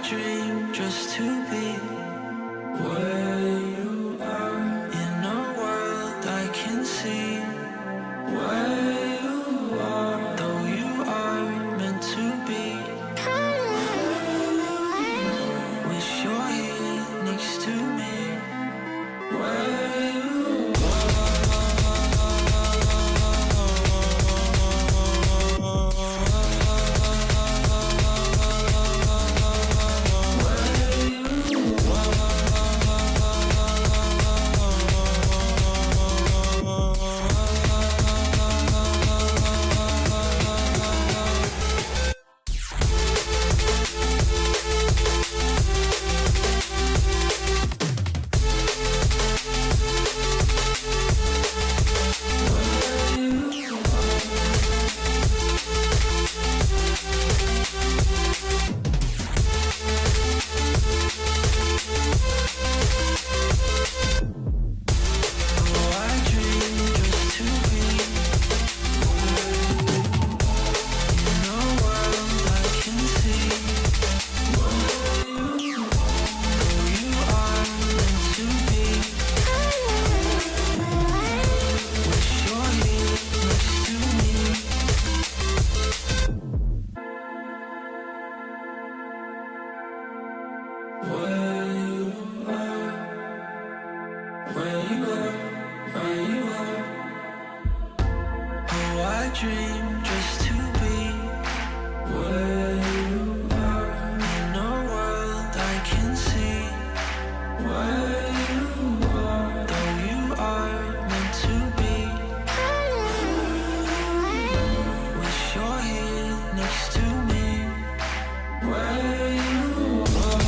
dream just to be where you are, in a world I can see where you are, though you are meant to be. Wish you're here next to me, where you dream just to be where you are, in a world I can see where you are, though you are meant to be. Wish you're here next to me, where you are.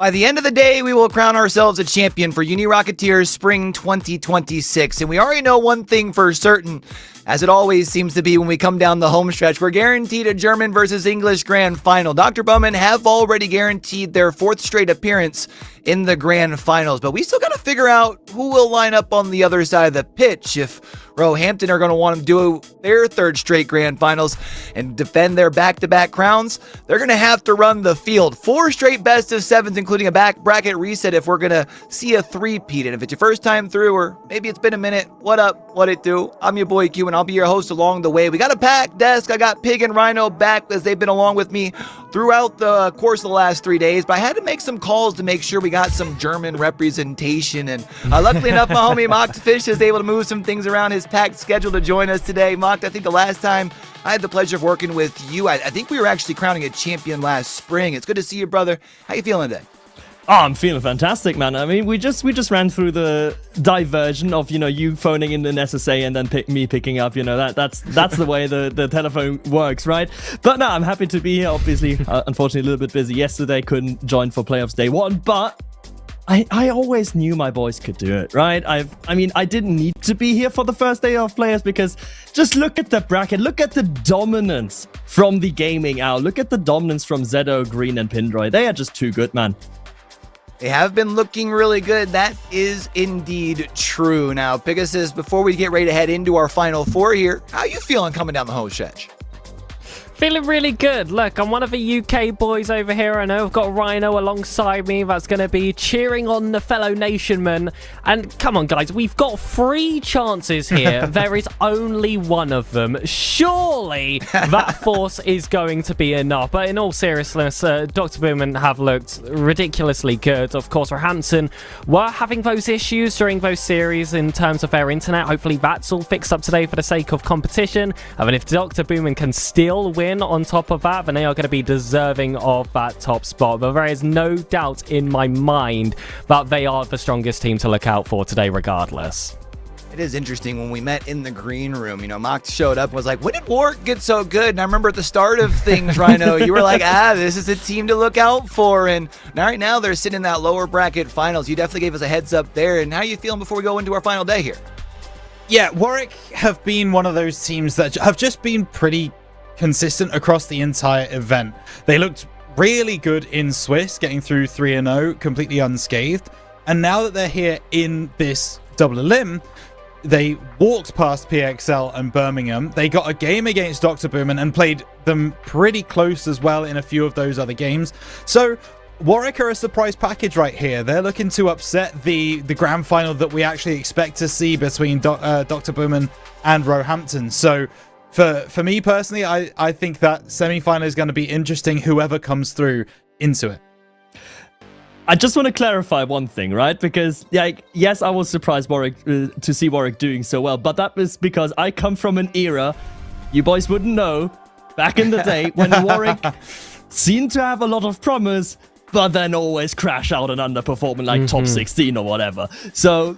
By the end of the day, we will crown ourselves a champion for Uni Rocketeers Spring 2026. And we already know one thing for certain, as it always seems to be when we come down the home stretch. We're guaranteed a German versus English grand final. Dr. Bowman have already guaranteed their 4th straight appearance in the grand finals, but we still got to figure out who will line up on the other side of the pitch. If Roehampton are going to want to do their 3rd straight grand finals and defend their back-to-back crowns, they're going to have to run the field. 4 straight best of 7s, including a back bracket reset if we're going to see a three-peat. And if it's your first time through, or maybe it's been a minute, what up, what it do? I'm your boy Q, and I'll be your host along the way. We got a packed desk. I got Pig and Rhino back as they've been along with me throughout the course of the last 3 days, but I had to make some calls to make sure we got some German representation, and luckily enough, my homie Mocked Fish is able to move some things around his packed schedule to join us today. Mocked, I think the last time I had the pleasure of working with you, I think we were actually crowning a champion last spring. It's good to see you, brother. How you feeling today? Oh, I'm feeling fantastic, man. I mean, we just ran through the diversion of, you phoning in an SSA and then me picking up. That's the way the telephone works, right? But no, I'm happy to be here. Obviously, unfortunately, a little bit busy yesterday. Couldn't join for playoffs day 1, but I always knew my boys could do it, right? I didn't need to be here for the first day of players because just look at the bracket. Look at the dominance from the gaming owl. Look at the dominance from Zedo, Green, and Pindroy. They are just too good, man. They have been looking really good. That is indeed true. Now, Pegasus, before we get ready to head into our final 4 here, how you feeling coming down the home stretch? Feeling really good. Look, I'm one of the UK boys over here. I know I've got Rhino alongside me that's going to be cheering on the fellow nationman. And come on, guys, we've got 3 chances here. There is only one of them. Surely that force is going to be enough. But in all seriousness, Dr. Bowman have looked ridiculously good. Of course, Roehampton were having those issues during those series in terms of their internet. Hopefully that's all fixed up today for the sake of competition. I mean, if Dr. Bowman can still win on top of that, then they are going to be deserving of that top spot. But there is no doubt in my mind that they are the strongest team to look out for today regardless. It is interesting when we met in the green room, Mock showed up and was like, when did Warwick get so good? And I remember at the start of things, Rhino, you were like, this is a team to look out for. And right now they're sitting in that lower bracket finals. You definitely gave us a heads up there. And how are you feeling before we go into our final day here? Yeah, Warwick have been one of those teams that have just been pretty consistent across the entire event. They looked really good in Swiss, getting through 3-0 completely unscathed, and now that they're here in this double elim, they walked past PXL and Birmingham. They got a game against Dr. Bowman and played them pretty close as well in a few of those other games. So Warwick are a surprise package right here. They're looking to upset the grand final that we actually expect to see between Dr. Bowman and Roehampton. So For me personally, I think that semi-final is going to be interesting, whoever comes through into it. I just want to clarify one thing, right? Because, yes, I was surprised to see Warwick doing so well, but that was because I come from an era, you boys wouldn't know, back in the day, when Warwick seemed to have a lot of promise, but then always crash out and underperform in like top 16 or whatever. So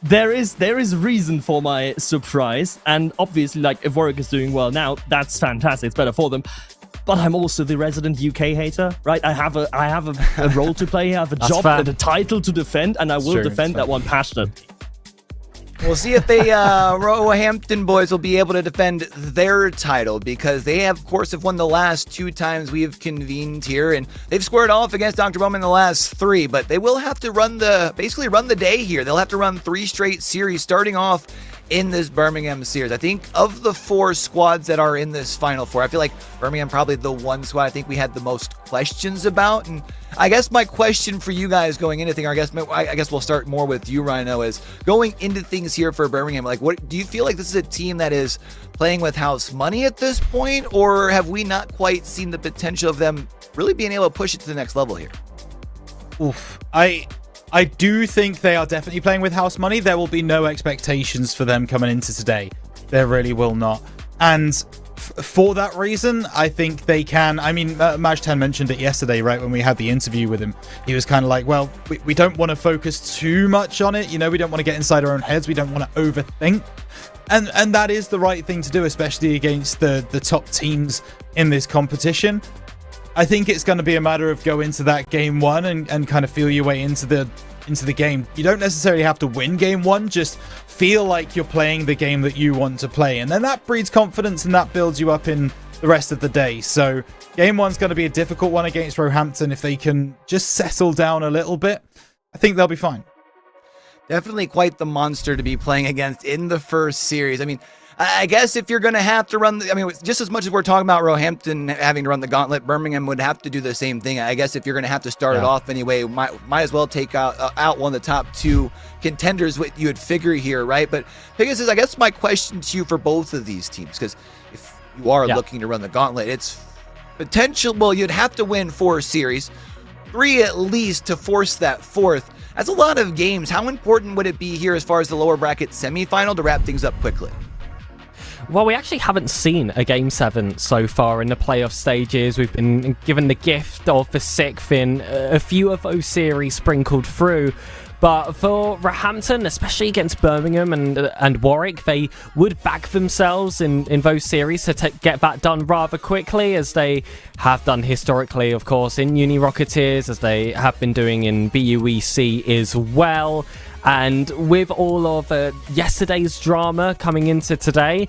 there is reason for my surprise, and obviously, if Warwick is doing well now, that's fantastic. It's better for them. But I'm also the resident UK hater, right? I have a role to play. I have a job and a title to defend, and I will defend that one passionately. We'll see if the Roehampton boys will be able to defend their title, because they have, of course, have won the last 2 times we have convened here, and they've squared off against Dr. Bowman in the last 3, but they will have to run the day here. They'll have to run 3 straight series starting off in this Birmingham series. I think of the 4 squads that are in this Final Four, I feel like Birmingham probably the one squad I think we had the most questions about. And I guess my question for you guys going into things, I guess we'll start more with you, Rhino, is going into things here for Birmingham. What do you feel like this is a team that is playing with house money at this point, or have we not quite seen the potential of them really being able to push it to the next level here? Oof. I do think they are definitely playing with house money. There will be no expectations for them coming into today. There really will not. And for that reason, I think they can. I mean, Maj10 mentioned it yesterday, right? When we had the interview with him, he was kind of like, well, we don't want to focus too much on it. We don't want to get inside our own heads. We don't want to overthink. And that is the right thing to do, especially against the top teams in this competition. I think it's going to be a matter of go into that game one and kind of feel your way into the game. You don't necessarily have to win game one, just feel like you're playing the game that you want to play. And then that breeds confidence and that builds you up in the rest of the day. So game one's going to be a difficult one against Roehampton. If they can just settle down a little bit, I think they'll be fine. Definitely quite the monster to be playing against in the first series. I mean, I guess if you're going to have to run, just as much as we're talking about Roehampton having to run the gauntlet, Birmingham would have to do the same thing. I guess if you're going to have to start it off anyway, might as well take out one of the top two contenders, what you would figure here, right? But Pegasus, I guess my question to you for both of these teams, because if you are looking to run the gauntlet, it's potential. Well, you'd have to win 4 series, 3 at least to force that 4th. That's a lot of games. How important would it be here as far as the lower bracket semifinal to wrap things up quickly? Well, we actually haven't seen a Game 7 so far in the playoff stages. We've been given the gift of the 6th in a few of those series sprinkled through. But for Roehampton, especially against Birmingham and Warwick, they would back themselves in those series to get that done rather quickly, as they have done historically, of course, in Uni Rocketeers, as they have been doing in BUEC as well. And with all of yesterday's drama coming into today,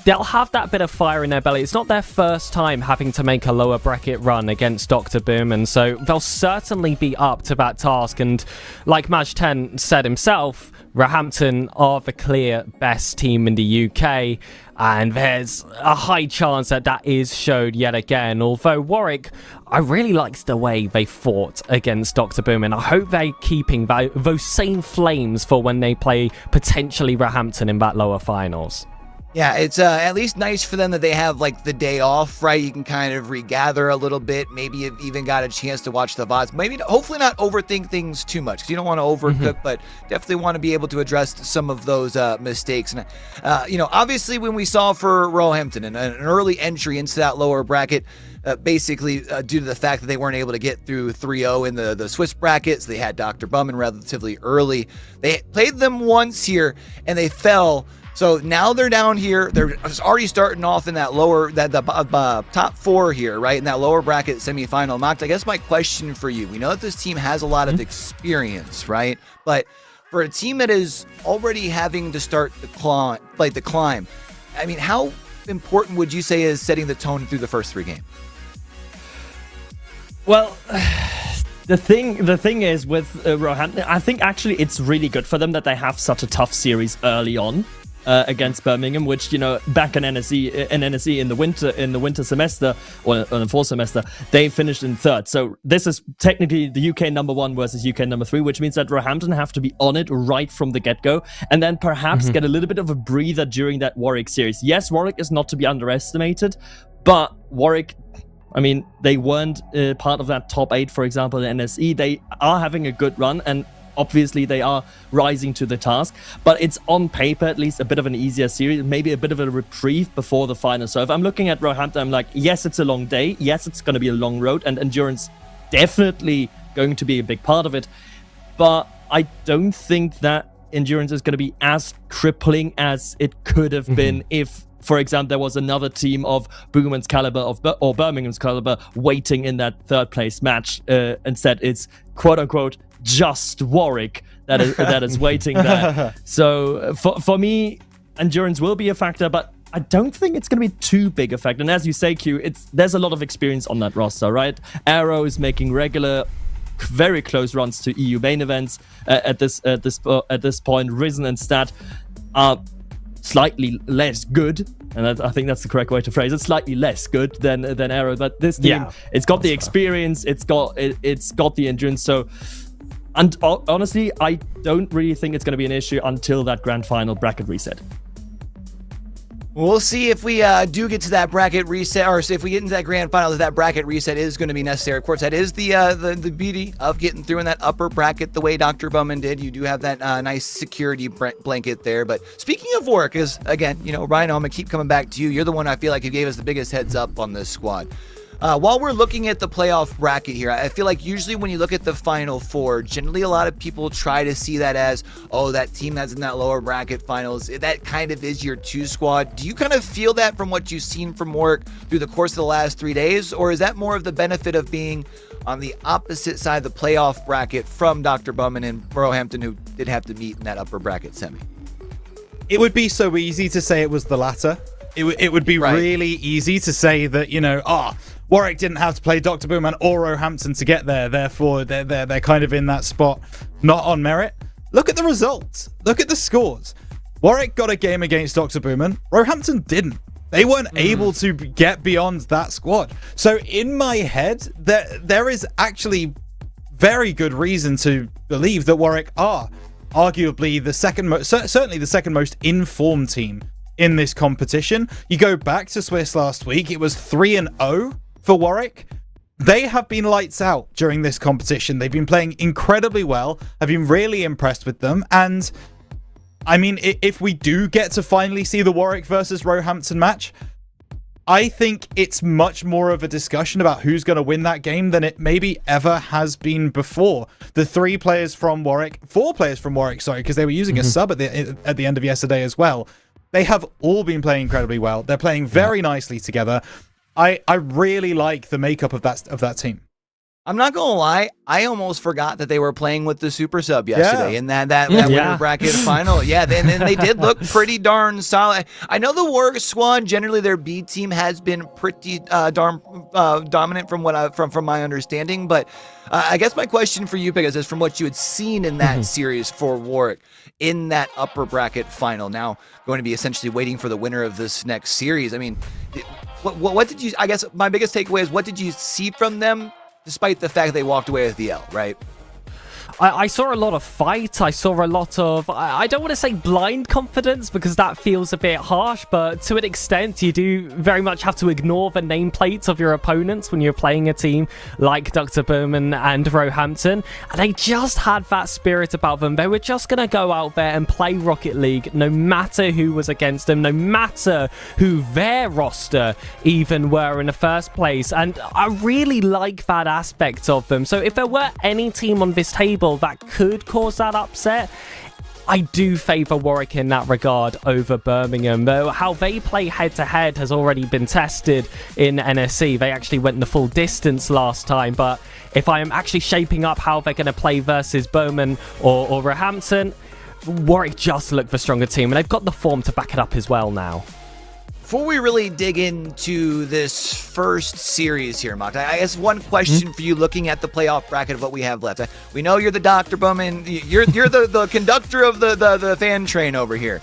they'll have that bit of fire in their belly. It's not their first time having to make a lower bracket run against Dr. Boom, and so they'll certainly be up to that task. And like Maj10 said himself, Roehampton are the clear best team in the UK, and there's a high chance that is showed yet again. Although Warwick, I really liked the way they fought against Dr. Boom, and I hope they're keeping those same flames for when they play potentially Roehampton in that lower finals. Yeah, it's at least nice for them that they have like the day off, right? You can kind of regather a little bit. Maybe you've even got a chance to watch the VODs. Maybe, hopefully not overthink things too much, because you don't want to overcook, but definitely want to be able to address some of those mistakes. And, obviously when we saw for Roehampton an early entry into that lower bracket, basically due to the fact that they weren't able to get through 3-0 in the Swiss brackets, they had Dr. Bumman relatively early. They played them once here and they fell. So now they're down here. They're already starting off in that lower, the top 4 here, right? In that lower bracket semifinal. Max, I guess my question for you, we know that this team has a lot of experience, right? But for a team that is already having to start the climb, I mean, how important would you say is setting the tone through the first 3 games? Well, the thing is with Roehampton, I think actually it's really good for them that they have such a tough series early on. Against Birmingham, which, back in NSE in the winter semester, or in the fall semester, they finished in 3rd. So this is technically the UK number 1 versus UK number 3, which means that Roehampton have to be on it right from the get-go, and then perhaps get a little bit of a breather during that Warwick series. Yes, Warwick is not to be underestimated, but Warwick, I mean, they weren't part of that top 8, for example, in NSE. They are having a good run, and obviously they are rising to the task, but it's on paper at least a bit of an easier series, maybe a bit of a reprieve before the final. So if I'm looking at Roehampton, I'm like, yes, it's a long day, yes, it's going to be a long road, and endurance definitely going to be a big part of it, but I don't think that endurance is going to be as crippling as it could have been if, for example, there was another team of Boomhan's caliber or Birmingham's caliber waiting in that 3rd place match. Instead, it's quote-unquote just Warwick that is waiting there. So for me, endurance will be a factor, but I don't think it's going to be too big a factor. And as you say, Q, there's a lot of experience on that roster, right? Arrow is making regular, very close runs to EU main events at this point. Risen and Stat are slightly less good, and I think that's the correct way to phrase it. Slightly less good than Arrow, but this team, it's got the experience, it's got the endurance. So. And honestly, I don't really think it's going to be an issue until that grand final bracket reset. We'll see if we do get to that bracket reset, or if we get into that grand final, that bracket reset is going to be necessary. Of course, that is the beauty of getting through in that upper bracket the way Dr. Bumman did. You do have that nice security blanket there. But speaking of work, is again, Rhino, I'm going to keep coming back to you. You're the one I feel like who gave us the biggest heads up on this squad. While we're looking at the playoff bracket here, I feel like usually when you look at the Final Four, generally a lot of people try to see that as, oh, that team that's in that lower bracket finals, that kind of is your 2 squad. Do you kind of feel that from what you've seen from Warwick through the course of the last 3 days, or is that more of the benefit of being on the opposite side of the playoff bracket from Dr. Bowman and Roehampton, who did have to meet in that upper bracket semi? It would be so easy to say it was the latter. It would be really easy to say that, Warwick didn't have to play Dr. Bowman or Roehampton to get there, therefore they're kind of in that spot, not on merit. Look at the results. Look at the scores. Warwick got a game against Dr. Bowman. Roehampton didn't. They weren't able to get beyond that squad. So in my head, there is actually very good reason to believe that Warwick are arguably certainly the second most informed team in this competition. You go back to Swiss last week, it was 3-0 for Warwick. They have been lights out during this competition. They've been playing incredibly well. I've been really impressed with them. And I mean, if we do get to finally see the Warwick versus Roehampton match, I think it's much more of a discussion about who's going to win that game than it maybe ever has been before. The 4 players from Warwick, sorry, because they were using a sub at the end of yesterday as well. They have all been playing incredibly well. They're playing very nicely together. I really like the makeup of that team. I'm not gonna lie, I almost forgot that they were playing with the super sub yesterday in that winter bracket final. Yeah, and then they did look pretty darn solid. I know the Warwick squad, generally their B team has been pretty darn dominant from my understanding. But I guess my question for you, Pegasus, is from what you had seen in that series for Warwick in that upper bracket final, now going to be essentially waiting for the winner of this next series. I mean, what did you? I guess my biggest takeaway is, what did you see from them, despite the fact they walked away with the L, right? I saw a lot of fight. I saw a lot of, I don't want to say blind confidence because that feels a bit harsh, but to an extent, you do very much have to ignore the nameplates of your opponents when you're playing a team like Dr. Bowman and Roehampton. And they just had that spirit about them. They were just going to go out there and play Rocket League no matter who was against them, no matter who their roster even were in the first place. And I really like that aspect of them. So if there were any team on this table that could cause that upset, I do favour Warwick in that regard over Birmingham. Though how they play head-to-head has already been tested in NSC. They actually went the full distance last time, but if I am actually shaping up how they're going to play versus Bowman or Roehampton, Warwick just look the stronger team, and they've got the form to back it up as well now. Before we really dig into this first series here, Mock, I guess one question for you, looking at the playoff bracket of what we have left. We know you're the Dr. Bowman. You're the conductor of the fan train over here.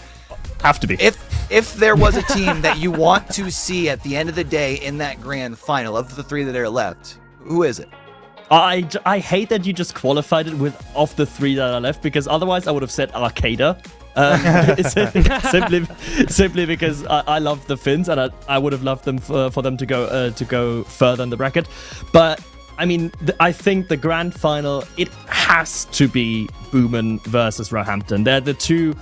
Have to be. If there was a team that you want to see at the end of the day in that grand final, of the 3 that are left, who is it? I hate that you just qualified it with of the 3 that are left, because otherwise I would have said Arcada. Simply because I love the Finns, and I would have loved them for them to go further in the bracket. But I mean, I think the grand final, it has to be Bowman versus Roehampton. They're the two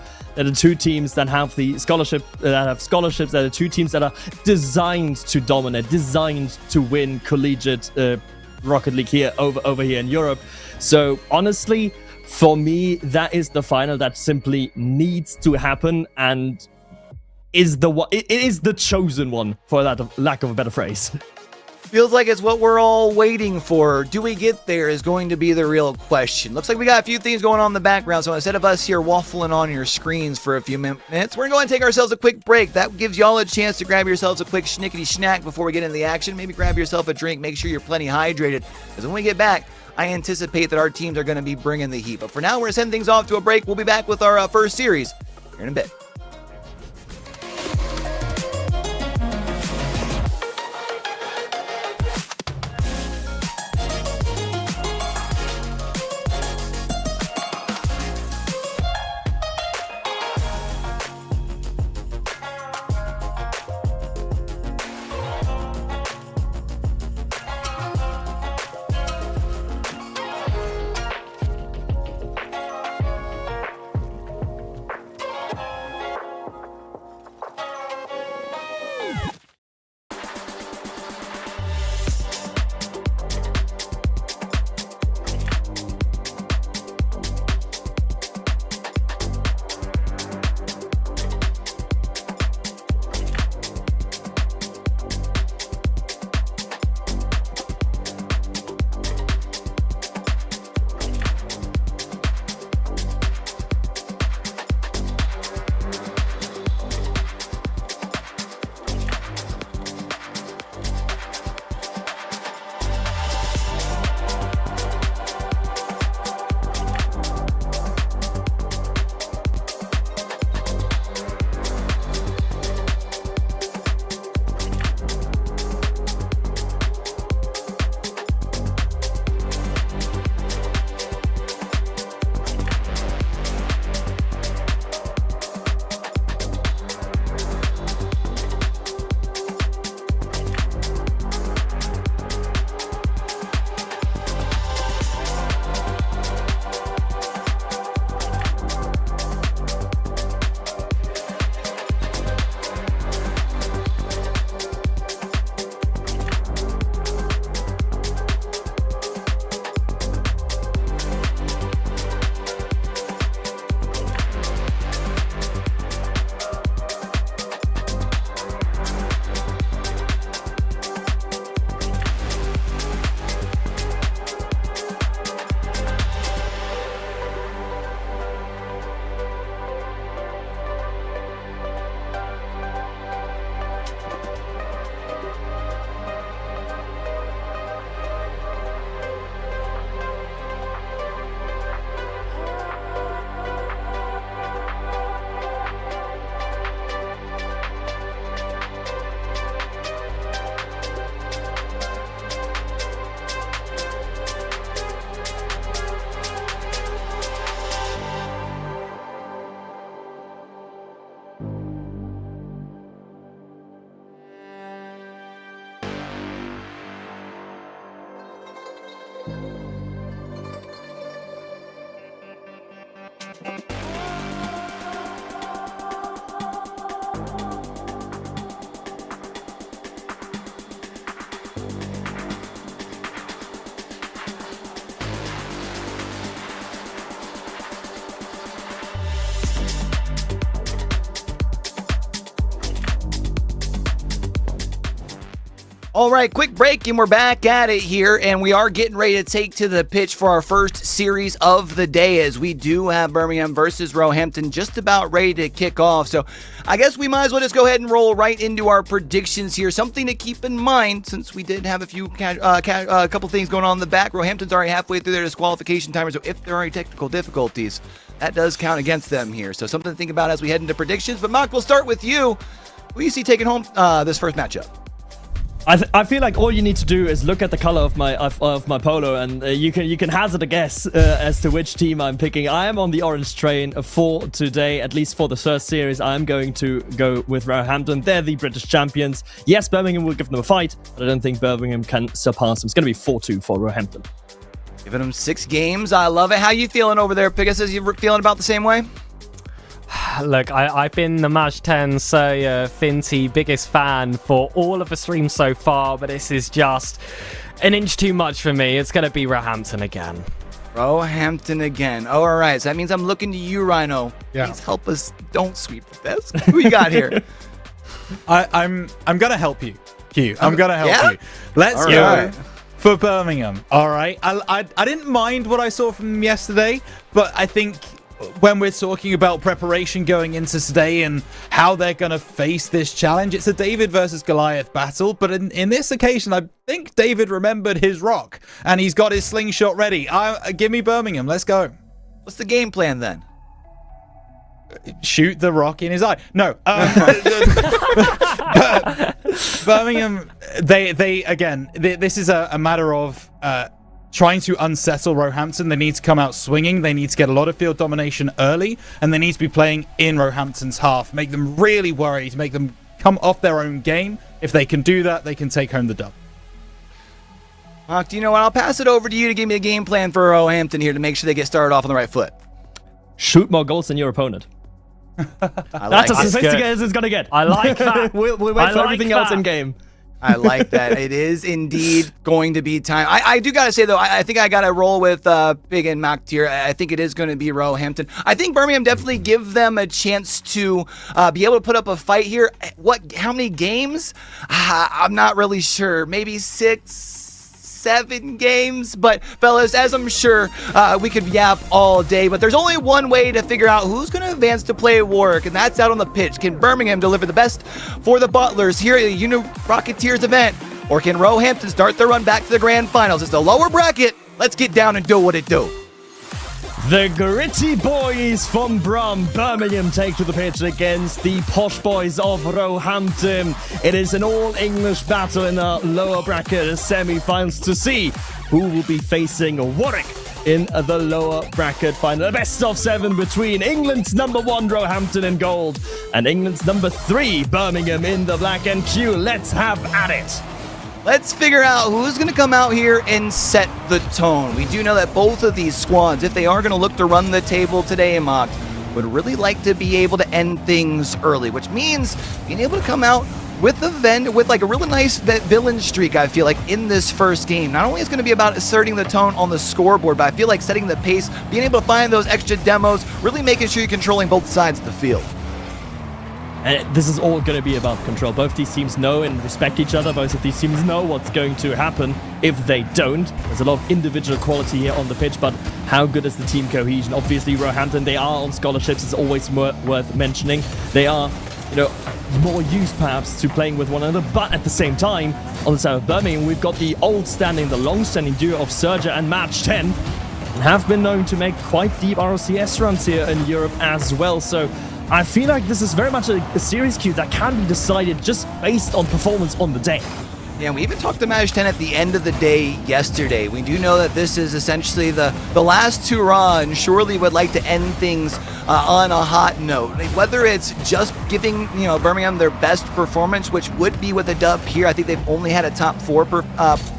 teams that have the scholarships. They're the 2 teams that are designed to dominate, designed to win collegiate Rocket League here over here in Europe. So honestly, for me, that is the final that simply needs to happen, and is it is the chosen one, for that lack of a better phrase. Feels like it's what we're all waiting for. Do we get there is going to be the real question. Looks like we got a few things going on in the background, so instead of us here waffling on your screens for a few minutes, we're going to take ourselves a quick break. That gives y'all a chance to grab yourselves a quick schnickety snack before we get into the action. Maybe grab yourself a drink. Make sure you're plenty hydrated, because when we get back, I anticipate that our teams are going to be bringing the heat. But for now, we're going to send things off to a break. We'll be back with our first series here in a bit. All right, quick break, and we're back at it here, and we are getting ready to take to the pitch for our first series of the day, as we do have Birmingham versus Roehampton just about ready to kick off. So I guess we might as well just go ahead and roll right into our predictions here. Something to keep in mind, since we did have a couple things going on in the back. Roehampton's already halfway through their disqualification timer, so if there are any technical difficulties, that does count against them here. So something to think about as we head into predictions. But Mock, we'll start with you. Who do you see taking home this first matchup? I feel like all you need to do is look at the color of my polo, and you can hazard a guess as to which team I'm picking. I am on the orange train for today, at least for the first series. I'm going to go with Roehampton. They're the British champions. Yes, Birmingham will give them a fight, but I don't think Birmingham can surpass them. It's going to be 4-2 for Roehampton. Giving them 6 games. I love it. How you feeling over there, Pegasus? You feeling about the same way? Look, I've been the Match 10 Finty biggest fan for all of the streams so far, but this is just an inch too much for me. It's going to be Roehampton again. Roehampton again. Oh, all right. So that means I'm looking to you, Rhino. Yeah. Please help us. Don't sweep the desk. Who you got here? I'm gonna help you, Q. I'm gonna help Yeah? you. Let's All go right. for Birmingham. All right. I didn't mind what I saw from them yesterday, but I think when we're talking about preparation going into today and how they're going to face this challenge, it's a David versus Goliath battle. But in this occasion, I think David remembered his rock and he's got his slingshot ready. Give me Birmingham. Let's go. What's the game plan then? Shoot the rock in his eye. No. Birmingham, they again, this is a matter of trying to unsettle Roehampton. They need to come out swinging. They need to get a lot of field domination early, and they need to be playing in Roehampton's half. Make them really worried, make them come off their own game. If they can do that, they can take home the dub. Mark, do you know what? I'll pass it over to you to give me a game plan for Roehampton here to make sure they get started off on the right foot. Shoot more goals than your opponent. That's as sophisticated as it's going to get. I like that. we'll wait for everything else in game. I like that. It is indeed going to be time. I do got to say, though, I think I got to roll with Big and Mac here. I think it is going to be Roehampton. I think Birmingham definitely give them a chance to be able to put up a fight here. How many games? I'm not really sure. Maybe 6, 7 games. But, fellas, as I'm sure we could yap all day, but there's only one way to figure out who's going to advance to play Warwick, and that's out on the pitch. Can Birmingham deliver the best for the Butlers here at the Uni Rocketeers event, or can Roehampton start their run back to the grand finals? It's the lower bracket. Let's get down and do what it do. The gritty boys from Birmingham take to the pitch against the posh boys of Roehampton. It is an all-English battle in the lower bracket semi-finals to see who will be facing Warwick in the lower bracket final. A best of 7 between England's number 1 Roehampton in gold and England's number 3 Birmingham in the black and Q. Let's have at it. Let's figure out who's going to come out here and set the tone. We do know that both of these squads, if they are going to look to run the table today, Mock, would really like to be able to end things early, which means being able to come out with like a really nice villain streak, I feel like, in this first game. Not only is it going to be about asserting the tone on the scoreboard, but I feel like setting the pace, being able to find those extra demos, really making sure you're controlling both sides of the field. And this is all going to be about control. Both these teams know and respect each other. Both of these teams know what's going to happen if they don't. There's a lot of individual quality here on the pitch, but how good is the team cohesion? Obviously, Roehampton, they are on scholarships. It's always worth mentioning. They are, more used perhaps to playing with one another, but at the same time, on the side of Birmingham, we've got the the long-standing duo of Serger and Match 10, and have been known to make quite deep ROCS runs here in Europe as well. So I feel like this is very much a series queue that can be decided just based on performance on the day. Yeah, we even talked to Maj 10 at the end of the day yesterday. We do know that this is essentially the last hurrah, and surely would like to end things on a hot note. Whether it's just giving Birmingham their best performance, which would be with a dub here. I think they've only had a top 4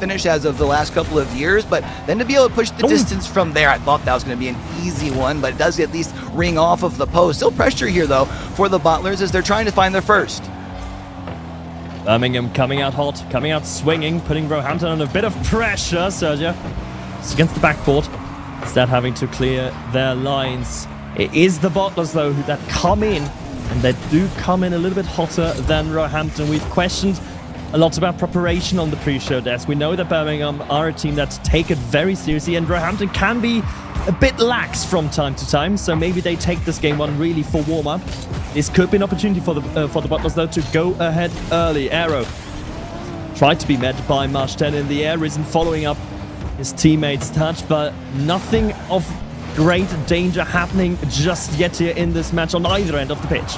finish as of the last couple of years, but then to be able to push the distance from there, I thought that was going to be an easy one, but it does at least ring off of the post. Still pressure here, though, for the Bottlers as they're trying to find their first. Birmingham coming out hot, coming out swinging, putting Roehampton under a bit of pressure. Sergio, it's against the backboard. Instead having to clear their lines. It is the Bottlers, though, that come in, and they do come in a little bit hotter than Roehampton. We've questioned a lot about preparation on the pre-show desk. We know that Birmingham are a team that take it very seriously, and Roehampton can be a bit lax from time to time, so maybe they take this game one really for warm-up. This could be an opportunity for the Bottlers, though, to go ahead early. Aero tried to be met by Maj 10 in the air. Risen following up his teammates' touch, but nothing of great danger happening just yet here in this match on either end of the pitch.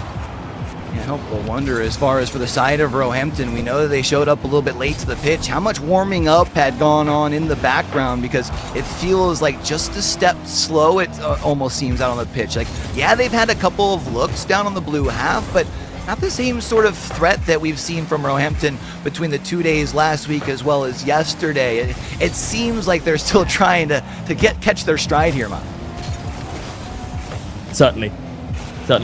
Yeah, I will wonder, as far as for the side of Roehampton, we know that they showed up a little bit late to the pitch. How much warming up had gone on in the background? Because it feels like just a step slow, it almost seems, out on the pitch. Like, yeah, they've had a couple of looks down on the blue half, but not the same sort of threat that we've seen from Roehampton between the 2 days last week as well as yesterday. It seems like they're still trying to catch their stride here, man. Certainly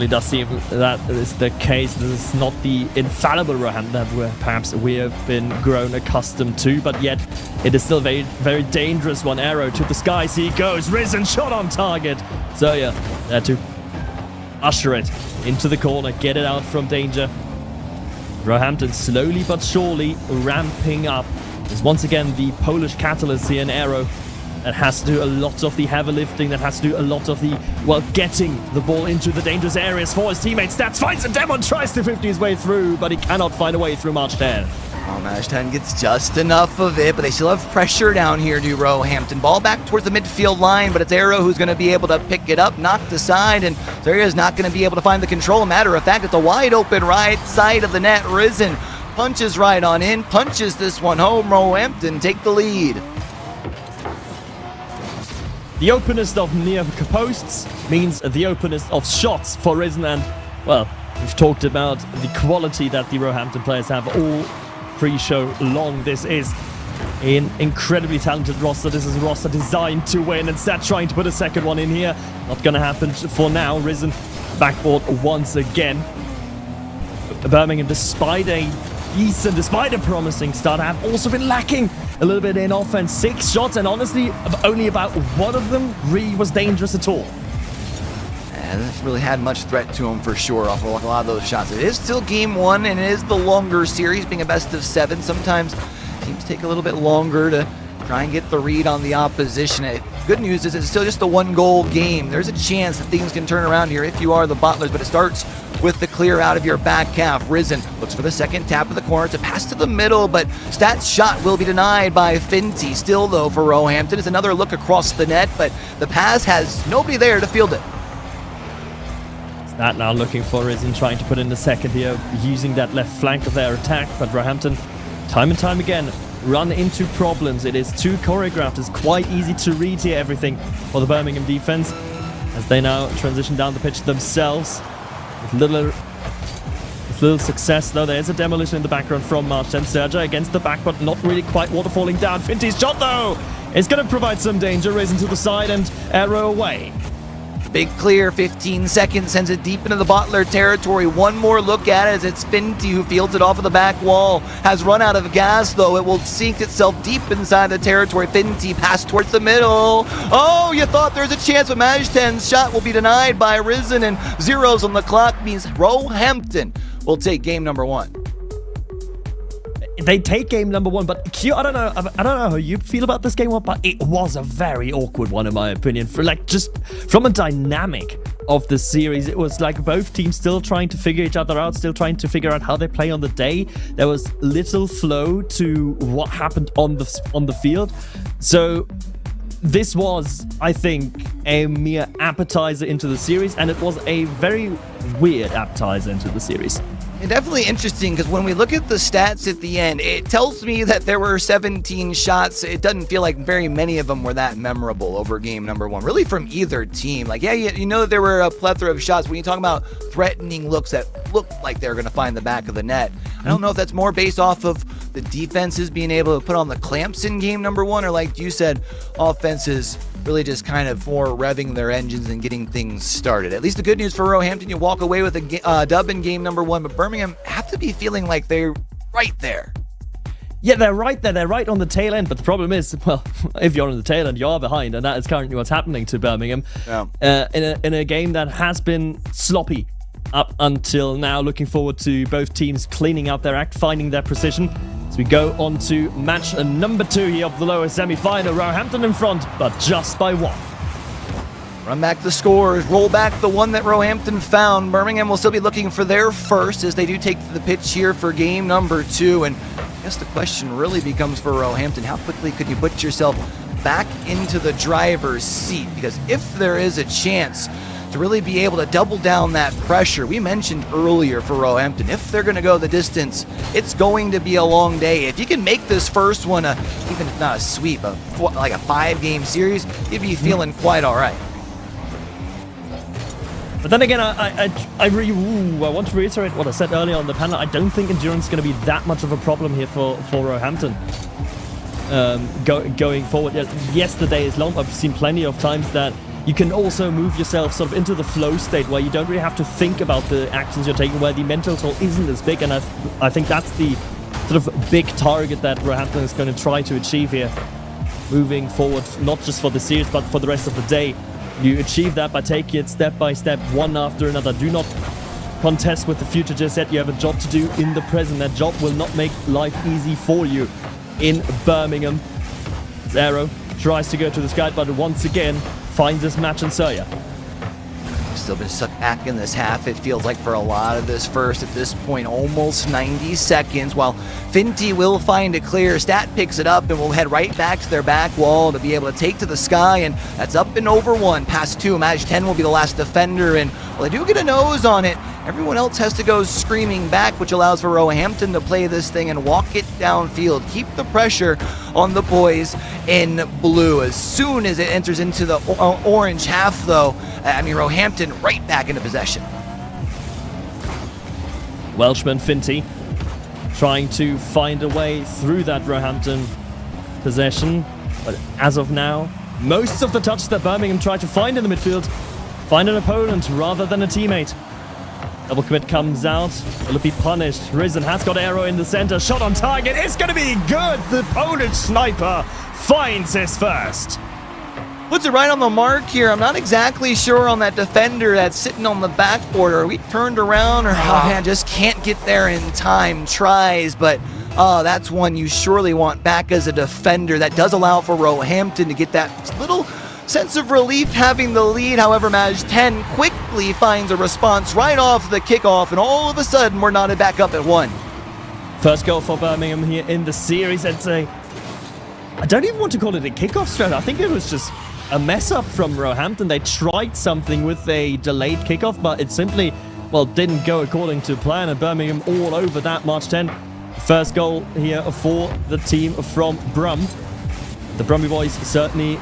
does seem that is the case. This is not the infallible Roehampton that perhaps we have been grown accustomed to, but yet it is still a very, very dangerous one. Arrow to the skies, he goes. Risen, shot on target. So yeah, there to usher it into the corner, get it out from danger. Roehampton slowly but surely ramping up. There's once again the Polish catalyst here in Arrow that has to do a lot of the heavy lifting, that has to do a lot of the, well, getting the ball into the dangerous areas for his teammates. Stats finds a Demon, tries to 50 his way through, but he cannot find a way through Maj 10. Oh, Maj 10 gets just enough of it, but they still have pressure down here to Roehampton. Ball back towards the midfield line, but it's Arrow who's going to be able to pick it up, knocked aside, and Zarya's not going to be able to find the control. Matter of fact, it's a wide open right side of the net. Risen punches right on in, punches this one home. Roehampton take the lead. The openest of near posts means the openest of shots for Risen, and, well, we've talked about the quality that the Roehampton players have all pre-show long. This is an incredibly talented roster. This is a roster designed to win. Instead, trying to put a second one in here. Not going to happen for now. Risen backboard once again. Birmingham, despite a promising start, have also been lacking a little bit in offense. 6 shots, and honestly, only about one of them really was dangerous at all. And it really had much threat to him for sure off a lot of those shots. It is still game one, and it is the longer series, being a best of 7. Sometimes teams take a little bit longer to try and get the read on the opposition. Good news is it's still just a 1-goal game. There's a chance that things can turn around here if you are the Bottlers, but it starts with the clear out of your back half. Risen looks for the second tap of the corner. It's a pass to the middle, but Stat's shot will be denied by Finty. Still, though, for Roehampton, it's another look across the net, but the pass has nobody there to field it. Stat now looking for Risen, trying to put in the second here, using that left flank of their attack, but Roehampton, time and time again, run into problems. It is too choreographed. It's quite easy to read here everything for the Birmingham defense as they now transition down the pitch themselves. With little success, though. There's a demolition in the background from Maj 10. Sergio against the back, but not really quite waterfalling down. Finty's shot, though, is going to provide some danger. Risen to the side and Arrow away. Big clear, 15 seconds, sends it deep into the Bottler territory. One more look at it as it's Finty who fields it off of the back wall. Has run out of gas, though. It will sink itself deep inside the territory. Finty pass towards the middle. Oh, you thought there's a chance, but Maj 10's shot will be denied by Risen, and zeros on the clock means Roehampton will take game number 1. They take game number 1, but Q, I don't know how you feel about this game one, but it was a very awkward one in my opinion. For just from a dynamic of the series, it was like both teams still trying to figure each other out, still trying to figure out how they play on the day. There was little flow to what happened on the field. So this was, I think, a mere appetizer into the series, and it was a very weird appetizer into the series. Definitely interesting because when we look at the stats at the end, it tells me that there were 17 shots. It doesn't feel like very many of them were that memorable over game number one, really from either team. Like, yeah, you know that there were a plethora of shots. When you talk about threatening looks that looked like they were going to find the back of the net, I don't know if that's more based off of the defenses being able to put on the clamps in game number one, or like you said, offenses really just kind of more revving their engines and getting things started. At least the good news for Roehampton, you walk away with a dub in game number one, but Birmingham have to be feeling like they're right there. Yeah, they're right there. They're right on the tail end. But the problem is, well, if you're on the tail end, you are behind. And that is currently what's happening to Birmingham in a game that has been sloppy up until now. Looking forward to both teams cleaning out their act, finding their precision. As we go on to match number 2 here of the lower semi-final. Roehampton in front, but just by 1. Run back the scores, roll back the one that Roehampton found. Birmingham will still be looking for their first as they do take the pitch here for game number 2. And I guess the question really becomes for Roehampton, how quickly could you put yourself back into the driver's seat? Because if there is a chance to really be able to double down that pressure, we mentioned earlier for Roehampton, if they're going to go the distance, it's going to be a long day. If you can make this first one, even if not a sweep, like a 5-game series, you'd be feeling quite all right. But then again, I want to reiterate what I said earlier on the panel. I don't think endurance is going to be that much of a problem here for Roehampton. Going forward, yes, the day is long. I've seen plenty of times that you can also move yourself sort of into the flow state where you don't really have to think about the actions you're taking, where the mental toll isn't as big. And I think that's the sort of big target that Roehampton is going to try to achieve here, moving forward, not just for the series, but for the rest of the day. You achieve that by taking it step by step, one after another. Do not contest with the future just yet. You have a job to do in the present. That job will not make life easy for you in Birmingham. Zero tries to go to the sky, but once again finds this match in Surya. Still been sucked back in this half, it feels like, for a lot of this first. At this point, almost 90 seconds, while Finty will find a clear. Stat picks it up and will head right back to their back wall to be able to take to the sky, and that's up and over 1, past 2. Maj 10 will be the last defender, and well, they do get a nose on it. Everyone else has to go screaming back, which allows for Roehampton to play this thing and walk it downfield. Keep the pressure on the boys in blue. As soon as it enters into the orange half, though, Roehampton right back into possession. Welshman Finty trying to find a way through that Roehampton possession. But as of now, most of the touches that Birmingham try to find in the midfield find an opponent rather than a teammate. Double commit comes out. Will it be punished? Risen has got arrow in the center. Shot on target. It's going to be good. The Polish sniper finds his first. Puts it right on the mark here. I'm not exactly sure on that defender that's sitting on the backboard. Are we turned around, or just can't get there in time? Tries, but that's one you surely want back as a defender. That does allow for Roehampton to get that little sense of relief having the lead. However, Maj 10 quickly finds a response right off the kickoff, and all of a sudden we're knotted back up at 1. First goal for Birmingham here in the series. I don't even want to call it a kickoff strat. I think it was just a mess up from Roehampton. They tried something with a delayed kickoff, but it simply, didn't go according to plan, and Birmingham all over that. Maj 10. First goal here for the team from Brum. The Brumby boys certainly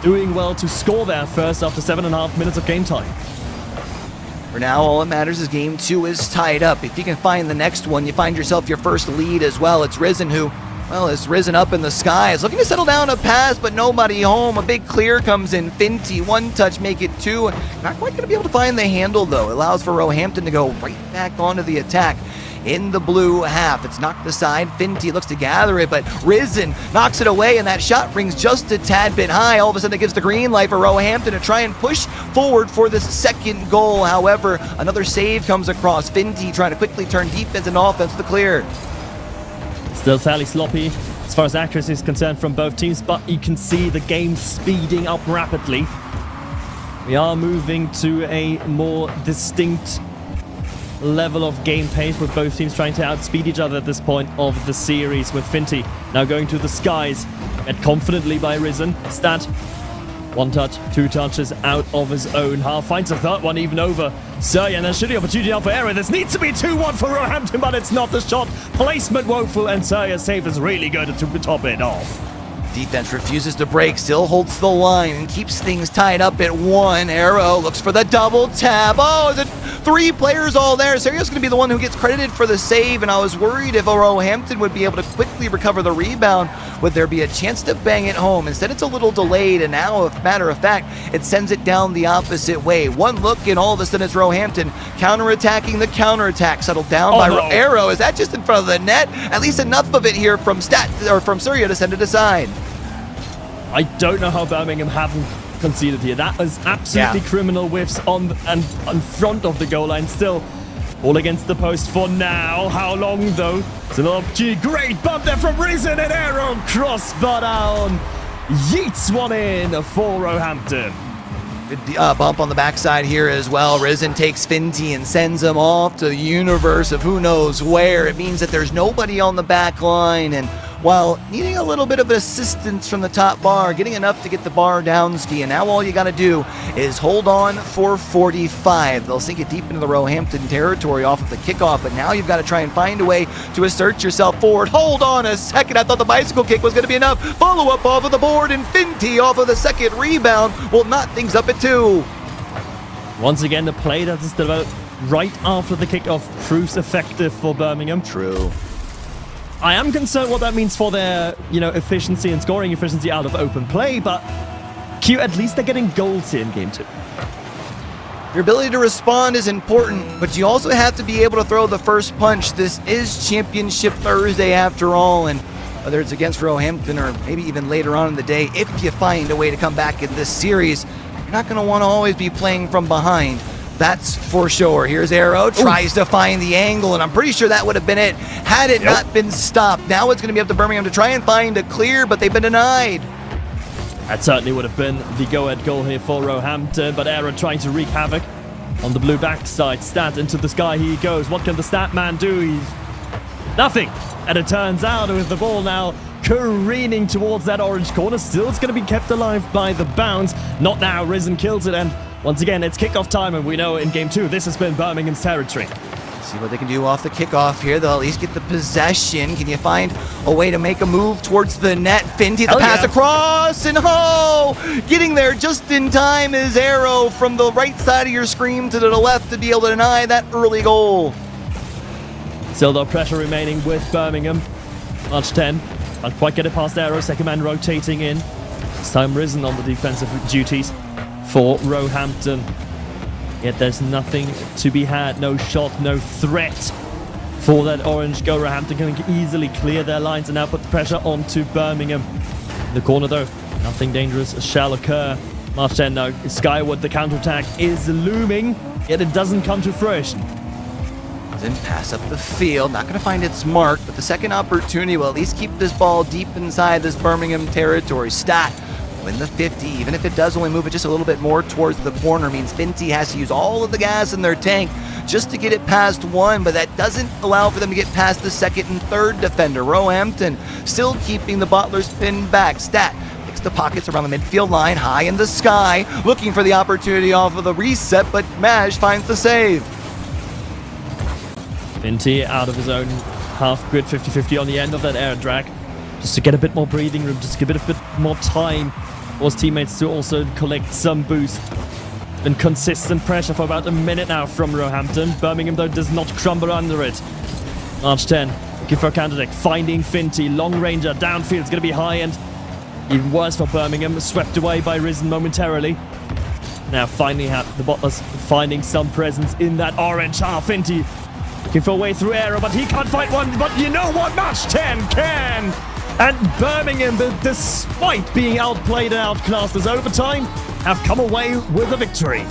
doing well to score there first after 7.5 minutes of game time. For now, all that matters is game 2 is tied up. If you can find the next one, you find yourself your first lead as well. It's Risen who, is risen up in the sky. Is looking to settle down a pass, but nobody home. A big clear comes in. Finty, 1 touch, make it 2. Not quite going to be able to find the handle, though. It allows for Roehampton to go right back onto the attack in the blue half. It's knocked aside. Finty looks to gather it, but Risen knocks it away, and that shot rings just a tad bit high. All of a sudden, it gives the green light for Roehampton to try and push forward for this second goal. However, another save comes across. Finty trying to quickly turn defense and offense to the clear. Still fairly sloppy as far as accuracy is concerned from both teams, but you can see the game speeding up rapidly. We are moving to a more distinct level of game pace, with both teams trying to outspeed each other at this point of the series, with Finty now going to the skies, met confidently by Risen. Stat One touch, two touches out of his own half. Finds a third one even over Surya, and there's shooting opportunity now for Aero. This needs to be 2-1 for Roehampton, but it's not. The shot placement woeful, and Surya's save is really good to top it off. Defense refuses to break, still holds the line and keeps things tied up at 1. Aero looks for the double tap. Oh, is it 3 players all there? Serio's going to be the one who gets credited for the save, and I was worried if Roehampton would be able to quickly recover the rebound. Would there be a chance to bang it home? Instead, it's a little delayed, and now, as a matter of fact, it sends it down the opposite way. One look, and all of a sudden it's Roehampton counterattacking the counterattack, settled down by Aero. Is that just in front of the net? At least enough of it here from Surya to send it aside. I don't know how Birmingham haven't conceded here. That is absolutely criminal whiffs on front of the goal line. Still all against the post for now. How long though? It's an opportunity. Great bump there from Risen, and Aero crossbar down. Yeets one in for Roehampton. Good bump on the backside here as well. Risen takes Finty and sends him off to the universe of who knows where. It means that there's nobody on the back line, and while needing a little bit of assistance from the top bar, getting enough to get the bar down ski, and now all you got to do is hold on for 45. They'll sink it deep into the Roehampton territory off of the kickoff, but now you've got to try and find a way to assert yourself forward. Hold on a second, I thought the bicycle kick was going to be enough. Follow up off of the board, and Finty off of the second rebound will knot things up at 2. Once again, the play that is developed right after the kickoff proves effective for Birmingham. True. I am concerned what that means for their, efficiency and scoring efficiency out of open play, but Q, at least they're getting goals here in Game 2. Your ability to respond is important, but you also have to be able to throw the first punch. This is Championship Thursday after all, and whether it's against Roehampton or maybe even later on in the day, if you find a way to come back in this series, you're not going to want to always be playing from behind. That's for sure. Here's Aero, tries to find the angle, and I'm pretty sure that would have been it had it not been stopped. Now it's going to be up to Birmingham to try and find a clear, but they've been denied. That certainly would have been the go-ahead goal here for Roehampton, but Aero trying to wreak havoc on the blue backside. Stat into the sky he goes. What can the stat man do? He's nothing. And it turns out with the ball now careening towards that orange corner, still it's going to be kept alive by the bounce. Not now. Risen kills it, and once again, it's kickoff time, and we know in Game 2, this has been Birmingham's territory. See what they can do off the kickoff here. They'll at least get the possession. Can you find a way to make a move towards the net? Finty, the pass across, and getting there just in time is Aero from the right side of your screen to the left to be able to deny that early goal. Still, though, pressure remaining with Birmingham. March 10, can't quite get it past Aero. Second man rotating in. This time Risen on the defensive duties for Roehampton. Yet there's nothing to be had, no shot, no threat for that orange goal. Roehampton can easily clear their lines and now put the pressure onto Birmingham. In the corner though, nothing dangerous shall occur. March 10 now, skyward, the counterattack is looming, yet it doesn't come to fruition. Then pass up the field, not going to find its mark, but the second opportunity will at least keep this ball deep inside this Birmingham territory. Stat. Win the 50, even if it does only move it just a little bit more towards the corner, means Finty has to use all of the gas in their tank just to get it past 1, but that doesn't allow for them to get past the second and third defender. Roehampton still keeping the Bottlers pinned back. Stat picks the pockets around the midfield line, high in the sky, looking for the opportunity off of the reset, but Maj finds the save. Finty out of his own half-grid 50-50 on the end of that air drag, just to get a bit more breathing room, just to get a bit more time for his teammates to also collect some boost. Been consistent pressure for about a minute now from Roehampton. Birmingham, though, does not crumble under it. March 10, looking for a counterattack, finding Finty, long ranger, downfield, it's going to be high, and even worse for Birmingham, swept away by Risen momentarily. Now finally the Bottlers finding some presence in that orange half. Finty looking for a way through Aero, but he can't fight one, but you know what, March 10 can! And Birmingham, despite being outplayed and outclassed as overtime, have come away with a victory.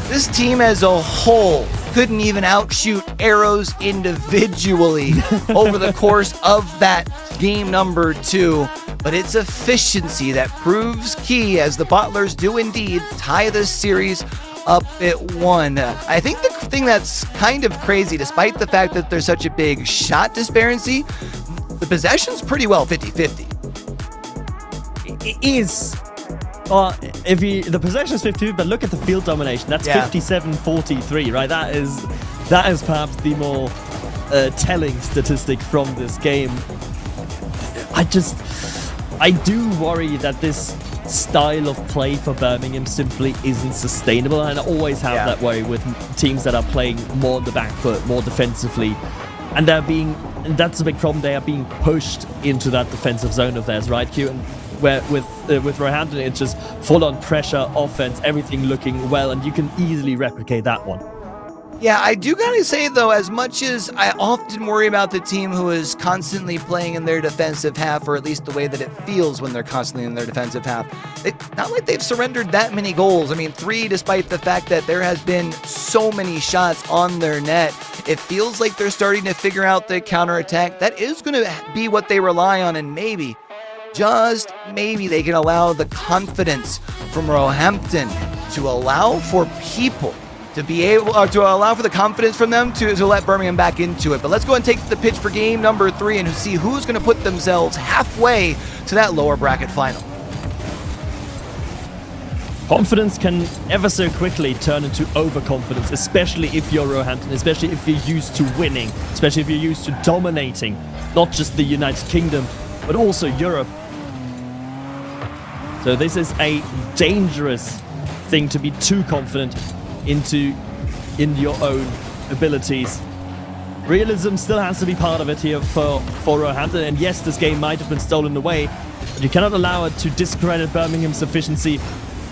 This team as a whole couldn't even outshoot Aeros individually over the course of that game number 2. But it's efficiency that proves key as the Bottlers do indeed tie this series up at 1. I think the thing that's kind of crazy, despite the fact that there's such a big shot disparity, the possession's pretty well 50-50. It is if the possession is 50, but look at the field domination. That's Yeah. 57-43, right? That is perhaps the more telling statistic from this game. I do worry that this style of play for Birmingham simply isn't sustainable, and I always have Yeah. that worry with teams that are playing more on the back foot, more defensively, and that's a big problem. They are being pushed into that defensive zone of theirs, right, Q? And where with Roehampton, it's just full-on pressure, offense, everything looking well, and you can easily replicate that one. Yeah, I do gotta say though, as much as I often worry about the team who is constantly playing in their defensive half, or at least the way that it feels when they're constantly in their defensive half, it's not like they've surrendered that many goals. I mean, 3, despite the fact that there has been so many shots on their net. It feels like they're starting to figure out the counterattack. That is going to be what they rely on, and maybe, just maybe, they can allow the confidence from Roehampton to allow for people to be able to allow for the confidence from them to let Birmingham back into it. But let's go and take the pitch for game number 3 and see who's going to put themselves halfway to that lower bracket final. Confidence can ever so quickly turn into overconfidence, especially if you're Roehampton, especially if you're used to winning, especially if you're used to dominating not just the United Kingdom, but also Europe. So this is a dangerous thing to be too confident in your own abilities. Realism still has to be part of it here for Roehampton, and yes, this game might have been stolen away, but you cannot allow it to discredit Birmingham's efficiency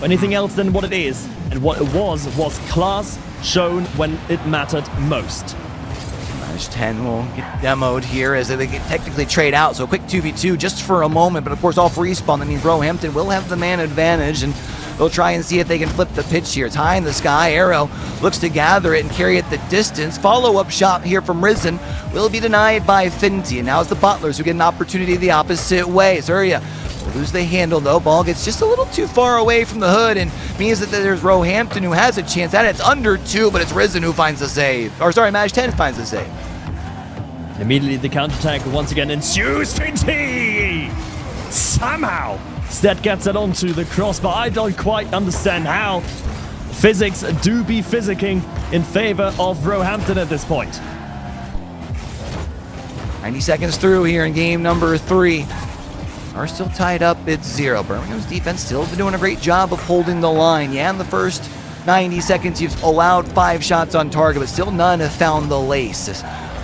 or anything else than what it is. And what it was class shown when it mattered most. Match 10 will get demoed here as they get technically trade out, so a quick 2v2 just for a moment, but of course off respawn, that means Roehampton will have the man advantage, and they'll try and see if they can flip the pitch here. It's high in the sky. Arrow looks to gather it and carry it the distance. Follow-up shot here from Risen will be denied by Finty. And now it's the Butlers who get an opportunity the opposite way. Surya will lose the handle, though. Ball gets just a little too far away from the hood and means that there's Roehampton who has a chance at it. It's under 2, but it's Risen who finds the save. Or sorry, Match 10 finds the save. Immediately the counterattack once again ensues. Finty! Somehow Stead gets it onto the crossbar. I don't quite understand how. Physics do be physicking in favor of Roehampton at this point. 90 seconds through here in game number 3. Are still tied up at 0. Birmingham's defense still been doing a great job of holding the line. Yeah, in the first 90 seconds, you've allowed 5 shots on target, but still none have found the lace.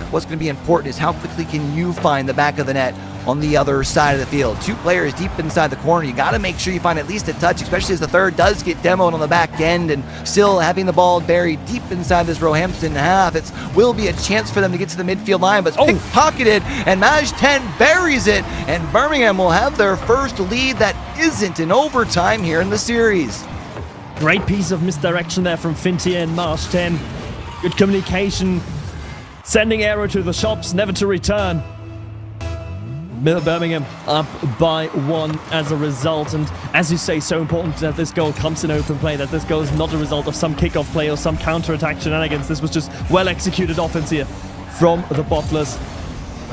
What's going to be important is how quickly can you find the back of the net on the other side of the field. 2 players deep inside the corner. You got to make sure you find at least a touch, especially as the third does get demoed on the back end, and still having the ball buried deep inside this Roehampton half. It will be a chance for them to get to the midfield line, but it's pickpocketed, and Maj 10 buries it, and Birmingham will have their first lead that isn't in overtime here in the series. Great piece of misdirection there from Finty and Marsh 10. Good communication. Sending Arrow to the shops, never to return. Birmingham up by 1 as a result, and as you say, so important that this goal comes in open play, that this goal is not a result of some kickoff play or some counter-attack shenanigans. This was just well-executed offense here from the Butlers,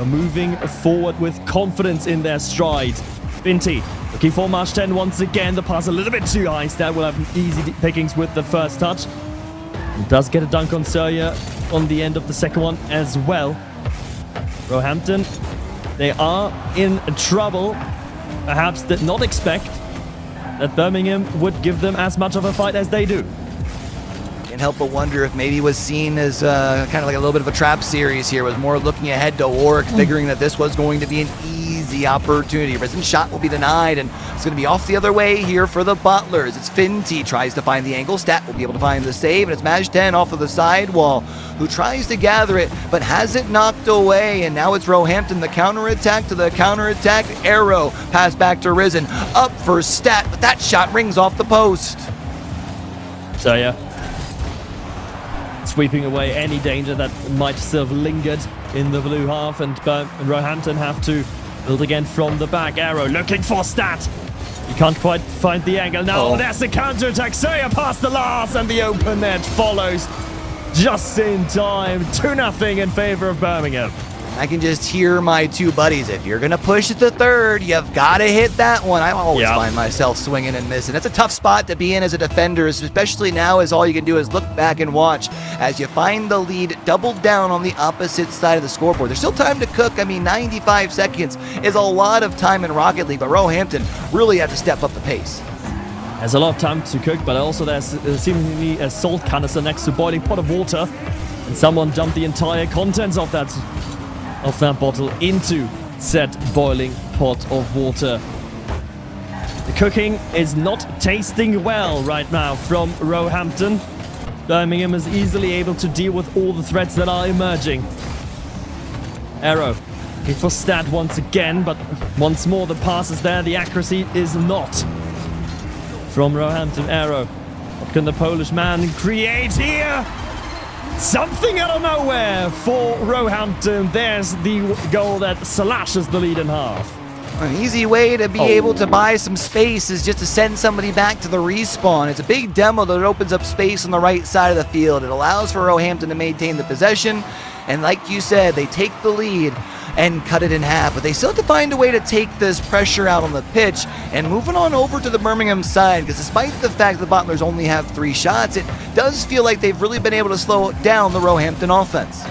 moving forward with confidence in their stride. Finty looking for Marsh 10 once again. The pass a little bit too high. Stead will have easy pickings with the first touch. He does get a dunk on Surya on the end of the second one as well. Roehampton, they are in trouble. Perhaps did not expect that Birmingham would give them as much of a fight as they do. Can't help but wonder if maybe it was seen as kind of like a little bit of a trap series here. It was more looking ahead to Warwick, figuring that this was going to be an easy opportunity. Risen's shot will be denied, and it's going to be off the other way here for the Butlers. It's Finty tries to find the angle. Stat will be able to find the save, and it's Maj 10 off of the sidewall, who tries to gather it, but has it knocked away, and now it's Roehampton, the counterattack to the counterattack. Arrow pass back to Risen, up for Stat, but that shot rings off the post. So yeah, sweeping away any danger that might still have lingered in the blue half, and Roehampton have to build again from the back. Arrow looking for Stat. You can't quite find the angle. Now there's the counterattack. Surya past the last, and the open net follows just in time. 2-0 in favor of Birmingham. Birmingham will have their first lead that isn't in overtime here in the series. I can just hear my two buddies. If you're going to push it to third, you've got to hit that one. I always find myself swinging and missing. That's a tough spot to be in as a defender, especially now as all you can do is look back and watch as you find the lead doubled down on the opposite side of the scoreboard. There's still time to cook. I mean, 95 seconds is a lot of time in Rocket League, but Roehampton really have to step up the pace. There's a lot of time to cook, but also there's seemingly a salt canister next to a boiling pot of water, and someone dumped the entire contents of that bottle into said boiling pot of water. The cooking is not tasting well right now from Roehampton. Birmingham is easily able to deal with all the threats that are emerging. Arrow looking for Stat once again, but once more the pass is there. The accuracy is not from Roehampton. Arrow, what can the Polish man create here? Something out of nowhere for Roehampton. There's the goal that slashes the lead in half. An easy way to be able to buy some space is just to send somebody back to the respawn. It's a big demo that opens up space on the right side of the field. It allows for Roehampton to maintain the possession, and like you said, they take the lead and cut it in half, but they still have to find a way to take this pressure out on the pitch and moving on over to the Birmingham side, because despite the fact the Bottlers only have 3 shots, it does feel like they've really been able to slow down the Roehampton offense.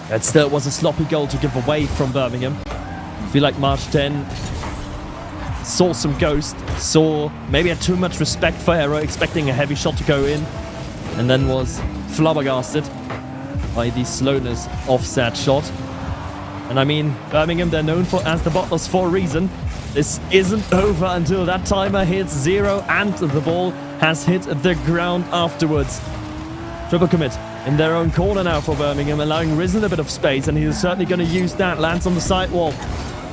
That still was a sloppy goal to give away from Birmingham. I feel like March 10 saw some ghost, maybe had too much respect for Arrow, expecting a heavy shot to go in, and then was flabbergasted by the slowness of that shot. And I mean, Birmingham, they're known as the Bottlers for a reason. This isn't over until that timer hits 0 and the ball has hit the ground afterwards. Triple commit in their own corner now for Birmingham, allowing Risen a bit of space, and he's certainly going to use that. Lands on the sidewall.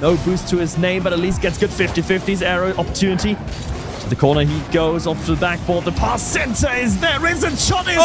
No boost to his name, but at least gets good 50-50s. Arrow opportunity. To the corner he goes, off to the backboard. The pass center is there. Risen shot is 2!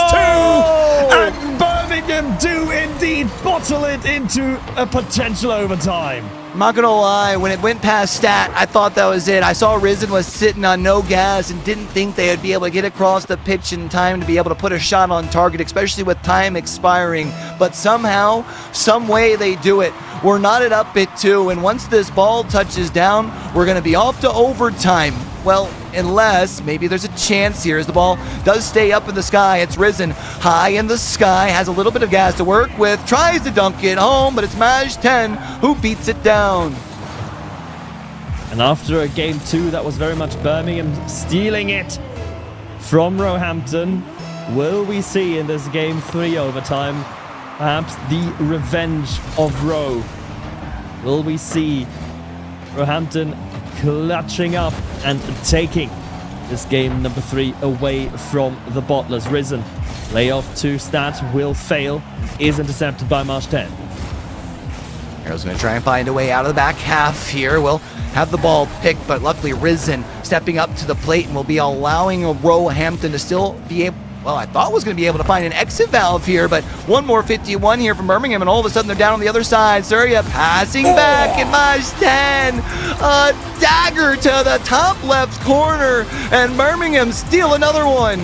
And Birmingham do indeed bottle it into a potential overtime. I'm not gonna lie, when it went past Stat, I thought that was it. I saw Risen was sitting on no gas and didn't think they would be able to get across the pitch in time to be able to put a shot on target, especially with time expiring. But somehow, some way they do it. We're knotted up at 2, and once this ball touches down, we're gonna be off to overtime. Well, unless maybe there's a chance here as the ball does stay up in the sky. It's Risen high in the sky, has a little bit of gas to work with, tries to dunk it home, but it's Maj 10 who beats it down. And after a game 2 that was very much Birmingham stealing it from Roehampton, will we see in this game 3 overtime perhaps the revenge of Roe? Will we see Roehampton clutching up and taking this game number 3 away from the Bottlers? Risen, layoff to Stat will fail, is intercepted by March 10. Arrow's going to try and find a way out of the back half here. We'll have the ball picked, but luckily Risen stepping up to the plate and will be allowing Roehampton to still be able, well, I thought was going to be able to find an exit valve here, but one more 51 here from Birmingham, and all of a sudden they're down on the other side. Surya passing back, and Maj 10, a dagger to the top left corner, and Birmingham steal another one.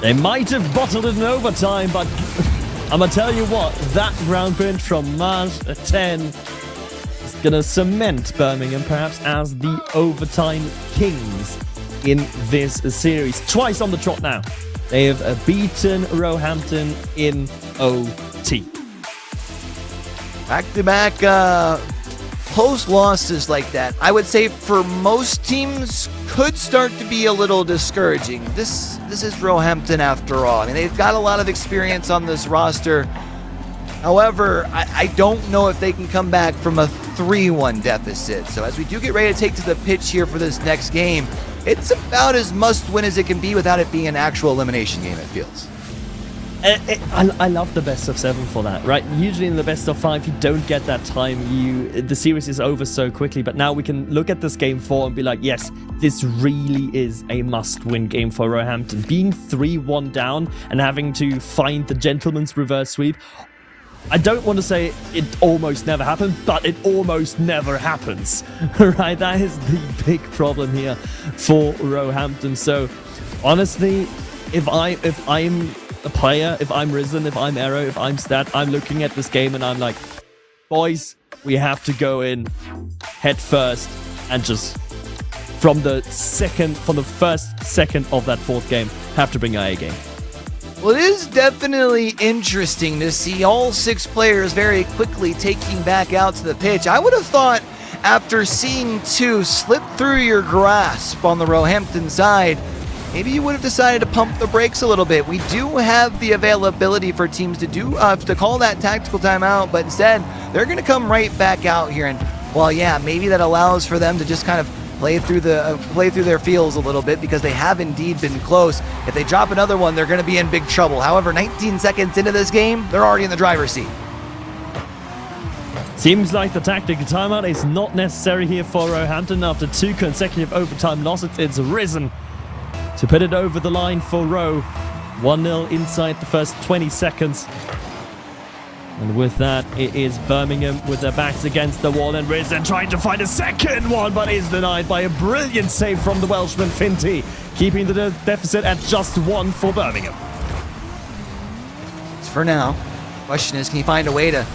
They might have bottled it in overtime, but I'm going to tell you what, that ground pinch from Maj 10 is going to cement Birmingham perhaps as the overtime kings in this series. Twice on the trot now. They have beaten Roehampton in OT. Back-to-back close losses like that, I would say for most teams, could start to be a little discouraging. This is Roehampton after all. I mean, they've got a lot of experience on this roster. However, I don't know if they can come back from a 3-1 deficit. So as we do get ready to take to the pitch here for this next game, it's about as must-win as it can be without it being an actual elimination game, it feels. I love the best of 7 for that, right? Usually in the best of 5, you don't get that time. The series is over so quickly, but now we can look at this game 4 and be like, yes, this really is a must-win game for Roehampton. Being 3-1 down and having to find the gentleman's reverse sweep, I don't want to say it almost never happened, but it almost never happens, right? That is the big problem here for Roehampton. So, honestly, if I'm a player, if I'm Risen, if I'm Arrow, if I'm Stat, I'm looking at this game and I'm like, boys, we have to go in head first and just from the first second of that fourth game, have to bring our A game. Well, it is definitely interesting to see all 6 players very quickly taking back out to the pitch. I would have thought after seeing 2 slip through your grasp on the Roehampton side, maybe you would have decided to pump the brakes a little bit. We do have the availability for teams to call that tactical timeout, but instead, they're going to come right back out here. And, well, yeah, maybe that allows for them to just kind of play through their feels a little bit because they have indeed been close. If they drop another one, they're going to be in big trouble. However, 19 seconds into this game, they're already in the driver's seat. Seems like the tactical timeout is not necessary here for Roehampton after 2 consecutive overtime losses. It's risen to put it over the line for Roe. 1-0 inside the first 20 seconds. And with that, it is Birmingham with their backs against the wall, and Risen trying to find a second one, but is denied by a brilliant save from the Welshman Finty, keeping the deficit at just 1 for Birmingham. For now, question is, can you find a way to,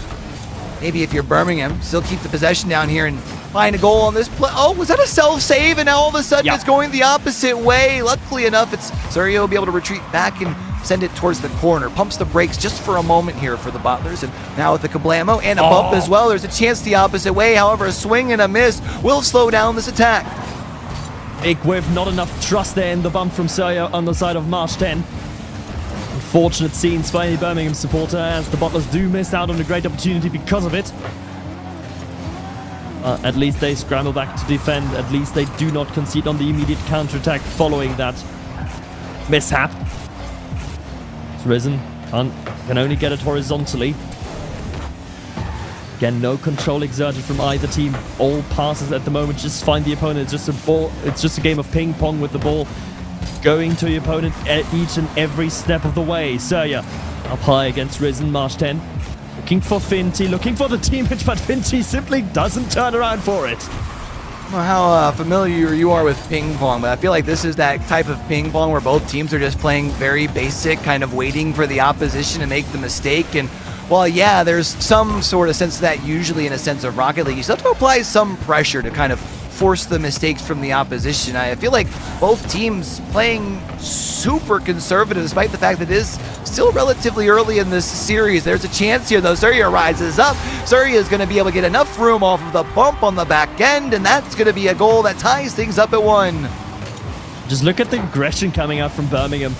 maybe if you're Birmingham, still keep the possession down here and find a goal on this play? Oh, was that a self-save? And now all of a sudden it's going the opposite way. Luckily enough, Surya will be able to retreat back and send it towards the corner. Pumps the brakes just for a moment here for the Butlers. And now with the Kablamo and a bump as well, there's a chance the opposite way. However, a swing and a miss will slow down this attack. Big whiff, not enough trust there in the bump from Surya on the side of Marsh 10. Unfortunate scenes for any Birmingham supporter as the Butlers do miss out on a great opportunity because of it. At least they scramble back to defend. At least they do not concede on the immediate counter-attack following that mishap. Risen can only get it horizontally. Again, no control exerted from either team. All passes at the moment just find the opponent. It's just a game of ping pong with the ball going to the opponent at each and every step of the way. Surya up high against Risen. Marsh 10 looking for Finty, looking for the teammate, but Finty simply doesn't turn around for it. I don't know how familiar you are with ping pong, but I feel like this is that type of ping pong where both teams are just playing very basic, kind of waiting for the opposition to make the mistake. And well, yeah, there's some sort of sense of that usually in a sense of Rocket League. You still have to apply some pressure to kind of force the mistakes from the opposition. I feel like both teams playing super conservative despite the fact that it is still relatively early in this series. There's a chance here though. Surya rises up. Surya is going to be able to get enough room off of the bump on the back end, and that's going to be a goal that ties things up at 1. Just look at the aggression coming out from Birmingham.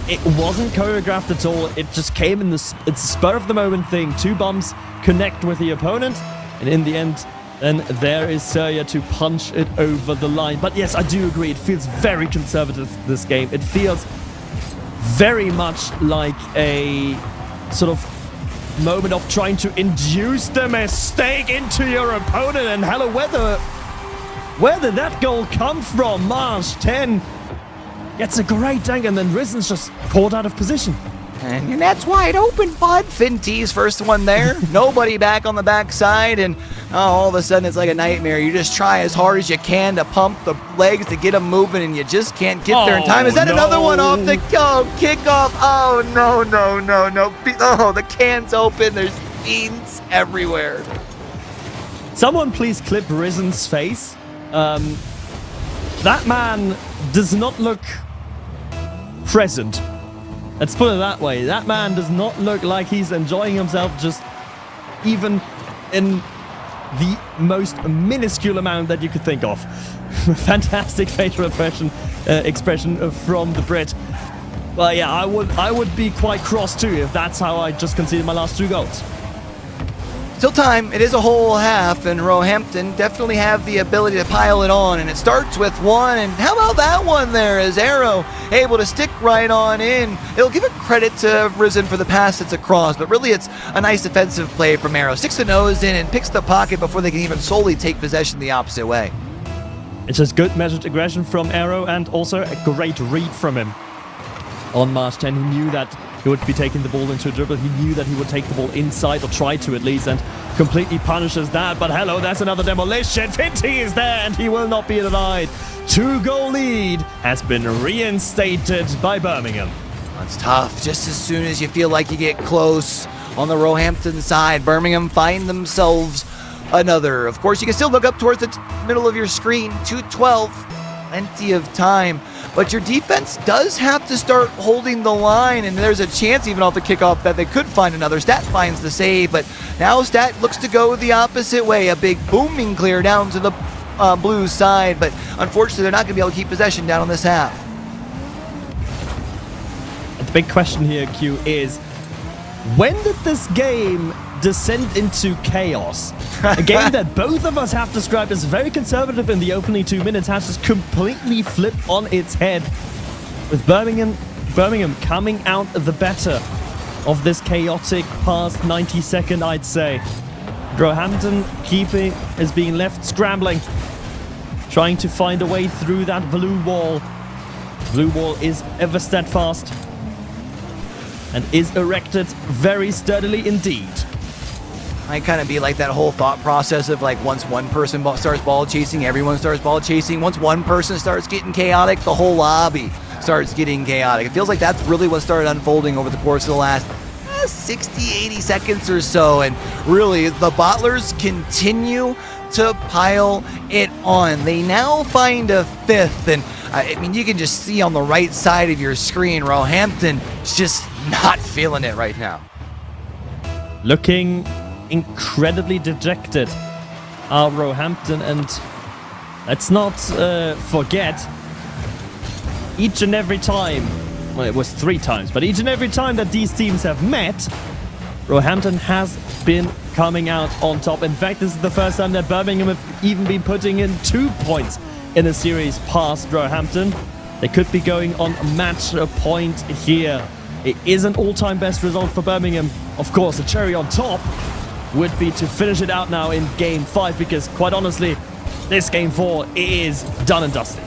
It wasn't choreographed at all. It just came in it's a spur of the moment thing. 2 bumps connect with the opponent, and in the end, then there is Surya to punch it over the line. But yes, I do agree. It feels very conservative, this game. It feels very much like a sort of moment of trying to induce the mistake into your opponent. And hello, where did that goal come from? Marsh 10 gets a great dunk, and then Risen's just pulled out of position. And that's wide open, bud. Finty's first one there. Nobody back on the backside, and all of a sudden it's like a nightmare. You just try as hard as you can to pump the legs to get them moving, and you just can't get there in time. Is that another one off the kickoff? Oh, no. Oh, the can's open. There's beans everywhere. Someone please clip Risen's face. That man does not look present. Let's put it that way. That man does not look like he's enjoying himself, just even in the most minuscule amount that you could think of. Fantastic facial expression from the Brit. Well, yeah, I would be quite cross too if that's how I just conceded my last 2 goals. Still time. It is a whole half, and Roehampton definitely have the ability to pile it on, and it starts with 1, and how about that one there as Arrow able to stick right on in. It'll give it credit to Risen for the pass that's across, but really it's a nice defensive play from Arrow. Sticks the nose in and picks the pocket before they can even solely take possession the opposite way. It's just good measured aggression from Arrow, and also a great read from him. On Marsh 10, he knew that he would be taking the ball into a dribble. He knew that he would take the ball inside, or try to at least, and completely punishes that. But hello, that's another demolition. Finty is there, and he will not be denied. 2-goal lead has been reinstated by Birmingham. That's tough. Just as soon as you feel like you get close, on the Roehampton side. Birmingham find themselves another. Of course, you can still look up towards the middle of your screen. 2:12, plenty of time. But your defense does have to start holding the line, and there's a chance even off the kickoff that they could find another. Stat finds the save, but now Stat looks to go the opposite way. A big booming clear down to the blue side, but unfortunately they're not going to be able to keep possession down on this half. The big question here, Q, is when did this game descend into chaos? A game that both of us have described as very conservative in the opening 2 minutes has just completely flipped on its head, with Birmingham coming out the better of this chaotic past 90-second, I'd say. Roehampton is being left scrambling, trying to find a way through that blue wall. Blue wall is ever steadfast and is erected very sturdily indeed. Might kind of be like that whole thought process of like once one person starts ball chasing, everyone starts ball chasing. Once one person starts getting chaotic, the whole lobby starts getting chaotic. It feels like that's really what started unfolding over the course of the last 60, 80 seconds or so. And really, the Bottlers continue to pile it on. They now find a fifth, and I mean, you can just see on the right side of your screen, Roehampton is just not feeling it right now. Looking incredibly dejected are Roehampton, and let's not forget, each and every time, well, it was 3 times, but each and every time that these teams have met, Roehampton has been coming out on top. In fact, this is the first time that Birmingham have even been putting in 2 points in a series past Roehampton. They could be going on match point here. It is an all-time best result for Birmingham. Of course, a cherry on top would be to finish it out now in Game 5, because quite honestly, this Game 4 is done and dusted.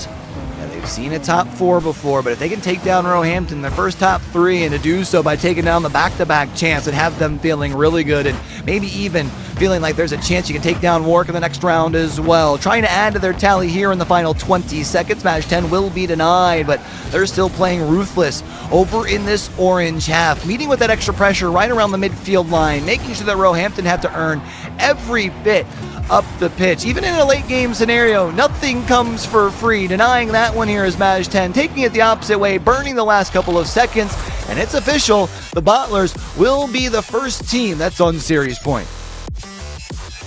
Yeah, they've seen a top 4 before, but if they can take down Roehampton, their first top 3, and to do so by taking down the back-to-back chance and have them feeling really good, and maybe even feeling like there's a chance you can take down Warwick in the next round as well. Trying to add to their tally here in the final 20 seconds. Match 10 will be denied, but they're still playing ruthless over in this orange half, meeting with that extra pressure right around the midfield line, making sure that Roehampton have to earn every bit up the pitch. Even in a late game scenario, nothing comes for free. Denying that one here is Maj 10, taking it the opposite way, burning the last couple of seconds, and it's official. The Bottlers will be the first team that's on series point.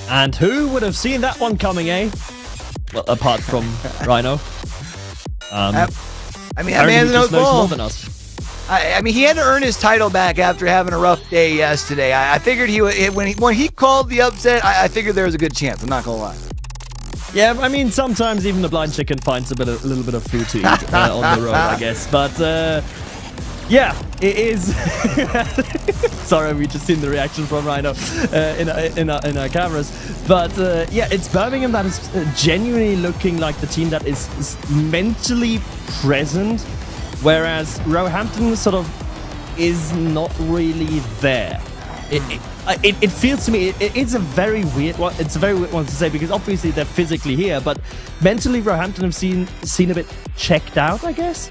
And who would have seen that one coming, eh? Well, apart from Rhino. I mean, that Apparently man he knows just knows ball. more than us. I mean, he had to earn his title back after having a rough day yesterday. I figured when he called the upset, I figured there was a good chance. I'm not gonna lie. Yeah, I mean, sometimes even the blind chicken finds a little bit of food to eat on the road, I guess. But yeah, it is. Sorry, we just seen the reaction from Rhino in our cameras. But yeah, it's Birmingham that is genuinely looking like the team that is mentally present, whereas Roehampton sort of is not really there. It feels to me it's a very weird one. It's a very weird one to say, because obviously they're physically here, but mentally Roehampton have seen a bit checked out, I guess.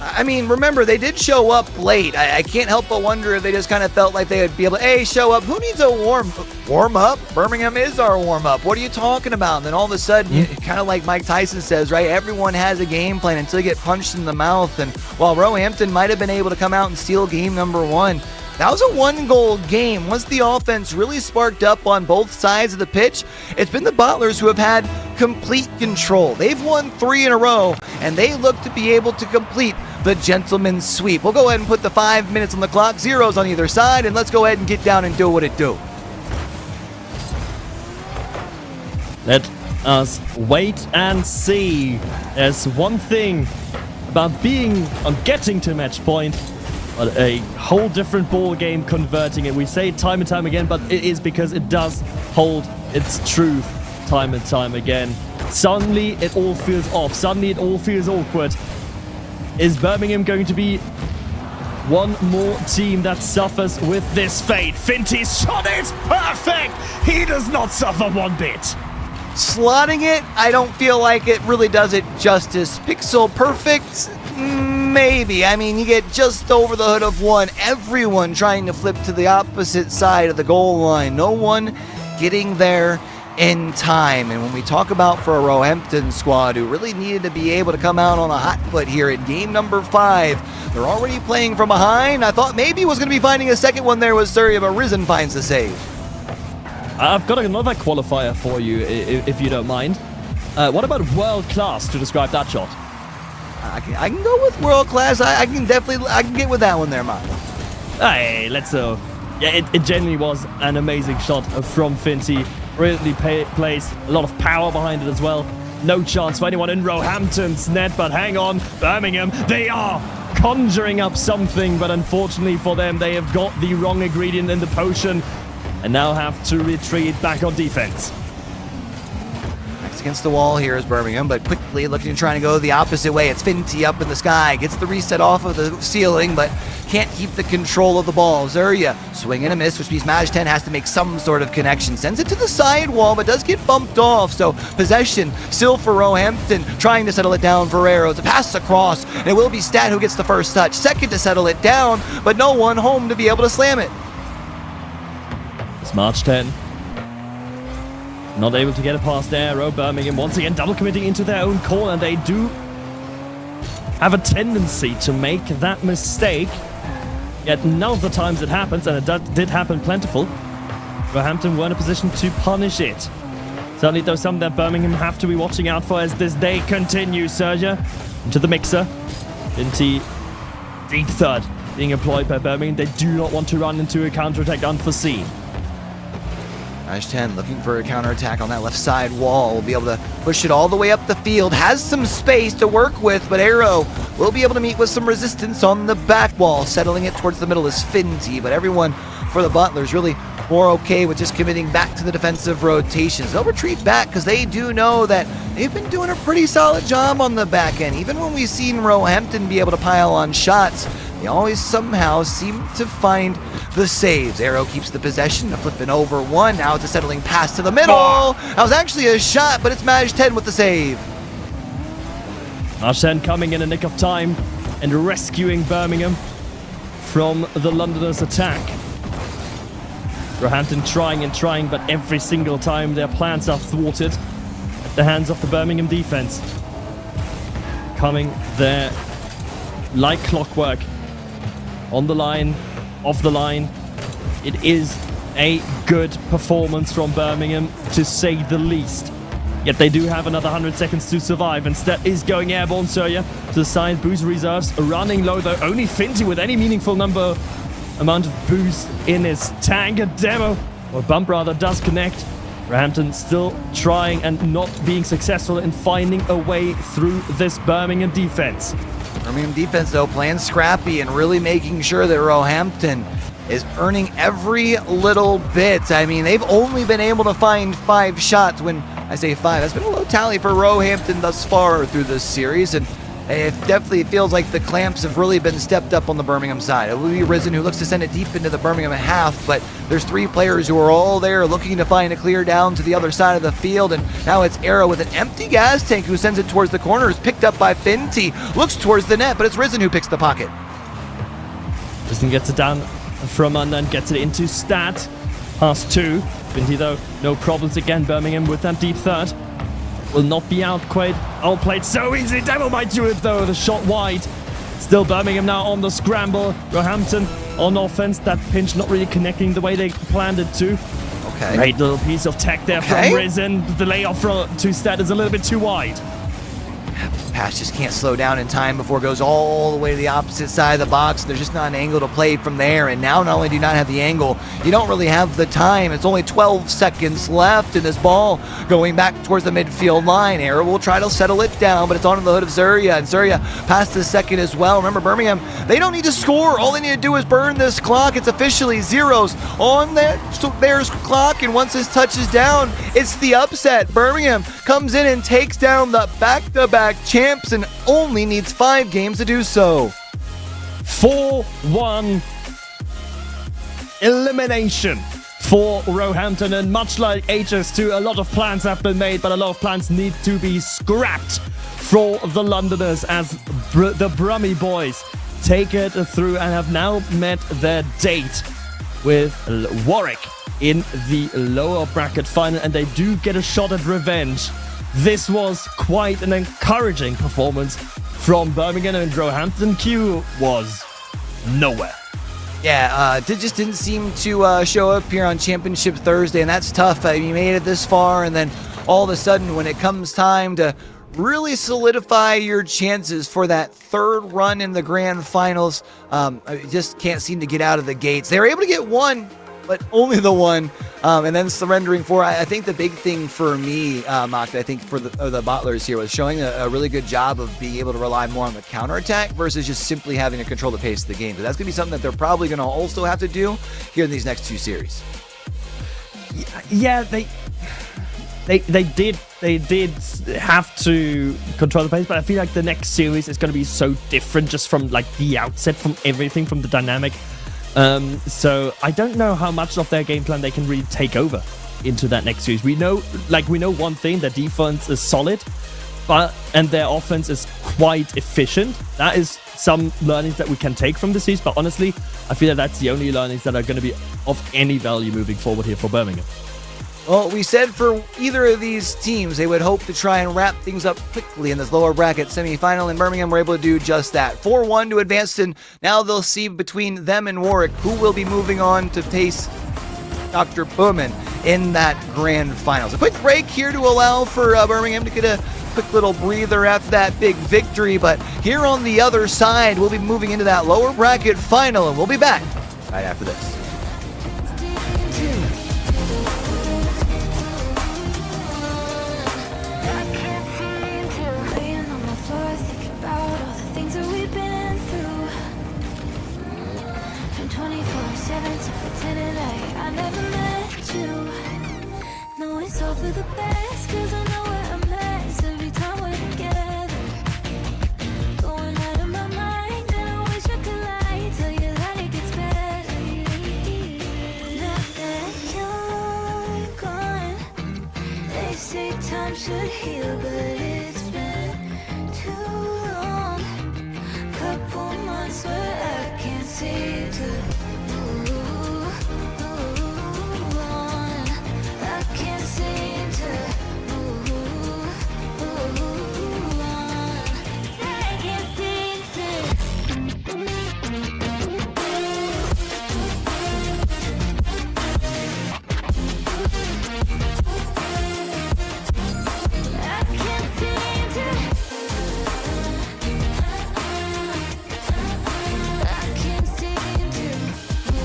I mean, remember, they did show up late. I can't help but wonder if they just kind of felt like they would be able to, hey, show up. Who needs a warm up? Birmingham is our warm up. What are you talking about? And then all of a sudden, kind of like Mike Tyson says, right? Everyone has a game plan until you get punched in the mouth. And while Roehampton might have been able to come out and steal game number 1, that was a 1-goal game. Once the offense really sparked up on both sides of the pitch, it's been the Bottlers who have had complete control. They've won 3 in a row, and they look to be able to complete the gentleman's sweep. We'll go ahead and put the 5 minutes on the clock, zeros on either side, and let's go ahead and get down and do what it do. Let us wait and see. There's one thing about getting to match point, but a whole different ball game converting it. We say it time and time again, but it is because it does hold its truth time and time again. Suddenly it all feels off. Suddenly it all feels awkward. Is Birmingham going to be one more team that suffers with this fate? Finty's shot is perfect! He does not suffer one bit. Slotting it, I don't feel like it really does it justice. Pixel perfect, Maybe. I mean, you get just over the hood of one. Everyone trying to flip to the opposite side of the goal line. No one getting there in time. And when we talk about for a Roehampton squad who really needed to be able to come out on a hot foot here in game number 5, they're already playing from behind. I thought maybe he was going to be finding a second one there with Surya, but Risen finds the save. I've got another qualifier for you, if you don't mind. What about world class to describe that shot? I can go with world class. I can get with that one there, Mark. Hey, let's go. Yeah, it genuinely was an amazing shot from Finty. Really placed, a lot of power behind it as well. No chance for anyone in Roehampton's net, but hang on, Birmingham, they are conjuring up something, but unfortunately for them, they have got the wrong ingredient in the potion and now have to retreat back on defense. Against the wall here is Birmingham, but quickly looking to try to go the opposite way. It's Finty up in the sky, gets the reset off of the ceiling, but can't keep the control of the ball. Zurya swing and a miss, which means Maj10 has to make some sort of connection. Sends it to the side wall, but does get bumped off. So possession still for Roehampton, trying to settle it down. Ferrero to pass across, and it will be Stat who gets the first touch. Second to settle it down, but no one home to be able to slam it. It's Maj10. Not able to get it past Aero. Birmingham once again double committing into their own corner. They do have a tendency to make that mistake. Yet none of the times it happens, and it did happen plentiful, Roehampton were in a position to punish it. Certainly though some that Birmingham have to be watching out for as this day continues. Sergio into the mixer. Finty deep third being employed by Birmingham. They do not want to run into a counter-attack unforeseen. Maj10 looking for a counterattack on that left side wall. Will be able to push it all the way up the field. Has some space to work with, but Aero will be able to meet with some resistance on the back wall. Settling it towards the middle is Finty, but everyone for the Butlers really more okay with just committing back to the defensive rotations. They'll retreat back because they do know that they've been doing a pretty solid job on the back end. Even when we've seen Roehampton be able to pile on shots, they always somehow seem to find the saves. Aero keeps the possession, flipping over one. Now it's a settling pass to the middle. That was actually a shot, but it's Maj10 with the save. Maj10 coming in a nick of time and rescuing Birmingham from the Londoners' attack. Roehampton trying and trying, but every single time their plans are thwarted at the hands of the Birmingham defense. Coming there like clockwork. On the line, off the line. It is a good performance from Birmingham, to say the least. Yet they do have another 100 seconds to survive. Instead is going airborne. Surya to the side. Boost reserves running low, though. Only Finty with any meaningful amount of boost in his tank. A demo, or bump rather, does connect. Roehampton still trying and not being successful in finding a way through this Birmingham defense. Birmingham defense, though, playing scrappy and really making sure that Roehampton is earning every little bit. I mean, they've only been able to find 5 shots. When I say 5, that's been a low tally for Roehampton thus far through this series, and it definitely feels like the clamps have really been stepped up on the Birmingham side. It will be Risen who looks to send it deep into the Birmingham half, but there's 3 players who are all there looking to find a clear down to the other side of the field, and now it's Aero with an empty gas tank who sends it towards the corners, picked up by Finty, looks towards the net, but it's Risen who picks the pocket. Risen gets it down from under and gets it into Stat. Pass 2. Finty, though, no problems again. Birmingham with that deep third. Will not be outplayed so easy. Devil might do it, though. The shot wide. Still Birmingham now on the scramble. Roehampton on offense. That pinch not really connecting the way they planned it to. Okay. Great little piece of tech there from Risen. The layoff to Stat is a little bit too wide. Pass just can't slow down in time before it goes all the way to the opposite side of the box. There's just not an angle to play from there. And now not only do you not have the angle, you don't really have the time. It's only 12 seconds left in this ball going back towards the midfield line. Aero will try to settle it down, but it's onto the hood of Zurya. And Zurya passed the second as well. Remember, Birmingham, they don't need to score. All they need to do is burn this clock. It's officially zeros on their clock. And once this touches down, it's the upset. Birmingham comes in and takes down the back-to-back champs and only needs 5 games to do so. 4-1 elimination for Roehampton, and much like HS2, a lot of plans have been made, but a lot of plans need to be scrapped for the Londoners as the Brummy boys take it through and have now met their date with Warwick in the lower bracket final, and they do get a shot at revenge. This was quite an encouraging performance from Birmingham, and Roehampton Q was nowhere. Yeah, it just didn't seem to show up here on Championship Thursday, and that's tough. You made it this far, and then all of a sudden, when it comes time to really solidify your chances for that third run in the grand finals, I just can't seem to get out of the gates. They were able to get one, but only the one, and then surrendering four. I think the big thing for me, Mach, I think for the Bottlers here was showing a really good job of being able to rely more on the counterattack versus just simply having to control the pace of the game. But that's going to be something that they're probably going to also have to do here in these next two series. Yeah, they did have to control the pace, but I feel like the next series is going to be so different just from like the outset, from everything, from the dynamic. So I don't know how much of their game plan they can really take over into that next series. We know one thing: their defense is solid, and their offense is quite efficient. That is some learnings that we can take from the series. But honestly, I feel that that's the only learnings that are going to be of any value moving forward here for Birmingham. Well, we said for either of these teams, they would hope to try and wrap things up quickly in this lower bracket semifinal, and Birmingham were able to do just that. 4-1 to advance, and now they'll see between them and Warwick who will be moving on to face Dr. Bowman in that grand finals. A quick break here to allow for Birmingham to get a quick little breather after that big victory, but here on the other side, we'll be moving into that lower bracket final, and we'll be back right after this. For the best, cause I know we're a mess every time we're together. Going out of my mind, and I wish I could lie, tell you that it gets better. Now that you're gone, they say time should heal, but it's been too long. Couple months where I can't seem to move on. I can't seem to move on. I can't seem to. I can't seem to. I can't seem to.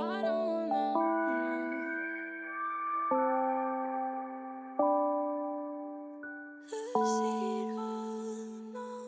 I don't wanna lose it all, no.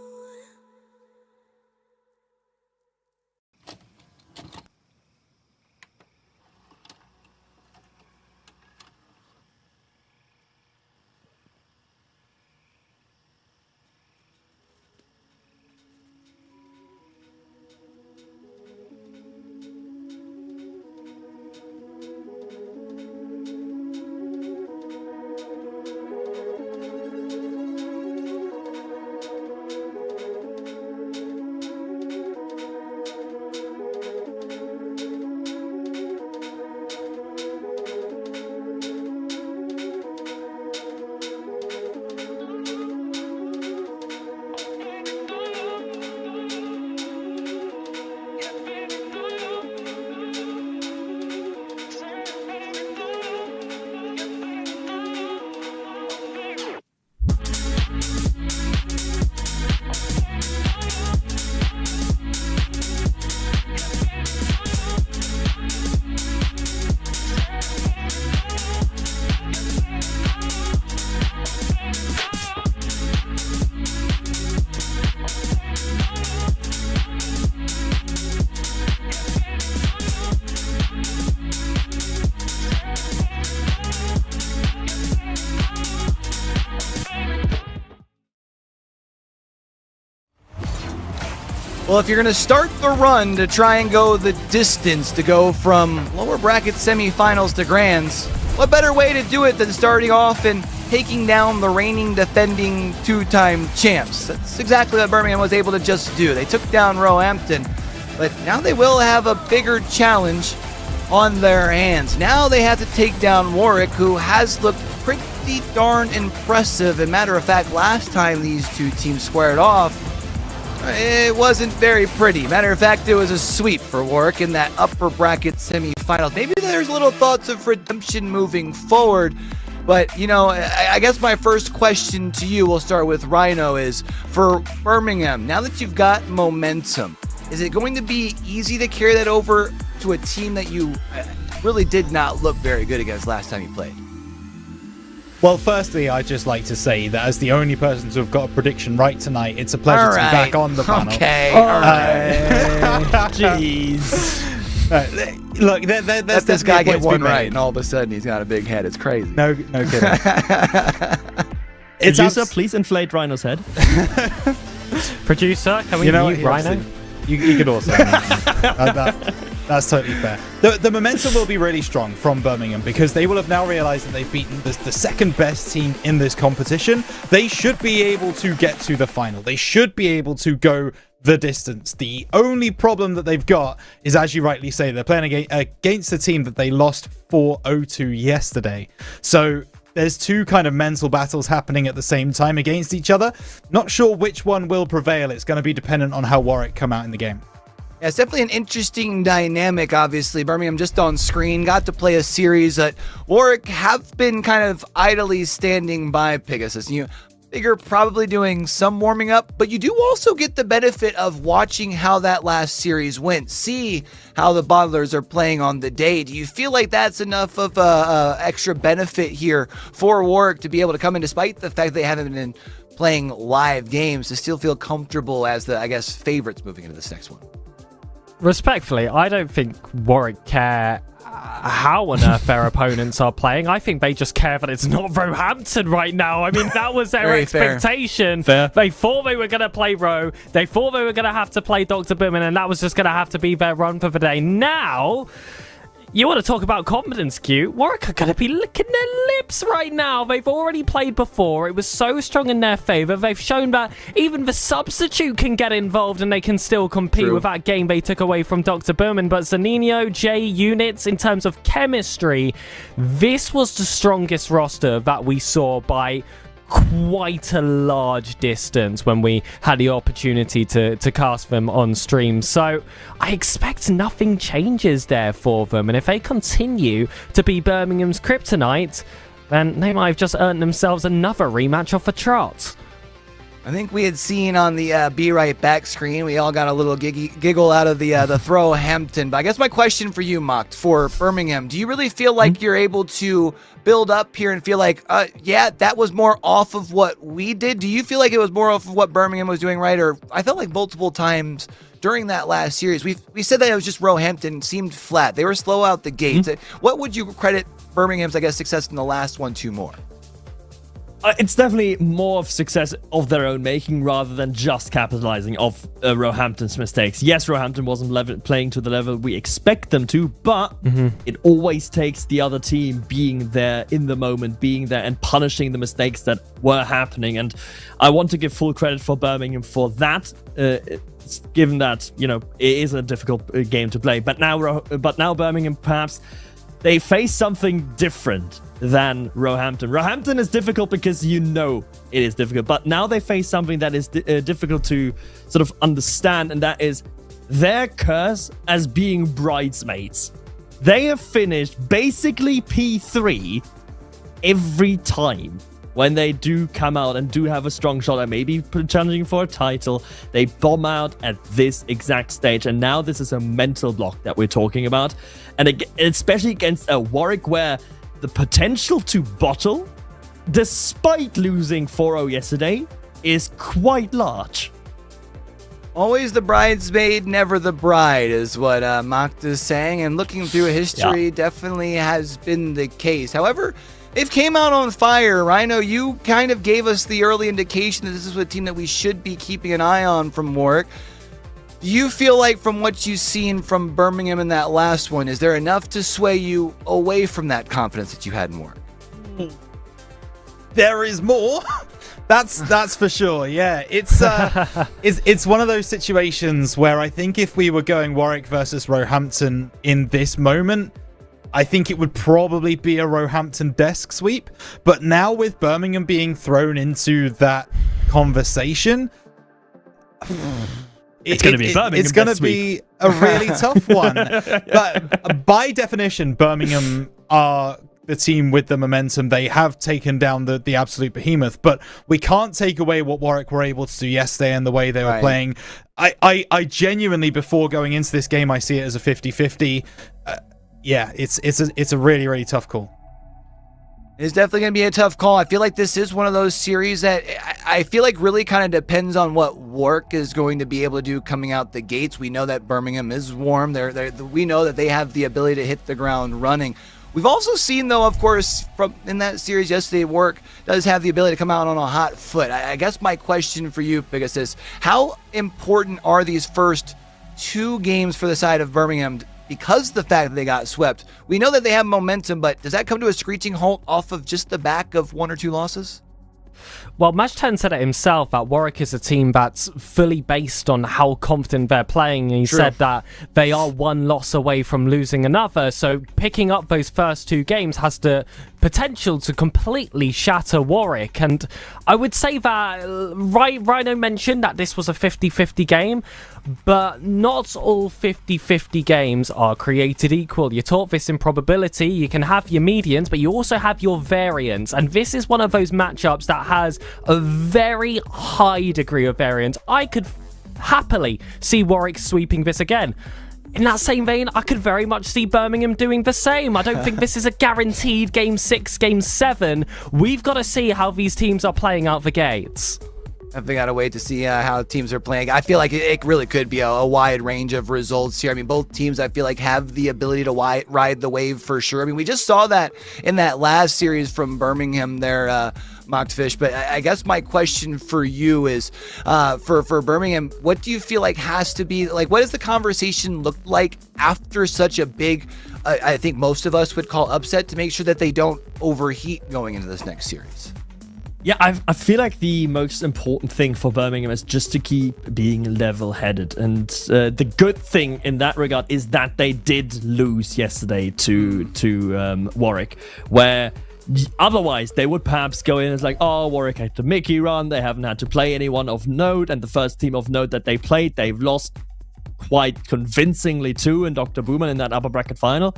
Well, if you're going to start the run to try and go the distance to go from lower bracket semifinals to grands, what better way to do it than starting off and taking down the reigning defending two-time champs? That's exactly what Birmingham was able to just do. They took down Roehampton, but now they will have a bigger challenge on their hands. Now they have to take down Warwick, who has looked pretty darn impressive. And matter of fact, last time these two teams squared off, it wasn't very pretty. Matter of fact, it was a sweep for Warwick in that upper bracket semifinals. Maybe there's little thoughts of redemption moving forward. But, you know, I guess my first question to you, we'll start with Rhino, is for Birmingham, now that you've got momentum, is it going to be easy to carry that over to a team that you really did not look very good against last time you played? Well, firstly, I'd just like to say that as the only person to have got a prediction right tonight, it's a pleasure to be back on the panel. Okay, all right. Jeez. Look, there's Let this definitely guy a point get to be one made. right, and all of a sudden he's got a big head. It's crazy. No kidding. Producer, please inflate Rhino's head. Producer, can we You know mute what? Rhino? You could also. That's totally fair. The momentum will be really strong from Birmingham because they will have now realized that they've beaten the second best team in this competition. They should be able to get to the final. They should be able to go the distance. The only problem that they've got is, as you rightly say, they're playing against a team that they lost 4-0 yesterday. So there's two kind of mental battles happening at the same time against each other. Not sure which one will prevail. It's going to be dependent on how Warwick come out in the game. Yeah, it's definitely an interesting dynamic, obviously. Birmingham just on screen, got to play a series that Warwick have been kind of idly standing by Pegasus. You figure probably doing some warming up, but you do also get the benefit of watching how that last series went. See how the Bottlers are playing on the day. Do you feel like that's enough of a extra benefit here for Warwick to be able to come in, despite the fact they haven't been playing live games, to still feel comfortable as the, I guess, favorites moving into this next one? Respectfully, I don't think Warwick care how on earth their opponents are playing. I think they just care that it's not Roehampton right now. I mean, that was their Very fair. expectation. Fair. They thought they were going to play Roe. They thought they were going to have to play Dr. Boomin, and that was just going to have to be their run for the day. Now, you want to talk about confidence, Q? Warwick are going to be licking their lips right now. They've already played before. It was so strong in their favour. They've shown that even the substitute can get involved and they can still compete True. with that game they took away from Dr. Boomin. But Zanino, Jay, units, in terms of chemistry, this was the strongest roster that we saw by quite a large distance when we had the opportunity to cast them on stream. So I expect nothing changes there for them, and if they continue to be Birmingham's kryptonite, then they might have just earned themselves another rematch off the trot. I think we had seen on the Be Right Back screen, we all got a little giggle out of the throw Hampton. But I guess my question for you, Mocked, for Birmingham, do you really feel like you're able to build up here and feel like, yeah, that was more off of what we did? Do you feel like it was more off of what Birmingham was doing right? Or I felt like multiple times during that last series, we said that it was just Roehampton seemed flat. They were slow out the gates. What would you credit Birmingham's, I guess, success in the last one to more? It's definitely more of success of their own making rather than just capitalizing off Roehampton's mistakes. Yes, Roehampton wasn't playing to the level we expect them to, but it always takes the other team being there in the moment, being there and punishing the mistakes that were happening. And I want to give full credit for Birmingham for that, given that, you know, it is a difficult game to play. But now Birmingham, perhaps, they face something different than Roehampton. Roehampton is difficult because you know it is difficult, but now they face something that is difficult to sort of understand, and that is their curse as being bridesmaids. They have finished basically P3 every time when they do come out and do have a strong shot and maybe challenging for a title. They bomb out at this exact stage, and now this is a mental block that we're talking about, and especially against a Warwick where the potential to bottle, despite losing 4-0 yesterday, is quite large. Always the bridesmaid, never the bride, is what Mocked is saying. And looking through history, definitely has been the case. However, they've came out on fire. Rhino, you kind of gave us the early indication that this is a team that we should be keeping an eye on from Warwick. Do you feel like from what you've seen from Birmingham in that last one, is there enough to sway you away from that confidence that you had in Warwick? There is more. That's for sure. Yeah, it's one of those situations where I think if we were going Warwick versus Roehampton in this moment, I think it would probably be a Roehampton desk sweep. But now with Birmingham being thrown into that conversation, It's going to be Birmingham. It's going to be a really tough one. But by definition, Birmingham are the team with the momentum. They have taken down the absolute behemoth, but we can't take away what Warwick were able to do yesterday and the way they were playing. I genuinely, before going into this game, I see it as a 50-50. Yeah, it's a really, really tough call. It's definitely going to be a tough call. I feel like this is one of those series that I feel like really kind of depends on what Warwick is going to be able to do coming out the gates. We know that Birmingham is warm. We know that they have the ability to hit the ground running. We've also seen, though, of course, from in that series yesterday, Warwick does have the ability to come out on a hot foot. I guess my question for you, Biggest, is how important are these first two games for the side of Birmingham? Because of the fact that they got swept, we know that they have momentum, but does that come to a screeching halt off of just the back of one or two losses? Well, Match 10 said it himself that Warwick is a team that's fully based on how confident they're playing. He said that they are one loss away from losing another, so picking up those first two games has the potential to completely shatter Warwick. And I would say that Rhino mentioned that this was a 50-50 game, but not all 50-50 games are created equal. You're taught this in probability. You can have your medians, but you also have your variance. And this is one of those matchups that has a very high degree of variance. I could happily see Warwick sweeping this again. In that same vein, I could very much see Birmingham doing the same. I don't think this is a guaranteed Game 6, Game 7. We've got to see how these teams are playing out the gates. Definitely got to wait to see how teams are playing. I feel like it really could be a wide range of results here. I mean, both teams, I feel like, have the ability to ride the wave for sure. I mean, we just saw that in that last series from Birmingham there, Mocked Fish. But I guess my question for you is, for Birmingham, what do you feel like has to be, like, what does the conversation look like after such a big, I think most of us would call upset, to make sure that they don't overheat going into this next series? Yeah, I feel like the most important thing for Birmingham is just to keep being level-headed. And the good thing in that regard is that they did lose yesterday to Warwick, where otherwise they would perhaps go in as like, oh, Warwick had the Mickey run, they haven't had to play anyone of note, and the first team of note that they played, they've lost quite convincingly too in Dr. Boomer in that upper bracket final.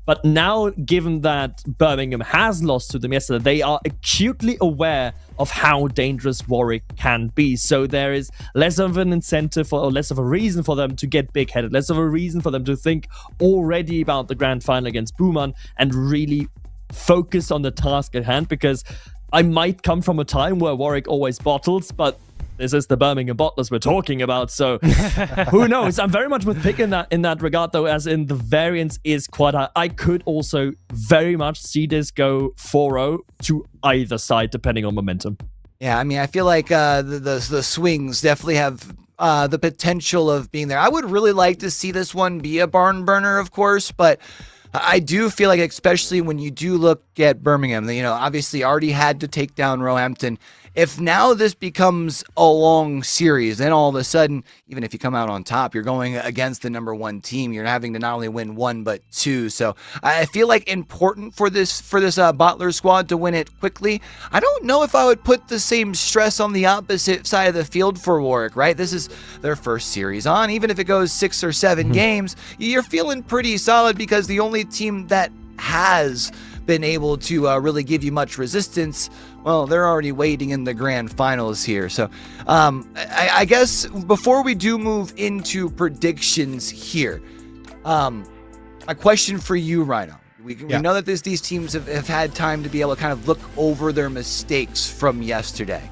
But now, given that Birmingham has lost to them yesterday, they are acutely aware of how dangerous Warwick can be. So there is less of an incentive or less of a reason for them to get big-headed, less of a reason for them to think already about the grand final against Booman and really focus on the task at hand. Because I might come from a time where Warwick always bottles, but this is the Birmingham Bottlers we're talking about, so who knows? I'm very much with Pick in that regard, though, as in the variance is quite high. I could also very much see this go 4-0 to either side, depending on momentum. Yeah, I mean, I feel like the swings definitely have the potential of being there. I would really like to see this one be a barn burner, of course, but I do feel like, especially when you do look at Birmingham, they, obviously already had to take down Roehampton. If now this becomes a long series, then all of a sudden, even if you come out on top, you're going against the number one team. You're having to not only win one, but two. So I feel like important for this Bottler squad to win it quickly. I don't know if I would put the same stress on the opposite side of the field for Warwick, right? This is their first series on. Even if it goes 6 or 7 games, you're feeling pretty solid, because the only team that has been able to really give you much resistance, well, they're already waiting in the grand finals here. So I guess before we do move into predictions here, a question for you, Rhino. We know that these teams have had time to be able to kind of look over their mistakes from yesterday.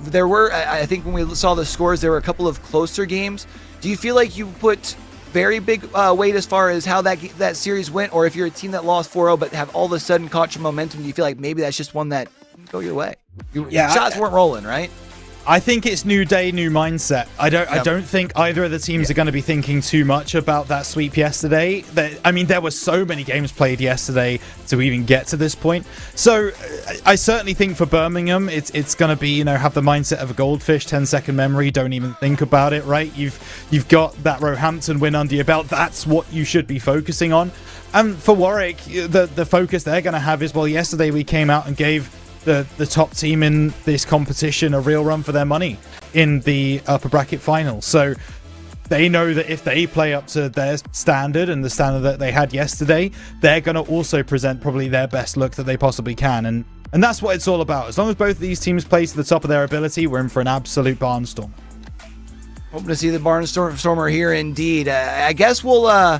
There were, I think when we saw the scores, there were a couple of closer games. Do you feel like you put very big weight as far as how that series went, or if you're a team that lost 4-0 but have all of a sudden caught your momentum, do you feel like maybe that's just one that didn't go your way? Shots weren't rolling, right? I think it's new day, new mindset. I don't think either of the teams are going to be thinking too much about that sweep yesterday. There were so many games played yesterday to even get to this point. So I certainly think for Birmingham, it's going to be, have the mindset of a goldfish, 10-second memory, don't even think about it, right? You've got that Roehampton win under your belt. That's what you should be focusing on. And for Warwick, the focus they're going to have is, well, yesterday we came out and gave the top team in this competition a real run for their money in the upper bracket final. So they know that if they play up to their standard and the standard that they had yesterday, they're going to also present probably their best look that they possibly can. And that's what it's all about. As long as both of these teams play to the top of their ability, we're in for an absolute barnstorm. Hoping to see the barnstormer here indeed. I guess we'll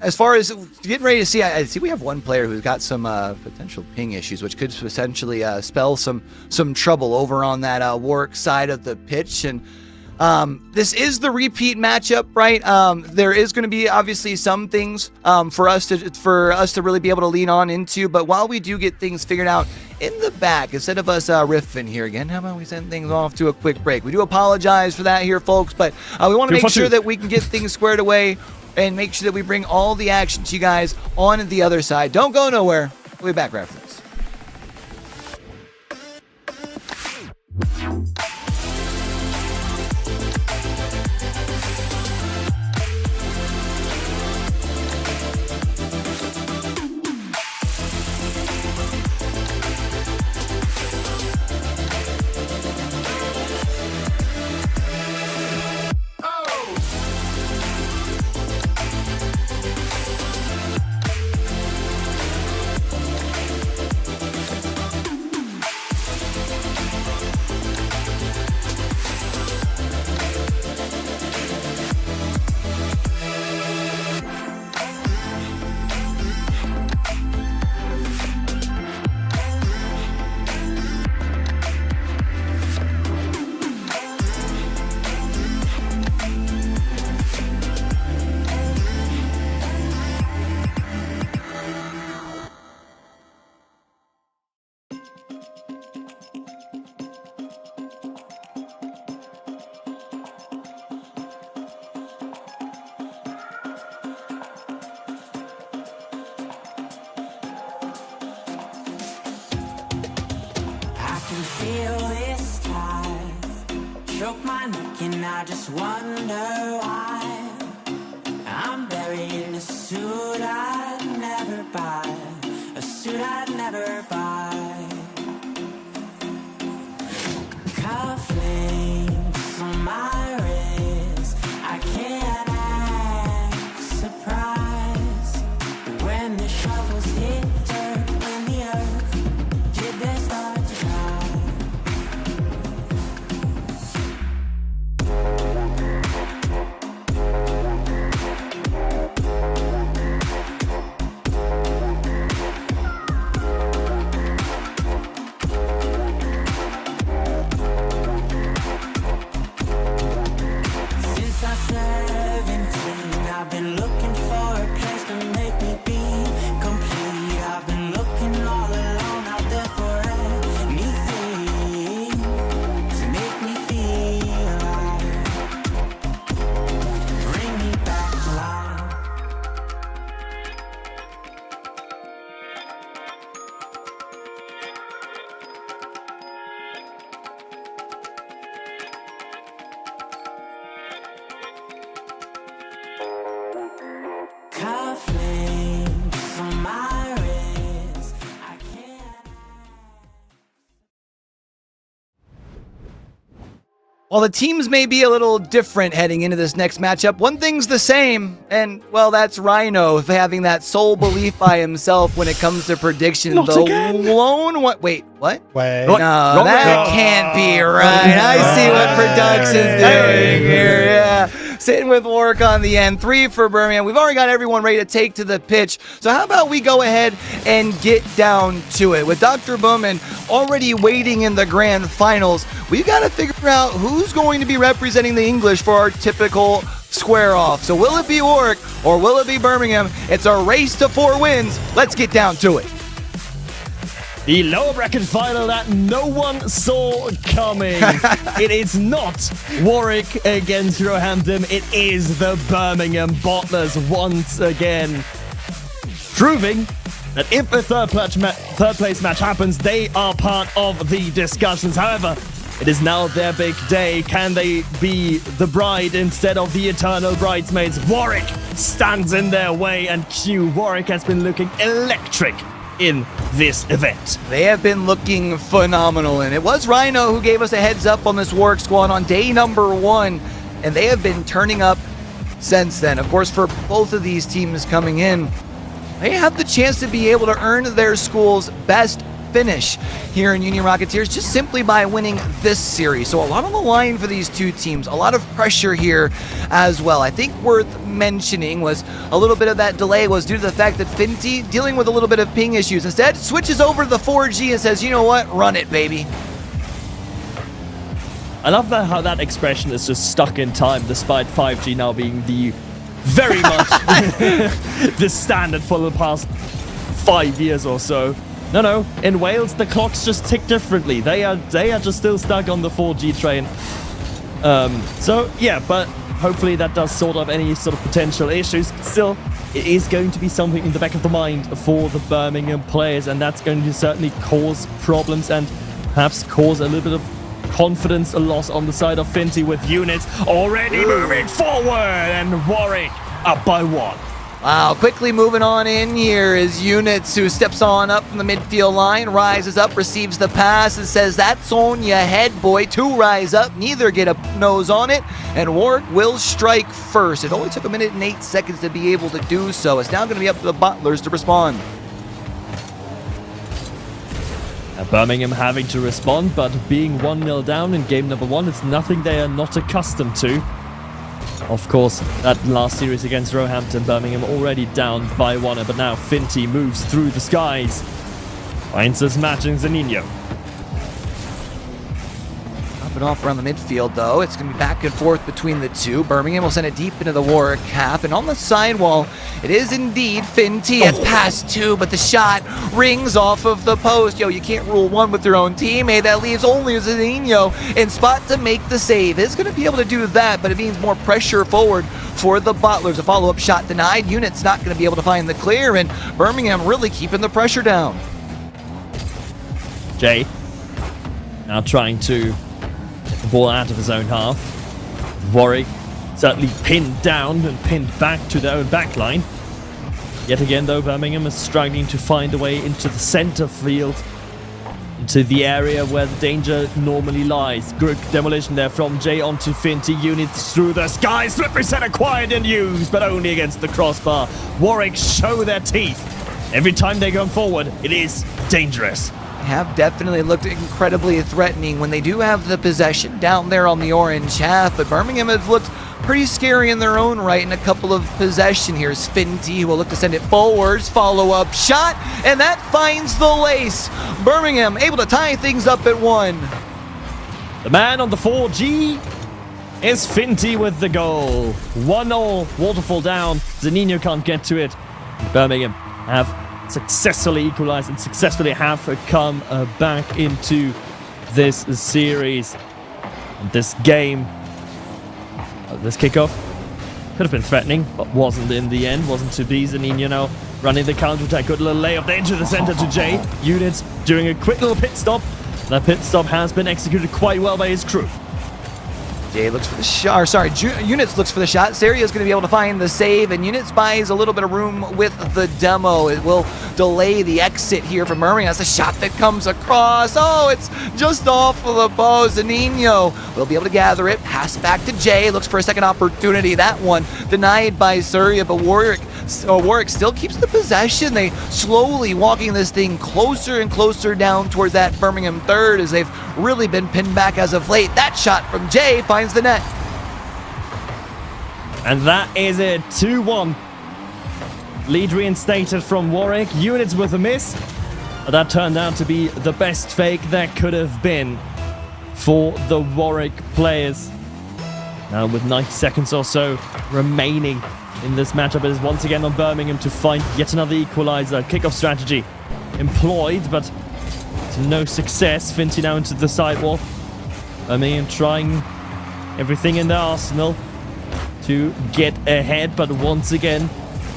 as far as getting ready to see, I see we have one player who's got some potential ping issues, which could potentially spell some trouble over on that Warwick side of the pitch. And this is the repeat matchup, right? There is going to be obviously some things for us to really be able to lean on into. But while we do get things figured out in the back, instead of us riffing here again, how about we send things off to a quick break? We do apologize for that here, folks, but we want to make sure that we can get things squared away and make sure that we bring all the action to you guys on the other side. Don't go nowhere. We'll be back right after this. feel this tide choke my neck and I just wonder why I'm buried in a suit I'd never buy, a suit I'd never buy. Cufflinks on my wrist, I can't act surprised when the shovels hit dirt in the earth. Did they start to cry? Since I was 17, I've been looking for a place to make me be complete. I've been looking all alone out there for anything to make me feel alive. Bring me back to life. Cufflinks on my wrist, I can't. While the teams may be a little different heading into this next matchup, one thing's the same, and, well, that's Rhino having that sole belief by himself when it comes to prediction. Not the again. lone one. Wait, what? Wait. No, that can't be right. I see what production's doing here. Yeah. Sitting with Warwick on the end. 3 for Birmingham. We've already got everyone ready to take to the pitch. So how about we go ahead and get down to it? With Dr. Bowman already waiting in the grand finals, we've got to figure out who's going to be representing the English for our typical square off. So will it be Warwick or will it be Birmingham? It's a race to 4 wins. Let's get down to it. The lower bracket final that no one saw coming. It is not Warwick against Roehampton. It is the Birmingham Bottlers once again, proving that if a third place match happens, they are part of the discussions. However, it is now their big day. Can they be the bride instead of the eternal bridesmaids? Warwick stands in their way, and Q Warwick has been looking electric in this event. They have been looking phenomenal, and it was Rhino who gave us a heads up on this Warwick squad on day number 1, and they have been turning up since then. Of course, for both of these teams coming in, they have the chance to be able to earn their school's best finish here in Union Rocketeers just simply by winning this series. So a lot on the line for these two teams, a lot of pressure here as well. I think worth mentioning was a little bit of that delay was due to the fact that Finty, dealing with a little bit of ping issues, instead switches over to the 4G and says, you know what, run it, baby. I love that how that expression is just stuck in time, despite 5G now being the very much the standard for the past 5 years or so. No, in Wales the clocks just tick differently. They are just still stuck on the 4G train. So yeah, but hopefully that does sort of any sort of potential issues. Still, it is going to be something in the back of the mind for the Birmingham players, and that's going to certainly cause problems and perhaps cause a little bit of confidence loss on the side of Finty, with units already moving forward, and Warwick up by 1. Wow, quickly moving on in here is Units, who steps on up from the midfield line, rises up, receives the pass, and says, that's on your head, boy. 2 rise up, neither get a nose on it, and Warwick will strike first. It only took 1 minute and 8 seconds to be able to do so. It's now going to be up to the Bottlers to respond. Birmingham having to respond, but being 1-0 down in game number 1, it's nothing they are not accustomed to. Of course, that last series against Roehampton, Birmingham already down by 1, but now Finty moves through the skies. Finds us matching Zaninho. Up and off around the midfield, though. It's going to be back and forth between the two. Birmingham will send it deep into the Warwick half, and on the sidewall, it is indeed Finty at pass 2, but the shot rings off of the post. Yo, you can't rule one with your own teammate. That leaves only Zaninho in spot to make the save. It's going to be able to do that, but it means more pressure forward for the Bottlers. A follow-up shot denied. Unit's not going to be able to find the clear, and Birmingham really keeping the pressure down. Jay. Now trying to get the ball out of his own half. Warwick certainly pinned down and pinned back to their own back line. Yet again, though, Birmingham is struggling to find a way into the center field, into the area where the danger normally lies. Good demolition there from Jay onto Finty. Units through the sky. Slippery set acquired and used, but only against the crossbar. Warwick show their teeth. Every time they go forward, it is dangerous. Have definitely looked incredibly threatening when they do have the possession down there on the orange half, but Birmingham has looked pretty scary in their own right in a couple of possession. Here's Finty, who will look to send it forwards, follow-up shot, and that finds the lace. Birmingham able to tie things up at 1. The man on the 4G is Finty with the goal. 1-0, Waterfall down. Zanino can't get to it. Birmingham have successfully equalized and successfully have come back into this series. And this game, this kickoff could have been threatening, but wasn't in the end. Wasn't to be. Zanino now running the counter-attack. Good little layup there into the center to Jay. Units doing a quick little pit stop. That pit stop has been executed quite well by his crew. Jay looks for the shot, Units looks for the shot. Saria's going to be able to find the save, and Units buys a little bit of room with the demo. It will delay the exit here from Birmingham. That's a shot that comes across. Oh, it's just off of the bow. Zanino will be able to gather it. Pass back to Jay. Looks for a second opportunity. That one denied by Surya, but Warwick still keeps the possession. They slowly walking this thing closer and closer down towards that Birmingham third as they've really been pinned back as of late. That shot from Jay finds the net. And that is it. 2-1. Lead reinstated from Warwick. Units with a miss. But that turned out to be the best fake that could have been for the Warwick players. Now with 90 seconds or so remaining in this matchup, it is once again on Birmingham to find yet another equalizer. Kickoff strategy employed, but to no success. Finty now into the sidewall. Birmingham trying everything in their arsenal to get ahead, but once again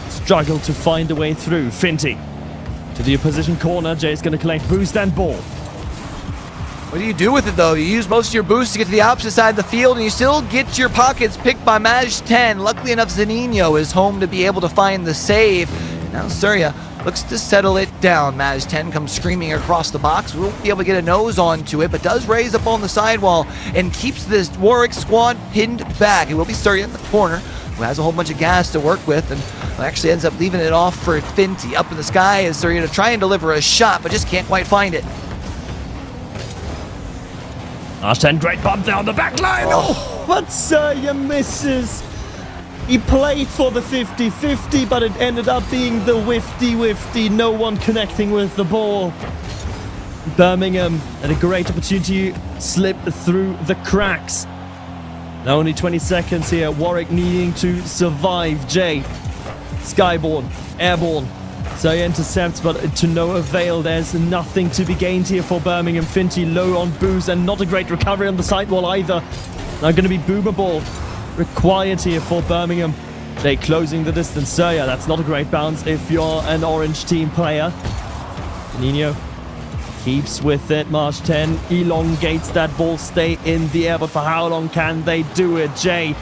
struggle to find a way through. Finty to the opposition corner. Jay's going to collect boost and ball. What do you do with it, though? You use most of your boost to get to the opposite side of the field, and you still get your pockets picked by Maj 10. Luckily enough, Zanino is home to be able to find the save. Now Surya looks to settle it down. Maj 10 comes screaming across the box. We won't be able to get a nose onto it, but does raise up on the sidewall and keeps this Warwick squad pinned back. It will be Surya in the corner, who has a whole bunch of gas to work with, and actually ends up leaving it off for Finty. Up in the sky is Surya to try and deliver a shot, but just can't quite find it. Maj 10, great bump down the back line. Oh, but Surya misses. He played for the 50-50, but it ended up being the whifty-whifty. No one connecting with the ball. Birmingham had a great opportunity to slip through the cracks. Now only 20 seconds here. Warwick needing to survive. Jay, skyborne, airborne. Surya intercepts, but to no avail. There's nothing to be gained here for Birmingham. Finty low on boost, and not a great recovery on the sidewall either. Now going to be boomer ball required here for Birmingham. They closing the distance. Surya, that's not a great bounce if you're an orange team player. Nino keeps with it. Maj 10 elongates that ball, stay in the air, but for how long can they do it? Jay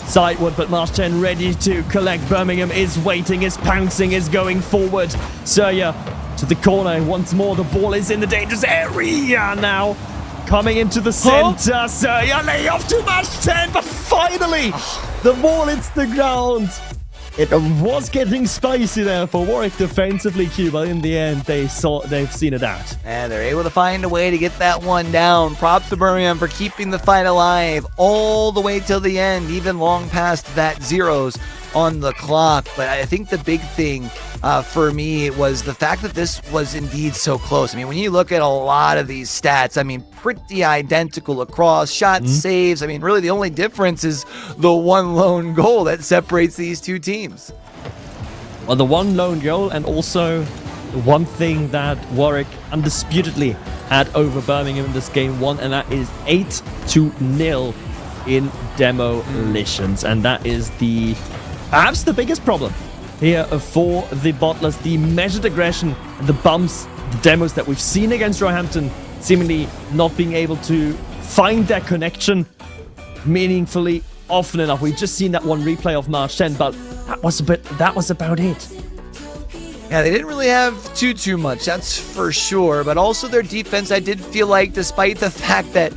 sideward, but Maj 10 ready to collect. Birmingham is waiting, is pouncing, is going forward. Surya to the corner once more. The ball is in the dangerous area now. Coming into the center. Surya lay off to Maj 10, but finally the ball hits the ground. It was getting spicy there for Warwick defensively, Cuba. In the end, they've seen it out. And they're able to find a way to get that one down. Props to Birmingham for keeping the fight alive all the way till the end, even long past that zeros on the clock. But I think the big thing for me was the fact that this was indeed so close. I mean, when you look at a lot of these stats, I mean, pretty identical across shots, saves. I mean, really the only difference is the one lone goal that separates these two teams. Well, the one lone goal, and also the one thing that Warwick undisputedly had over Birmingham in this game one, and that is 8-0 in demolitions. And that is perhaps the biggest problem here for the Bottlers. The measured aggression and the bumps, the demos that we've seen against Roehampton seemingly not being able to find their connection meaningfully often enough. We've just seen that one replay of March 10, but that was about it. Yeah, they didn't really have too much, that's for sure. But also their defense, I did feel like, despite the fact that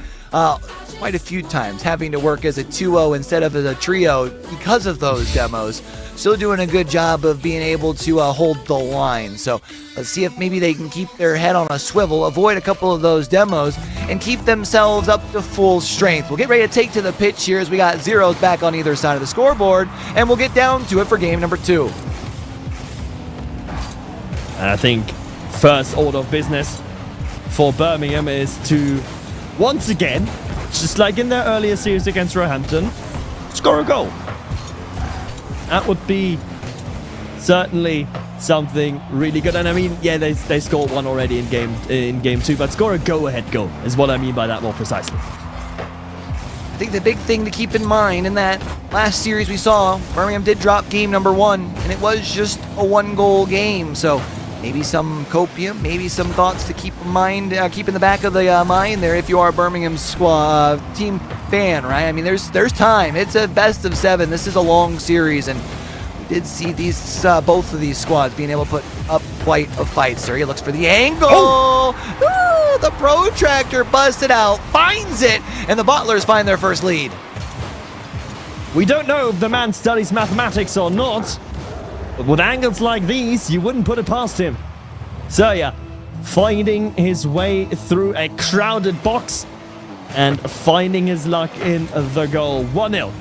quite a few times having to work as a 2-0 instead of as a trio because of those demos, still doing a good job of being able to hold the line. So let's see if maybe they can keep their head on a swivel, avoid a couple of those demos, and keep themselves up to full strength. We'll get ready to take to the pitch here as we got zeros back on either side of the scoreboard, and we'll get down to it for game number 2. And I think first order of business for Birmingham is to, once again, just like in their earlier series against Roehampton, score a goal. That would be certainly something really good. And I mean, yeah, they scored one already in game 2, but score a go-ahead goal is what I mean by that more precisely. I think the big thing to keep in mind in that last series we saw, Birmingham did drop game number 1, and it was just a 1-goal game. So maybe some copium, maybe some thoughts to keep in mind, keep in the back of the mind there if you are a Birmingham squad team fan, right? I mean, there's time. It's a best of 7. This is a long series, and we did see these both of these squads being able to put up quite a fight. Surrey looks for the angle. Oh! The protractor busted out, finds it, and the Butlers find their first lead. We don't know if the man studies mathematics or not, but with angles like these, you wouldn't put it past him. So yeah, finding his way through a crowded box and finding his luck in the goal. 1-0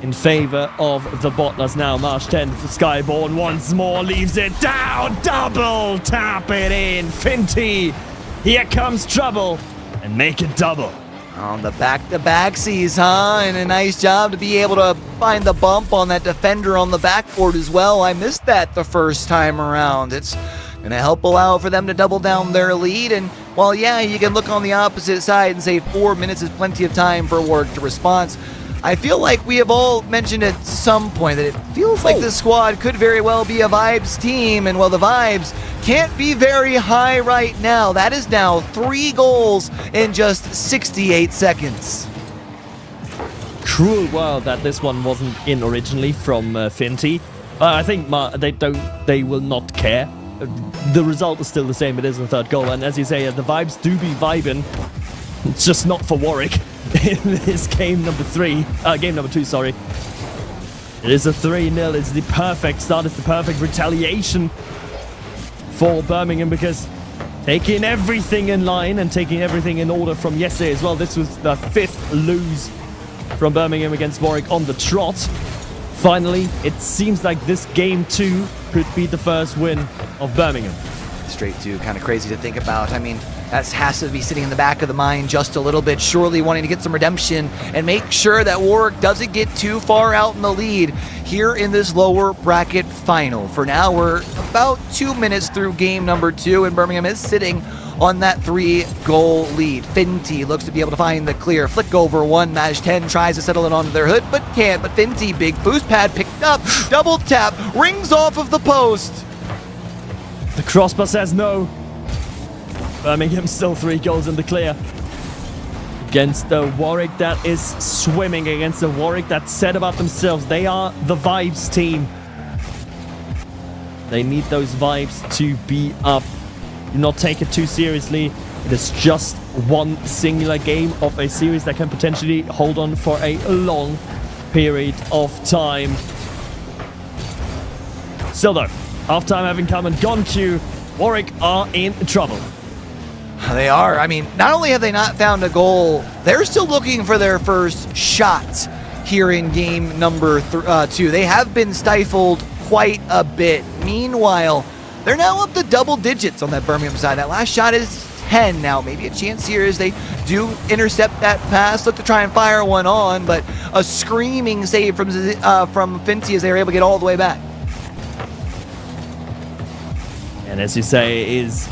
in favor of the Butlers now. March 10th, Skyborn once more leaves it down. Double tap it in. Finty, here comes trouble, and make it double. On the back-to-backsies, huh? And a nice job to be able to find the bump on that defender on the backboard as well. I missed that the first time around. It's going to help allow for them to double down their lead. And while, yeah, you can look on the opposite side and say 4 minutes is plenty of time for Warwick to respond, I feel like we have all mentioned at some point that it feels like this squad could very well be a Vibes team. And, well, the Vibes can't be very high right now. That is now 3 goals in just 68 seconds. Cruel world that this one wasn't in originally from Finty. I think they will not care. The result is still the same. It is the 3rd goal, and as you say, the Vibes do be vibing. It's just not for Warwick in this game number 2. Sorry. It is a 3-0. It's the perfect start. It's the perfect retaliation for Birmingham, because taking everything in line and taking everything in order from yesterday as well. This was the 5th lose from Birmingham against Warwick on the trot. Finally, it seems like this game 2 could be the first win of Birmingham. Straight to kind of crazy to think about. I mean, that has to be sitting in the back of the mind just a little bit, surely wanting to get some redemption and make sure that Warwick doesn't get too far out in the lead here in this lower bracket final. For now, we're about 2 minutes through game number 2, and Birmingham is sitting on that 3-goal lead. Finty looks to be able to find the clear flick over one. Maj 10 tries to settle it onto their hood, but can't. But Finty, big boost pad picked up, double tap, rings off of the post. The crossbar says no. Birmingham still 3 goals in the clear. Against the Warwick that is swimming, against the Warwick that said about themselves, they are the Vibes team. They need those vibes to be up. Do not take it too seriously. It is just one singular game of a series that can potentially hold on for a long period of time. Still though, halftime having come and gone, Q, Warwick are in trouble. They are. I mean, not only have they not found a goal, they're still looking for their first shot here in game number 2. They have been stifled quite a bit. Meanwhile, they're now up to double digits on that Birmingham side. That last shot is 10 now. Maybe a chance here as they do intercept that pass, look to try and fire one on, but a screaming save from Finty as they were able to get all the way back. And as you say, is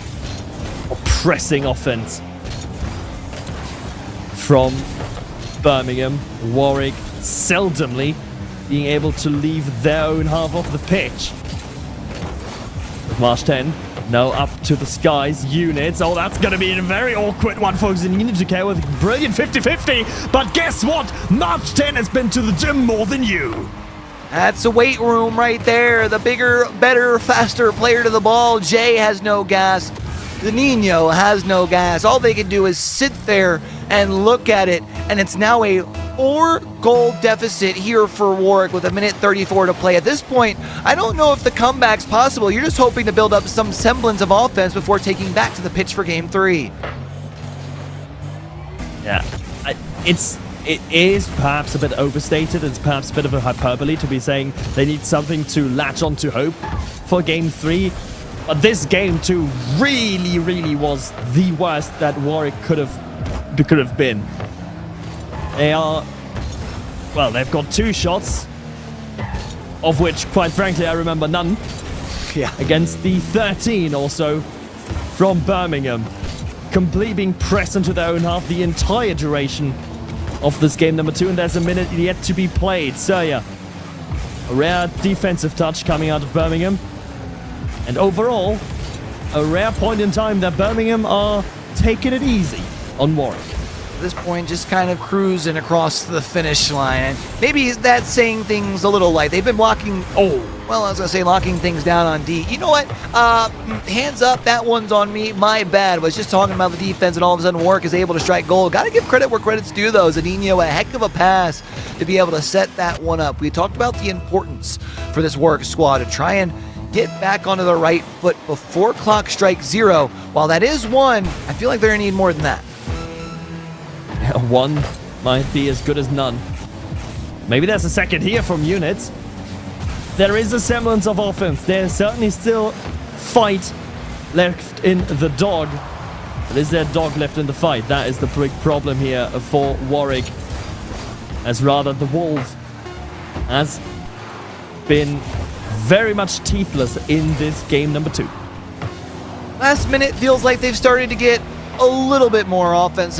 a pressing offense from Birmingham. Warwick seldomly being able to leave their own half of the pitch. With March 10 No, up to the skies units. Oh, that's going to be a very awkward one for Xenia to care with. Brilliant 50-50. But guess what? March 10 has been to the gym more than you. That's a weight room right there. The bigger, better, faster player to the ball. Jay has no gas. The Nino has no gas. All they can do is sit there and look at it. And it's now a 4-goal deficit here for Warwick with 1:34 to play. At this point, I don't know if the comeback's possible. You're just hoping to build up some semblance of offense before taking back to the pitch for Game 3. Yeah, it is perhaps a bit overstated. It's perhaps a bit of a hyperbole to be saying they need something to latch on to hope for Game 3. But this Game 2 really, really was the worst that Warwick could have been. They've got 2 shots, of which, quite frankly, I remember none. Yeah. Against the 13 or so from Birmingham. Completely being pressed into their own half the entire duration of this game number 2, and there's a minute yet to be played. Surya, a rare defensive touch coming out of Birmingham. And overall, a rare point in time that Birmingham are taking it easy on Warwick. At this point, just kind of cruising across the finish line. And maybe that's saying things a little light. They've been locking things down on D. You know what? Hands up, that one's on me. My bad. Was just talking about the defense, and all of a sudden Warwick is able to strike gold. Got to give credit where credit's due, though. Zadinho, a heck of a pass to be able to set that one up. We talked about the importance for this Warwick squad to try and get back onto the right foot before clock strikes 0. While that is 1, I feel like they're going to need more than that. 1 might be as good as none. Maybe there's a second here from units. There is a semblance of offense. There's certainly still fight left in the dog. But is there dog left in the fight? That is the big problem here for Warwick. As rather the Wolves has been very much teethless in this game number 2. Last minute feels like they've started to get a little bit more offense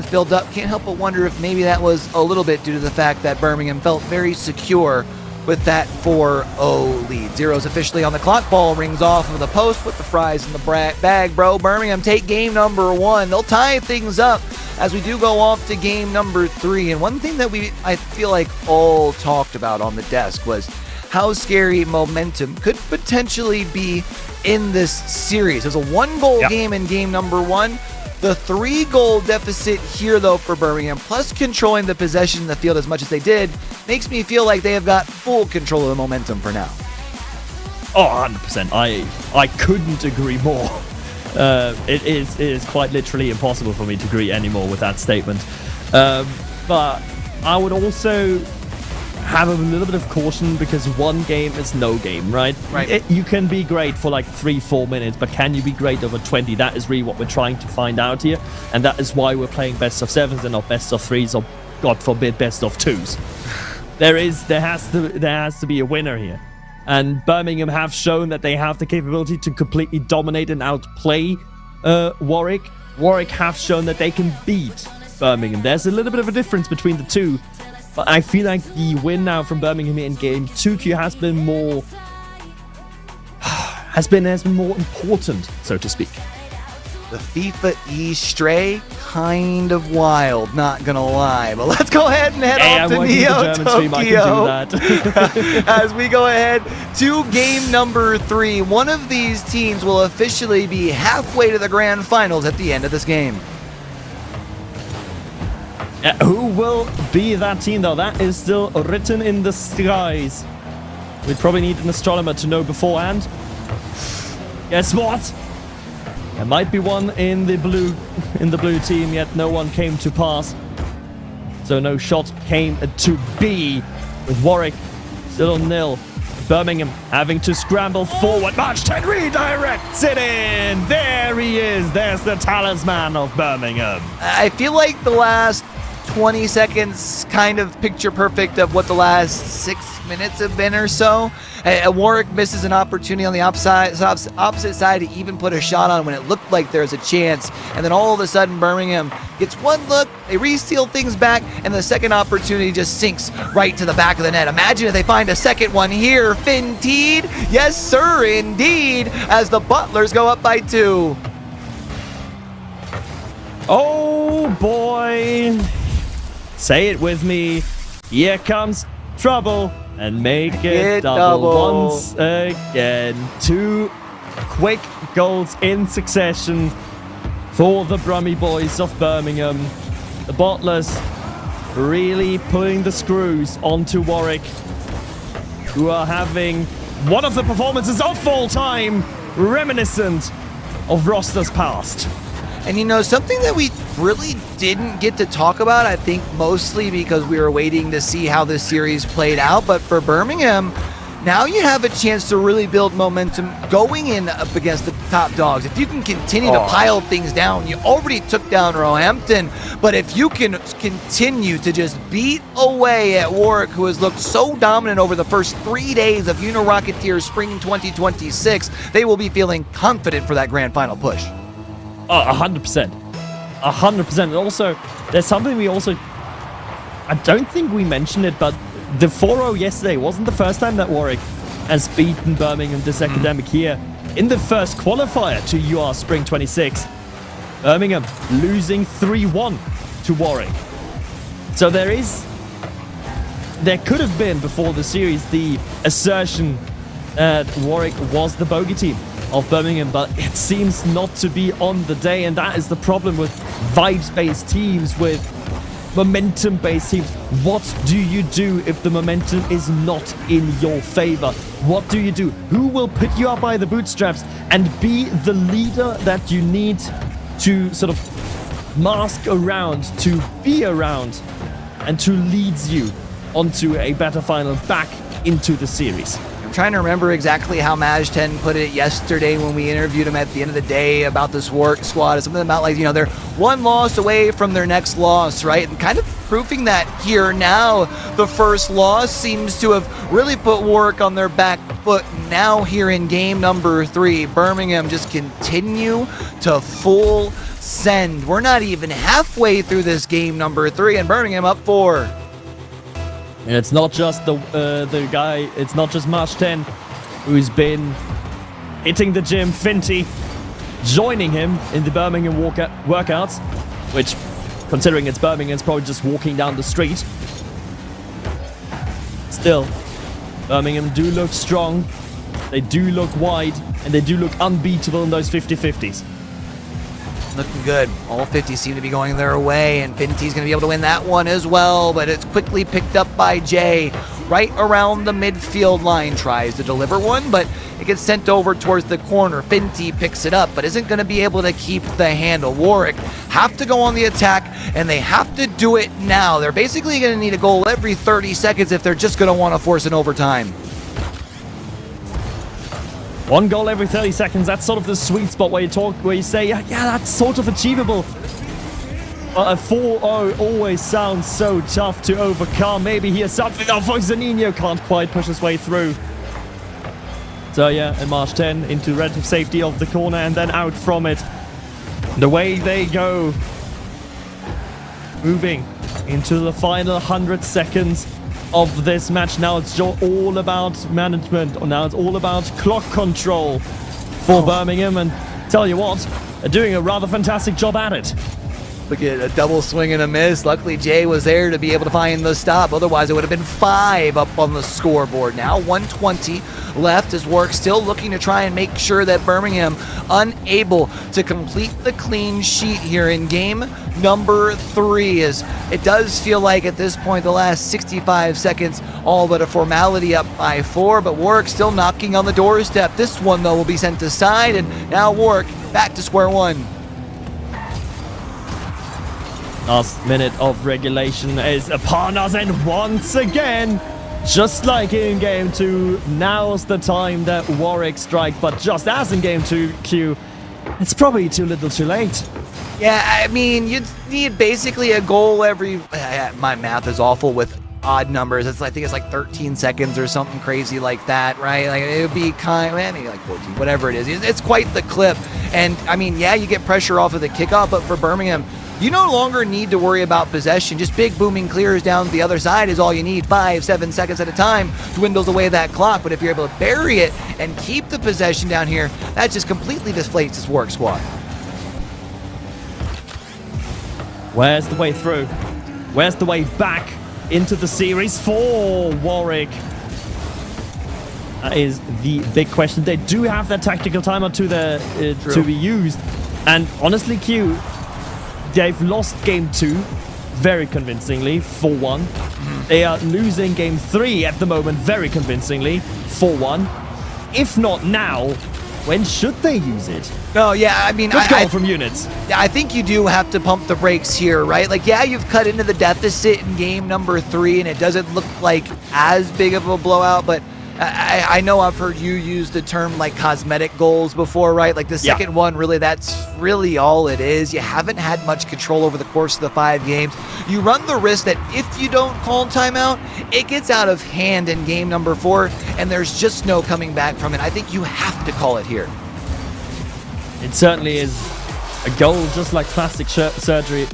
build up. Can't help but wonder if maybe that was a little bit due to the fact that Birmingham felt very secure with that 4-0 lead. 0's officially on the clock. Ball rings off of the post. Put the fries in the bag, bro. Birmingham take game number 1. They'll tie things up as we do go off to game number 3. And one thing that I feel like all talked about on the desk was how scary momentum could potentially be in this series. There's a 1-goal game in game number 1. The 3-goal deficit here, though, for Birmingham, plus controlling the possession in the field as much as they did, makes me feel like they have got full control of the momentum for now. Oh, 100%. I couldn't agree more. It is quite literally impossible for me to agree anymore with that statement. But I would also have a little bit of caution because 1 game is no game, right? Right. You can be great for like 3-4 minutes, but can you be great over 20? That is really what we're trying to find out here, and that is why we're playing best of 7s and not best of 3s or, God forbid, best of 2s. There has to be a winner here, and Birmingham have shown that they have the capability to completely dominate and outplay Warwick. Warwick have shown that they can beat Birmingham. There's a little bit of a difference between the two. But I feel like the win now from Birmingham in game 2 has been more more important, so to speak. The FIFA E stray, kind of wild, not gonna lie. But let's go ahead and head off to Neo Tokyo as we go ahead to game number 3. One of these teams will officially be halfway to the grand finals at the end of this game. Who will be that team, though? That is still written in the skies. We'd probably need an astronomer to know beforehand. Guess what? There might be one in the blue team, yet no one came to pass. So no shot came to be, with Warwick still on 0. Birmingham having to scramble forward. March 10 redirects it in. There he is. There's the talisman of Birmingham. I feel like the last 20 seconds kind of picture perfect of what the last 6 minutes have been or so. Warwick misses an opportunity on the opposite side to even put a shot on when it looked like there's a chance. And then all of a sudden, Birmingham gets one look, they re-steal things back, and the second opportunity just sinks right to the back of the net. Imagine if they find a second one here. Finteed, yes sir, indeed, as the Butlers go up by 2. Oh boy. Say it with me. Here comes trouble. And make it double once again. 2 quick goals in succession for the Brummy boys of Birmingham. The Butlers really putting the screws onto Warwick, who are having one of the performances of all time, reminiscent of rosters past. And you know, something that we really didn't get to talk about, I think mostly because we were waiting to see how this series played out, but for Birmingham, now you have a chance to really build momentum going in up against the top dogs. If you can continue to pile things down, you already took down Roehampton, but if you can continue to just beat away at Warwick, who has looked so dominant over the first 3 days of Uni Rocketeers Spring 2026, they will be feeling confident for that grand final push. 100%. 100%. And also, there's something I don't think we mentioned it, but the 4-0 yesterday wasn't the first time that Warwick has beaten Birmingham this academic year. In the first qualifier to UR Spring 26, Birmingham losing 3-1 to Warwick. So there could have been, before the series, the assertion that Warwick was the bogey team of Birmingham, but it seems not to be on the day, and that is the problem with vibes-based teams, with momentum-based teams. What do you do if the momentum is not in your favor? What do you do? Who will put you up by the bootstraps and be the leader that you need to sort of mask around, to be around, and to lead you onto a better final, back into the series? I'm trying to remember exactly how Maj10 put it yesterday when we interviewed him at the end of the day about this Warwick squad. It's something about, like, you know, they're one loss away from their next loss, right? And kind of proving that here now. The first loss seems to have really put Warwick on their back foot. Now here in game number 3, Birmingham just continue to full send. We're not even halfway through this game number 3, and Birmingham up 4. And it's not just the guy, it's not just Maj10 who's been hitting the gym, Finty, joining him in the Birmingham workouts, which, considering it's Birmingham, it's probably just walking down the street. Still, Birmingham do look strong, they do look wide, and they do look unbeatable in those 50-50s. Looking good. All 50 seem to be going their way, and Finty's going to be able to win that one as well, but it's quickly picked up by Jay right around the midfield line. Tries to deliver one, but it gets sent over towards the corner. Finty picks it up, but isn't going to be able to keep the handle. Warwick have to go on the attack, and they have to do it now. They're basically going to need a goal every 30 seconds if they're just going to want to force an overtime. 1 goal every 30 seconds, that's sort of the sweet spot where you say, yeah, that's sort of achievable. But a 4-0 always sounds so tough to overcome. Maybe here's something. Oh, Zanino can't quite push his way through. So yeah, and Maj10 into relative safety of the corner and then out from it. The way they go. Moving into the final 100 seconds of this match. Now it's all about management, or now it's all about clock control for Birmingham, and tell you what, they're doing a rather fantastic job at it. Look at a double swing and a miss. Luckily, Jay was there to be able to find the stop. Otherwise, it would have been 5 up on the scoreboard. Now 120 left as Warwick still looking to try and make sure that Birmingham unable to complete the clean sheet here in game number 3. As it does feel like at this point, the last 65 seconds, all but a formality up by 4, but Warwick still knocking on the doorstep. This one, though, will be sent aside, and now Warwick back to square one. Last minute of regulation is upon us, and once again, just like in Game 2, now's the time that Warwick strike, but just as in Game 2, Q, it's probably too little too late. Yeah, I mean, you'd need basically a goal every. My math is awful with odd numbers. I think it's like 13 seconds or something crazy like that, right? Like it would be maybe like 14, whatever it is. It's quite the clip. And I mean, yeah, you get pressure off of the kickoff, but for Birmingham, you no longer need to worry about possession. Just big booming clears down the other side is all you need. 5-7 seconds at a time dwindles away that clock. But if you're able to bury it and keep the possession down here, that just completely deflates this Warwick squad. Where's the way through? Where's the way back into the series for Warwick? That is the big question. They do have that tactical timeout to be used. And honestly, Q, they've lost game 2 very convincingly, 4-1. They are losing game 3 at the moment very convincingly, 4-1. If not now, when should they use it? No, yeah, I mean, Good goal from Units. I think you do have to pump the brakes here, right? Like, yeah, you've cut into the deficit in game number 3, and it doesn't look like as big of a blowout, but I know I've heard you use the term like cosmetic goals before, right? Like the second one, really, that's really all it is. You haven't had much control over the course of the 5 games. You run the risk that if you don't call timeout, it gets out of hand in game number 4, and there's just no coming back from it. I think you have to call it here. It certainly is a goal just like plastic surgery.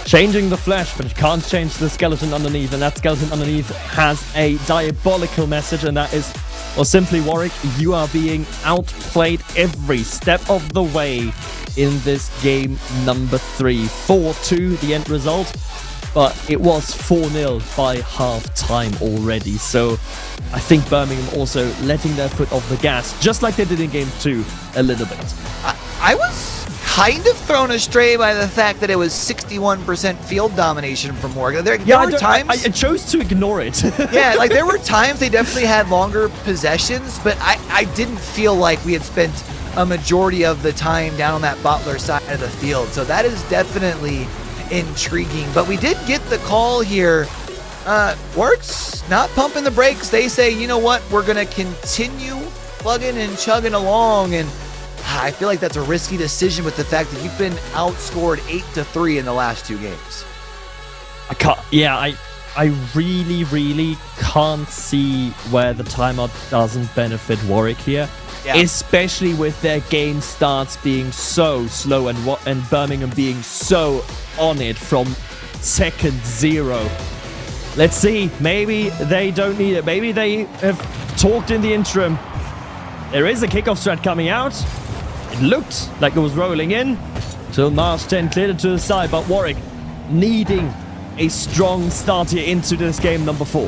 Changing the flesh, but it can't change the skeleton underneath, and that skeleton underneath has a diabolical message, and that is, well, simply, Warwick, you are being outplayed every step of the way in this game number 3. 4-2 the end result, but it was 4-0 by half-time already, so I think Birmingham also letting their foot off the gas, just like they did in game 2 a little bit. I was kind of thrown astray by the fact that it was 61% field domination from Warwick. There were times I chose to ignore it. yeah, like there were times they definitely had longer possessions, but I didn't feel like we had spent a majority of the time down on that Butler side of the field. So that is definitely intriguing. But we did get the call here. Warwick's not pumping the brakes. They say, you know what, we're going to continue plugging and chugging along, and I feel like that's a risky decision with the fact that you've been outscored 8-3 in the last 2 games. I really can't see where the timeout doesn't benefit Warwick here. Yeah. Especially with their game starts being so slow and Birmingham being so on it from second 0. Let's see. Maybe they don't need it. Maybe they have talked in the interim. There is a kickoff strat coming out. It looked like it was rolling in till Marsh 10 cleared it to the side, but Warwick needing a strong start here into this game number 4. I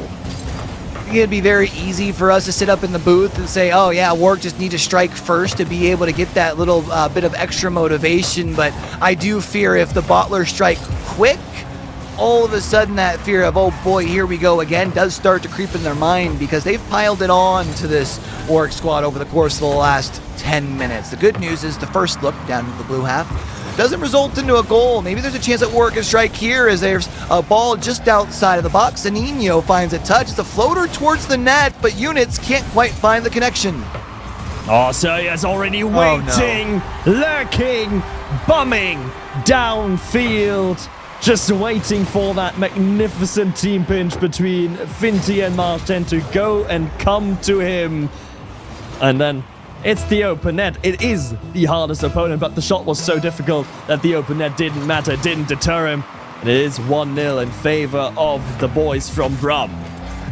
think it'd be very easy for us to sit up in the booth and say, oh yeah, Warwick just need to strike first to be able to get that little bit of extra motivation, but I do fear if the Bottler strike quick, all of a sudden that fear of, oh boy, here we go again, does start to creep in their mind, because they've piled it on to this Warwick squad over the course of the last 10 minutes. The good news is the first look down to the blue half doesn't result into a goal. Maybe there's a chance that Warwick can strike here as there's a ball just outside of the box. Zanino finds a touch. It's a floater towards the net, but Units can't quite find the connection. Oh, Seria's already waiting, lurking, bumming downfield. Just waiting for that magnificent team pinch between Finty and Martin to go and come to him. And then it's the open net. It is the hardest opponent, but the shot was so difficult that the open net didn't matter, didn't deter him. And it is 1-0 in favor of the boys from Brum.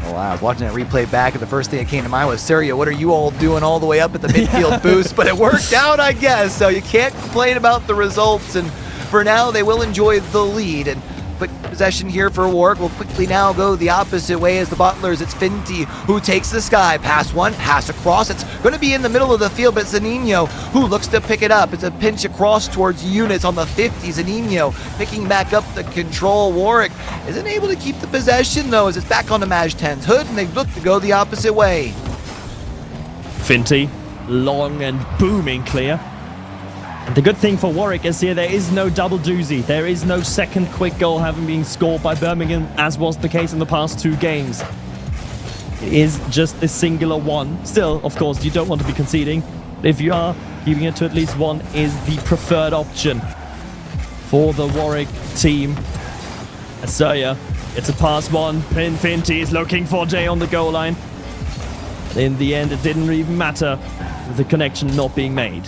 Oh, wow. I was watching that replay back, and the first thing that came to mind was, Seria, what are you all doing all the way up at the midfield boost? But it worked out, I guess. So you can't complain about the results, and for now, they will enjoy the lead. And quick possession here for Warwick will quickly now go the opposite way as the Butlers. It's Finty who takes the sky. Pass one, pass across. It's going to be in the middle of the field, but Zanino who looks to pick it up. It's a pinch across towards Units on the 50. Zanino picking back up the control. Warwick isn't able to keep the possession, though, as it's back on the Maj 10's hood, and they look to go the opposite way. Finty, long and booming clear. And the good thing for Warwick is here there is no double doozy. There is no second quick goal having been scored by Birmingham, as was the case in the past 2 games. It is just a singular one. Still, of course, you don't want to be conceding. If you are, keeping it to at least 1 is the preferred option. for the Warwick team. Asoya, it's a pass one. Finty is looking for Jay on the goal line. In the end, it didn't even matter with the connection not being made.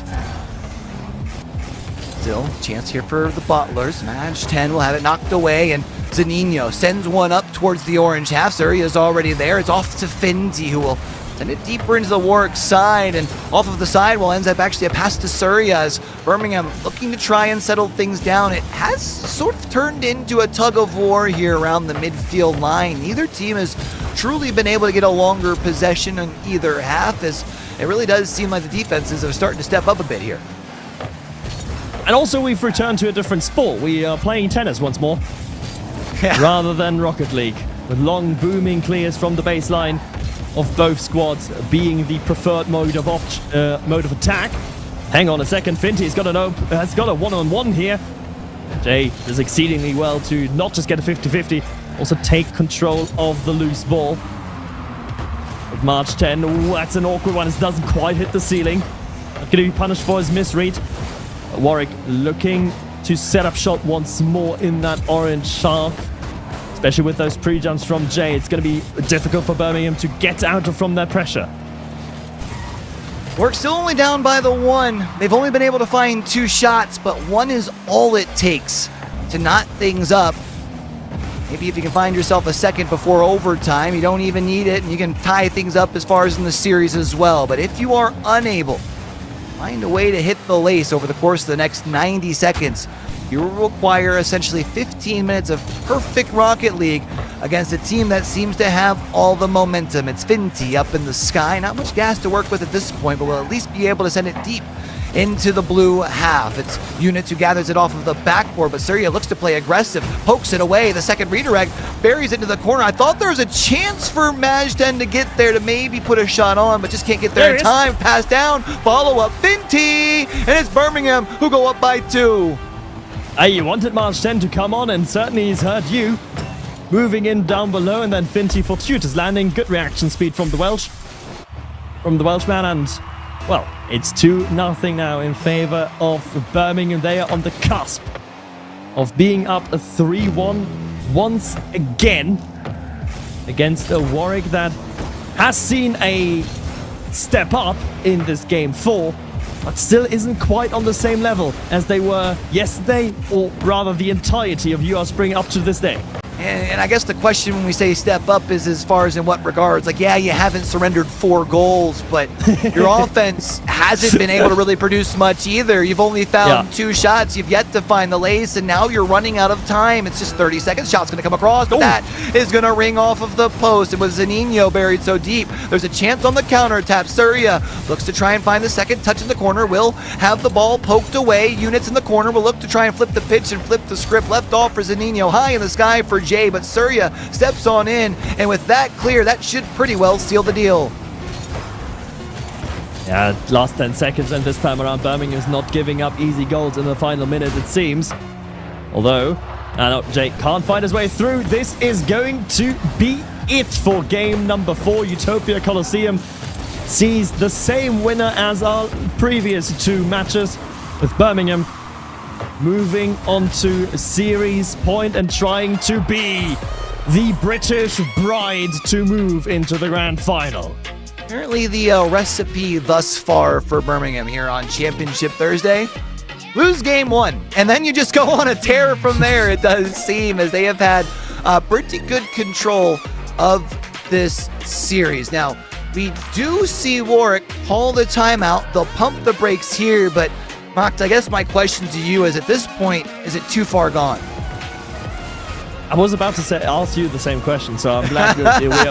Still, chance here for the Butlers. Match 10 will have it knocked away, and Zanino sends one up towards the orange half. Surya is already there. It's off to Finty, who will send it deeper into the Warwick side, and off of the sidewall ends up actually a pass to Surya as Birmingham looking to try and settle things down. It has sort of turned into a tug of war here around the midfield line. Neither team has truly been able to get a longer possession in either half, as it really does seem like the defenses are starting to step up a bit here. And also, we've returned to a different sport. We are playing tennis once more, rather than Rocket League, with long booming clears from the baseline of both squads being the preferred mode of attack. Hang on a second, Finty has got a one-on-one here. Jay does exceedingly well to not just get a 50-50, also take control of the loose ball. With March 10, ooh, that's an awkward one. It doesn't quite hit the ceiling. Not going to be punished for his misread. Warwick looking to set up shot once more in that orange shaft. Especially with those pre-jumps from Jay, it's going to be difficult for Birmingham to get out from that pressure. Warwick still only down by the one. They've only been able to find 2 shots, but 1 is all it takes to knot things up. Maybe if you can find yourself a second before overtime, you don't even need it, and you can tie things up as far as in the series as well. But if you are unable to find a way to hit the lace over the course of the next 90 seconds, you will require essentially 15 minutes of perfect Rocket League against a team that seems to have all the momentum. It's Finty up in the sky. Not much gas to work with at this point, but will at least be able to send it deep into the blue half. It's Units who gathers it off of the backboard, but Surya looks to play aggressive, pokes it away. The second redirect buries it into the corner. I thought there was a chance for Majden to get there to maybe put a shot on, but just can't get there in time. Pass down, follow up, Finty, and it's Birmingham who go up by 2. You wanted March 10 to come on, and certainly he's heard you. Moving in down below, and then Finty fortuitous landing. Good reaction speed from the Welshman, and well, it's 2-0 now in favor of Birmingham. They are on the cusp of being up a 3-1 once again against a Warwick that has seen a step up in this game 4, but still isn't quite on the same level as they were yesterday, or rather the entirety of UR Spring up to this day. And I guess the question when we say step up is as far as in what regards? Like, yeah, you haven't surrendered 4 goals, but your offense hasn't been able to really produce much either. You've only found 2 shots. You've yet to find the lace, and now you're running out of time. It's just 30 seconds. Shot's going to come across, but that is going to ring off of the post. And with Zanino buried so deep, there's a chance on the counter tap. Surya looks to try and find the second touch in the corner. Will have the ball poked away. Units in the corner will look to try and flip the pitch and flip the script. Left off for Zanino, high in the sky for Jay, but Surya steps on in, and with that clear, that should pretty well seal the deal. Yeah, last 10 seconds, and this time around Birmingham's not giving up easy goals in the final minute, it seems. Although, Jake can't find his way through. This is going to be it for game number 4. Utopia Coliseum sees the same winner as our previous 2 matches, with Birmingham moving on to series point and trying to be the British bride to move into the grand final. Apparently the recipe thus far for Birmingham here on Championship Thursday: lose game 1, and then you just go on a tear from there, it does seem, as they have had pretty good control of this series. Now, we do see Warwick call the timeout. They'll pump the brakes here, but Max, I guess my question to you is, at this point, is it too far gone? I was about to ask you the same question, so I'm glad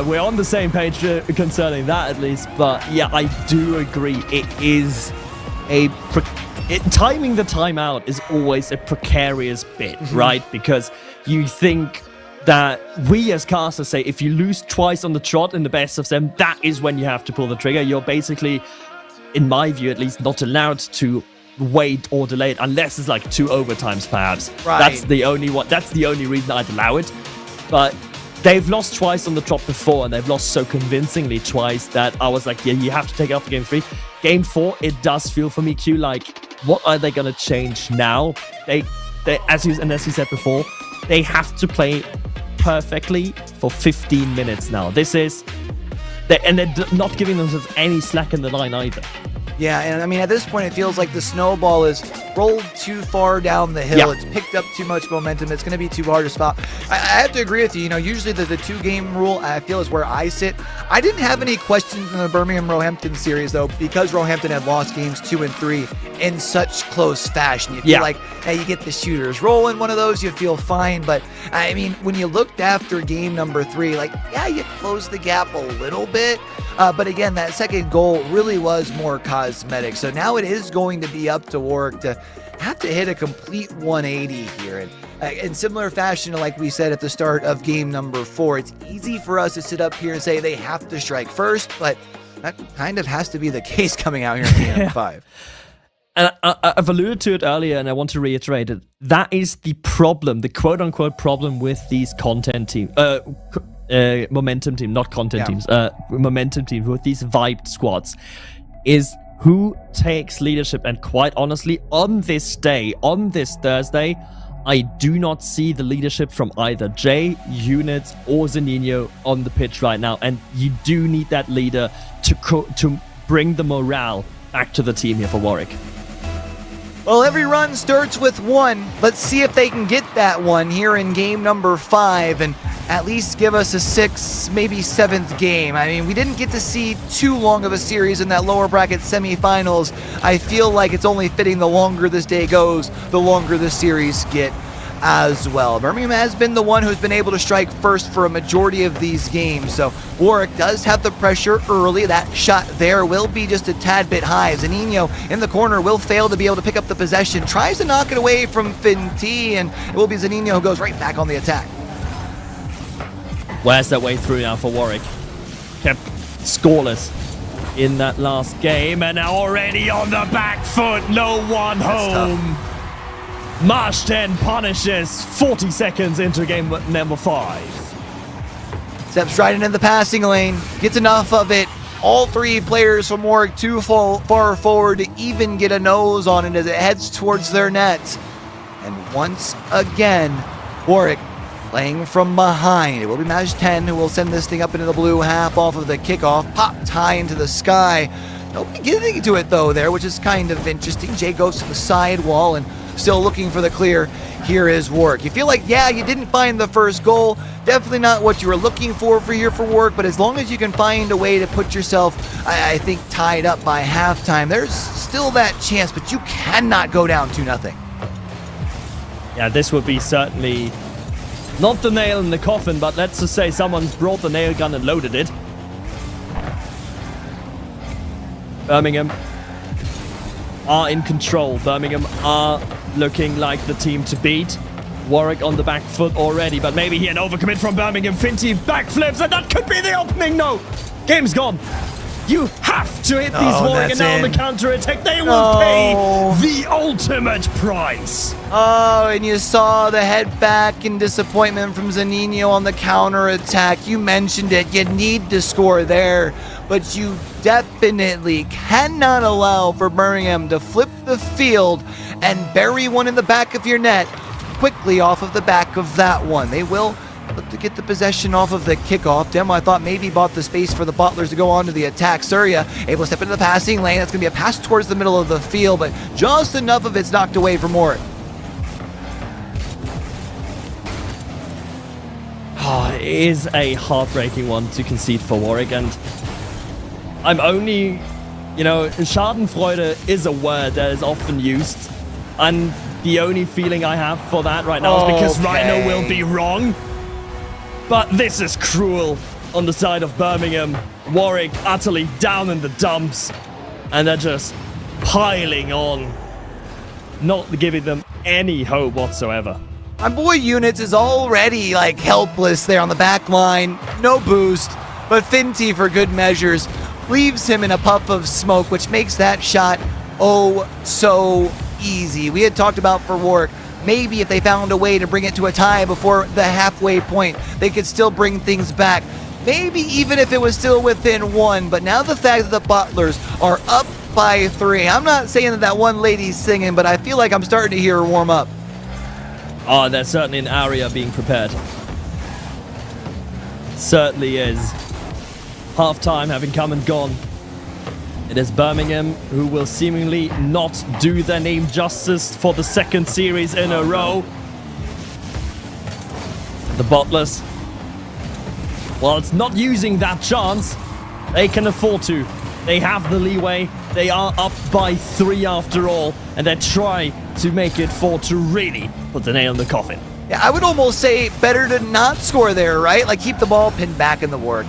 we're on the same page concerning that at least. But yeah, I do agree. It is timing the timeout is always a precarious bit, right? Because you think that we as casters say, if you lose twice on the trot in the best of 7, that is when you have to pull the trigger. You're basically, in my view at least, not allowed to wait or delay it unless it's like 2 overtimes perhaps. Right. That's the only reason I'd allow it. But they've lost twice on the trot before, and they've lost so convincingly twice that I was like, yeah, you have to take it off for game 3. Game 4, it does feel for me, Q, like, what are they going to change now? They as you said before, they have to play perfectly for 15 minutes now. And they're not giving themselves any slack in the line either. Yeah, and I mean, at this point, it feels like the snowball is rolled too far down the hill. Yeah. It's picked up too much momentum. It's going to be too hard to stop. I have to agree with you. You know, usually the two-game rule, I feel, is where I sit. I didn't have any questions in the Birmingham-Roehampton series, though, because Roehampton had lost games 2 and 3 in such close fashion. You feel like, hey, you get the shooters rolling one of those, you feel fine. But, I mean, when you looked after game number 3, like, yeah, you closed the gap a little bit. But again, that second goal really was more cosmetic. So now it is going to be up to Warwick to have to hit a complete 180 here. And in similar fashion, like we said at the start of game number 4, it's easy for us to sit up here and say they have to strike first, but that kind of has to be the case coming out here in game number 5. And I've alluded to it earlier, and I want to reiterate it. That is the problem, the quote-unquote problem with these content teams. Momentum team, not content teams, momentum teams with these vibed squads, is who takes leadership. And quite honestly, on this day, on this Thursday, I do not see the leadership from either Jay, Units, or Zaninho on the pitch right now. And you do need that leader to bring the morale back to the team here for Warwick. Well, every run starts with 1. Let's see if they can get that one here in game number 5 and at least give us a 6th, maybe 7th game. I mean, we didn't get to see too long of a series in that lower bracket semifinals. I feel like it's only fitting the longer this day goes, the longer the series get as well. Birmingham has been the one who's been able to strike first for a majority of these games, so Warwick does have the pressure early. That shot there will be just a tad bit high. Zaninho in the corner will fail to be able to pick up the possession, tries to knock it away from Finty, and it will be Zaninho who goes right back on the attack. Where's that way through now for Warwick? Kept scoreless in that last game, and now already on the back foot. No one home. Marsden punishes 40 seconds into game number 5. Steps right into the passing lane, gets enough of it. All 3 players from Warwick too far forward to even get a nose on it as it heads towards their net. And once again, Warwick playing from behind. It will be Maj 10 who will send this thing up into the blue half off of the kickoff. Popped high into the sky. Nobody getting to it though there, which is kind of interesting. Jay goes to the side wall and still looking for the clear. Here is Warwick. You feel like, yeah, you didn't find the first goal. Definitely not what you were looking for Warwick, but as long as you can find a way to put yourself, I think, tied up by halftime, there's still that chance, but you cannot go down 2-0. Yeah, this would be certainly not the nail in the coffin, but let's just say someone's brought the nail gun and loaded it. Birmingham are in control. Birmingham are looking like the team to beat. Warwick on the back foot already, but maybe here an overcommit from Birmingham. Finty backflips, and that could be the opening. No, game's gone. You have to hit these Warwick, and now on the counter attack, they will pay the ultimate price. Oh, and you saw the head back in disappointment from Zaninho on the counter attack. You mentioned it. You need to score there, but you definitely cannot allow for Birmingham to flip the field and bury one in the back of your net quickly off of the back of that one. They will look to get the possession off of the kickoff. Demo, I thought, maybe bought the space for the Butlers to go on to the attack. Surya able to step into the passing lane. That's going to be a pass towards the middle of the field, but just enough of it's knocked away from Warwick. Oh, it is a heartbreaking one to concede for Warwick, and I'm only, Schadenfreude is a word that is often used, and the only feeling I have for that right now is because Rhino will be wrong. But this is cruel on the side of Birmingham. Warwick utterly down in the dumps, and they're just piling on, not giving them any hope whatsoever. My boy Units is already helpless there on the back line. No boost, but Finty, for good measures, leaves him in a puff of smoke, which makes that shot so easy. We had talked about for Warwick, maybe if they found a way to bring it to a tie before the halfway point, they could still bring things back. Maybe even if it was still within 1, but now the fact that the Butlers are up by 3. I'm not saying that one lady's singing, but I feel like I'm starting to hear her warm up. Oh, there's certainly an area being prepared. Certainly is. Half-time having come and gone. It is Birmingham who will seemingly not do their name justice for the second series in a row. The Bottlers, whilst not using that chance, they can afford to. They have the leeway. They are up by 3 after all, and they try to make it 4 to really put the nail in the coffin. Yeah, I would almost say better to not score there, right? Like, keep the ball pinned back in the work.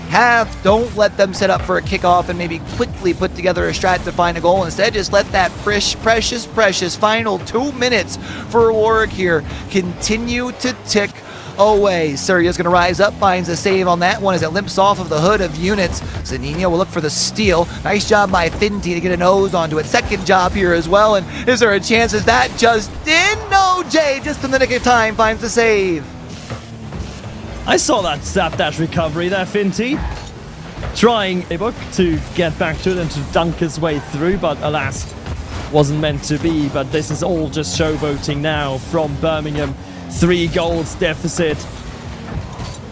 Don't let them set up for a kickoff and maybe quickly put together a strat to find a goal. Instead, just let that precious final 2 minutes for Warwick here continue to tick away. Surya's going to rise up, finds a save on that one as it limps off of the hood of units. Zanino will look for the steal. Nice job by Finty to get a nose onto it. Second job here as well. And is there a chance? Is that just in? No, Jay, just in the nick of time, finds the save. I saw that slapdash recovery there, Finty. Trying a book to get back to it and to dunk his way through, but alas, wasn't meant to be. But this is all just showboating now from Birmingham. 3 goals deficit.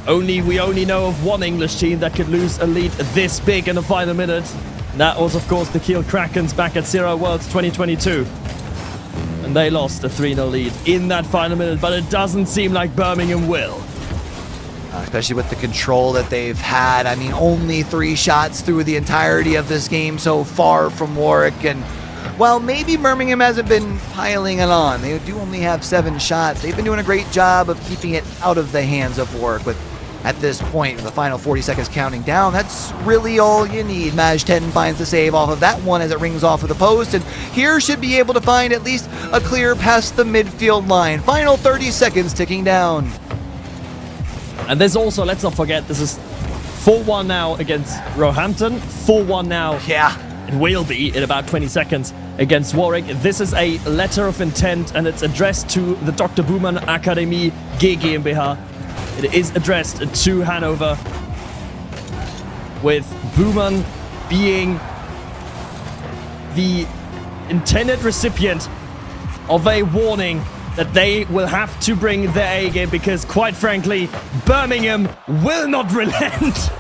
We only know of one English team that could lose a lead this big in the final minute. And that was, of course, the Kiel Krakens back at Zero Worlds 2022. And they lost a 3-0 lead in that final minute, but it doesn't seem like Birmingham will. Especially with the control that they've had. I mean, only 3 shots through the entirety of this game so far from Warwick. And while maybe Birmingham hasn't been piling it on, they do only have 7 shots. They've been doing a great job of keeping it out of the hands of Warwick. With, at this point, the final 40 seconds counting down, that's really all you need. Maj 10 finds the save off of that one as it rings off of the post, and here should be able to find at least a clear past the midfield line. Final 30 seconds ticking down. And there's also, let's not forget, this is 4-1 now against Roehampton, 4-1 now. Yeah. It will be in about 20 seconds against Warwick. This is a letter of intent, and it's addressed to the Dr. Booman Akademie GmbH. It is addressed to Hanover, with Booman being the intended recipient of a warning that they will have to bring their A game, because quite frankly, Birmingham will not relent.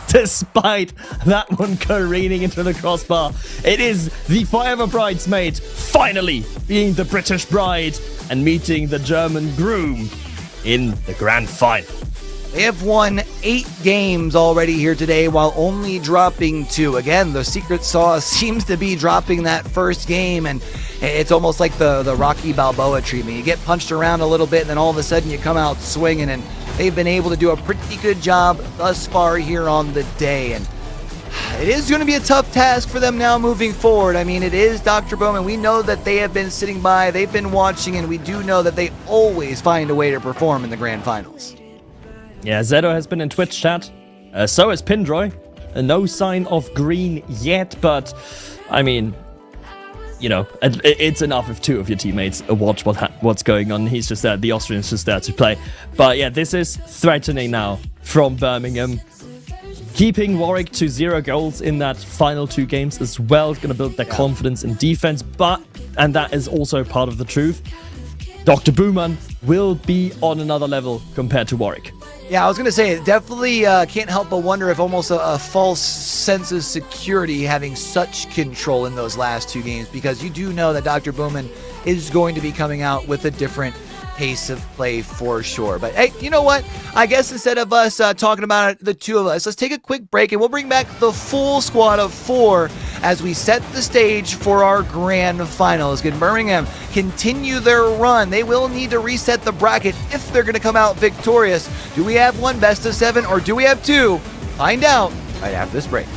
Despite that one careening into the crossbar, it is the forever bridesmaid finally being the British bride and meeting the German groom in the grand final. They have won 8 games already here today while only dropping 2. Again, the secret sauce seems to be dropping that first game, and it's almost like the Rocky Balboa treatment. You get punched around a little bit, and then all of a sudden you come out swinging, and they've been able to do a pretty good job thus far here on the day. And it is going to be a tough task for them now moving forward. I mean, it is Dr. Bowman. We know that they have been sitting by, they've been watching, and we do know that they always find a way to perform in the grand finals. Yeah, Zedo has been in Twitch chat. So is Pindroy. No sign of green yet, but I mean, you know, it's enough if 2 of your teammates watch what's going on. He's just there. The Austrian's just there to play. But yeah, this is threatening now from Birmingham. Keeping Warwick to 0 goals in that final 2 games as well is going to build their confidence in defense. But, and that is also part of the truth, Dr. Booman will be on another level compared to Warwick. Yeah, I was going to say, it definitely can't help but wonder if almost a false sense of security having such control in those last 2 games, because you do know that Dr. Booman is going to be coming out with a different pace of play for sure. But hey, you know what? I guess instead of us talking about it, the 2 of us, let's take a quick break and we'll bring back the full squad of 4 as we set the stage for our grand finals. Can Birmingham continue their run? They will need to reset the bracket if they're going to come out victorious. Do we have one best of 7 or do we have 2? Find out right after this break.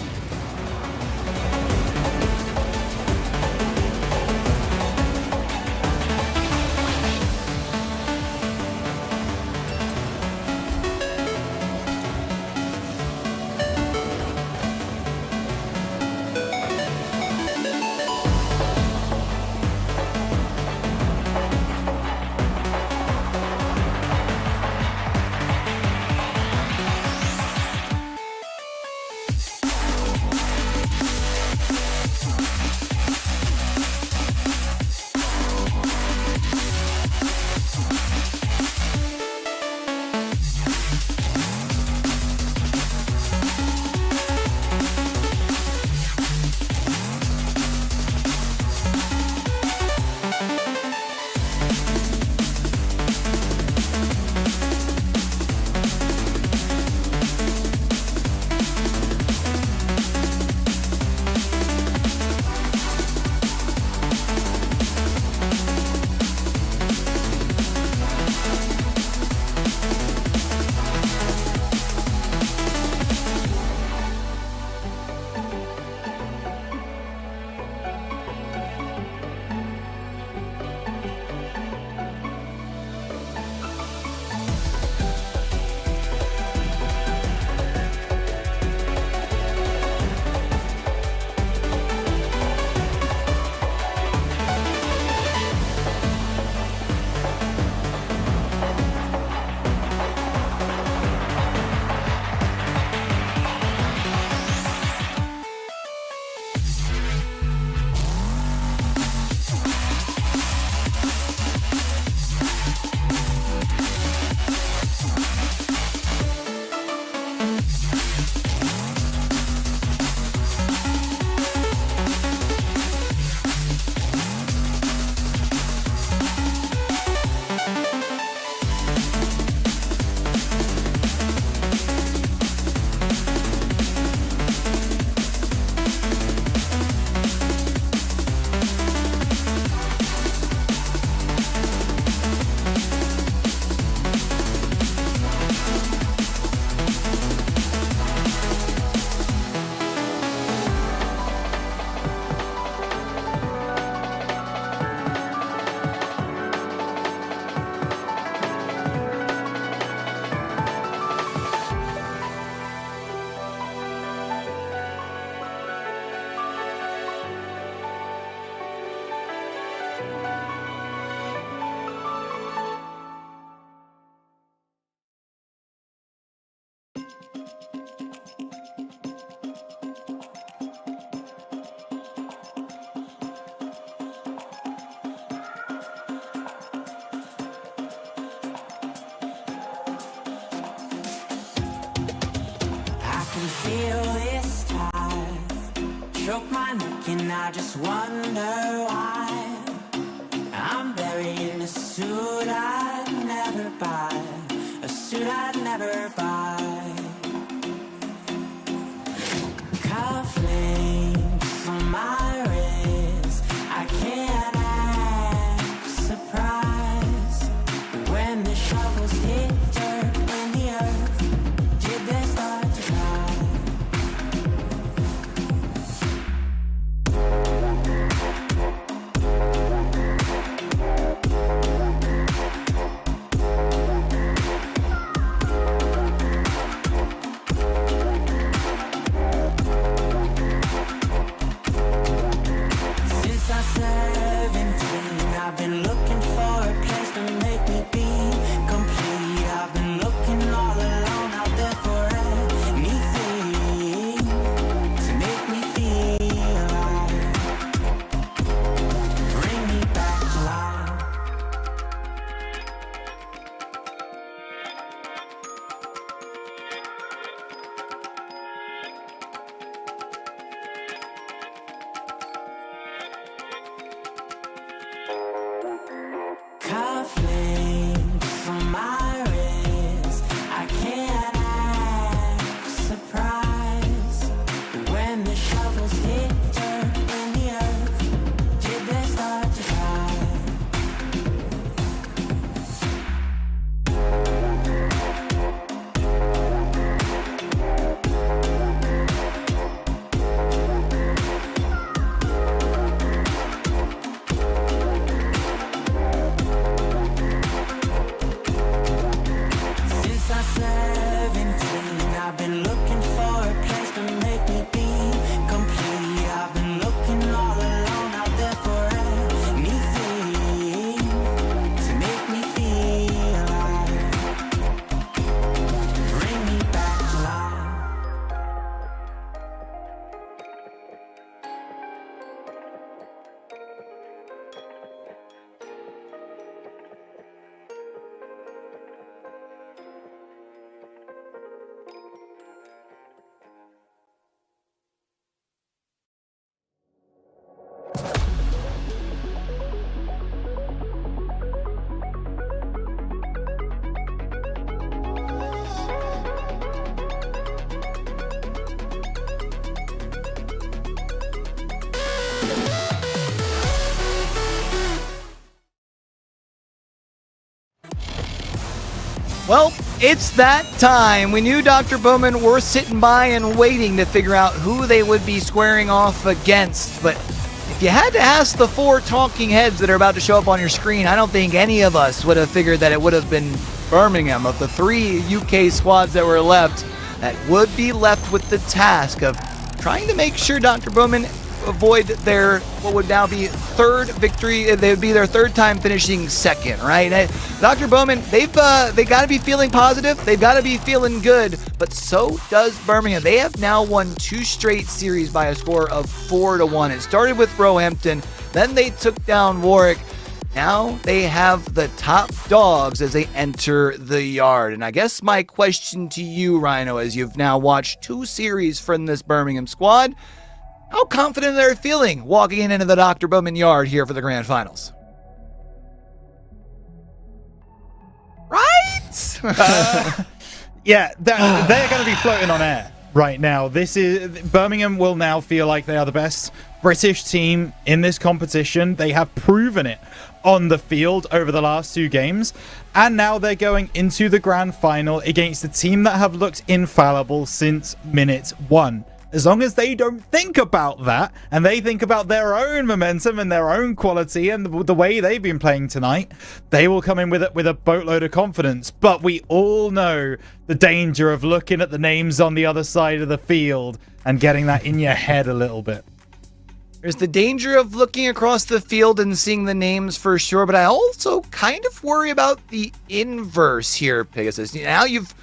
you feel this time? Choke my neck and I just wonder why. I'm buried in a suit I'd never buy, a suit I'd never buy. Cufflinks on my wrist, I can't act surprised when the shovels hit dirt in the earth. Did they start to cry? Since I was 17, I've been looking for a place to make me be complete. I've been looking all alone out there for anything to make me feel alive. Bring me back to life. Cufflinks on my wrist, I can't act surprised when the shovels hit dirt in the earth. Did they start to cry? Since I was 17, I've been looking for a place to make me be complete. I've been looking all alone out there for anything to make me feel alive. Bring me back to life. Well, it's that time. We knew Dr. Bowman were sitting by and waiting to figure out who they would be squaring off against. But if you had to ask the four talking heads that are about to show up on your screen, I don't think any of us would have figured that it would have been Birmingham. Of the three UK squads that were left, that would be left with the task of trying to make sure Dr. Bowman avoid their what would now be third victory. They would be their third time finishing second, right? Dr. Bowman, they got to be feeling positive. They've got to be feeling good, but so does Birmingham. They have now won 2 straight series by a score of 4-1. It started with Roehampton, then they took down Warwick. Now they have the top dogs as they enter the yard. And I guess my question to you, Rhino, as you've now watched 2 series from this Birmingham squad, how confident they're feeling walking into the Dr. Bowman yard here for the grand finals? Right? Yeah, they're going to be floating on air right now. Birmingham will now feel like they are the best British team in this competition. They have proven it on the field over the last 2 games, and now they're going into the grand final against a team that have looked infallible since minute 1. As long as they don't think about that, and they think about their own momentum and their own quality and the way they've been playing tonight, they will come in with a boatload of confidence. But we all know the danger of looking at the names on the other side of the field and getting that in your head a little bit. There's the danger of looking across the field and seeing the names for sure, but I also kind of worry about the inverse here, Pegasus. Now you've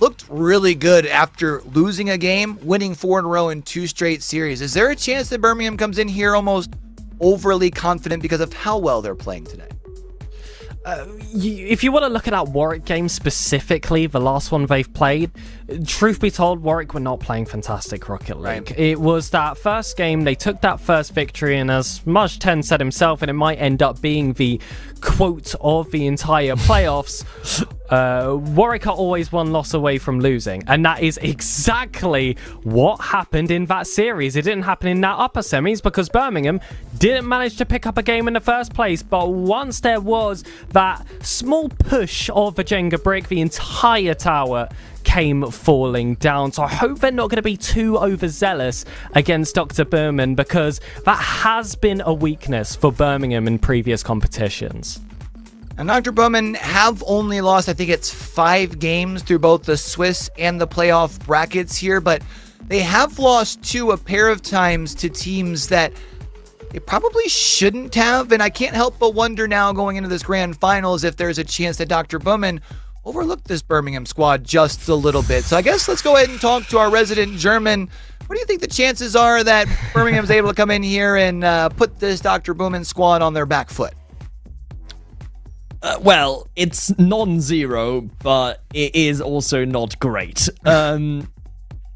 looked really good after losing a game, winning 4 in a row in 2 straight series. Is there a chance that Birmingham comes in here almost overly confident because of how well they're playing today? If you want to look at that Warwick game specifically, the last one they've played, truth be told, Warwick were not playing fantastic Rocket League. Right. It was that first game, they took that first victory, and as Maj10 said himself, and it might end up being the quote of the entire playoffs, Warwick are always one loss away from losing, and that is exactly what happened in that series. It didn't happen in that upper semis because Birmingham didn't manage to pick up a game in the first place, but once there was that small push of the Jenga brick, the entire tower came falling down. So I hope they're not going to be too overzealous against Dr. Booman, because that has been a weakness for Birmingham in previous competitions. And Dr. Bowman have only lost, I think it's 5 games through both the Swiss and the playoff brackets here, but they have lost 2 a pair of times to teams that they probably shouldn't have. And I can't help but wonder now going into this grand finals if there's a chance that Dr. Bowman overlooked this Birmingham squad just a little bit. So I guess let's go ahead and talk to our resident German. What do you think the chances are that Birmingham's able to come in here and put this Dr. Bowman squad on their back foot? Well, it's non-zero, but it is also not great. It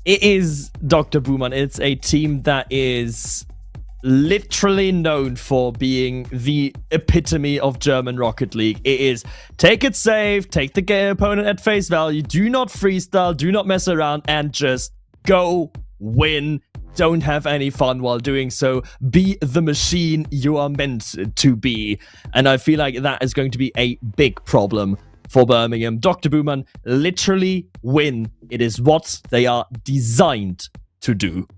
is Dr. Booman. It's a team that is literally known for being the epitome of German Rocket League. It is take it safe, take the opponent at face value, do not freestyle, do not mess around, and just go win. Don't have any fun while doing so. Be the machine you are meant to be. And I feel like that is going to be a big problem for Birmingham. Dr. Booman literally win. It is what they are designed to do.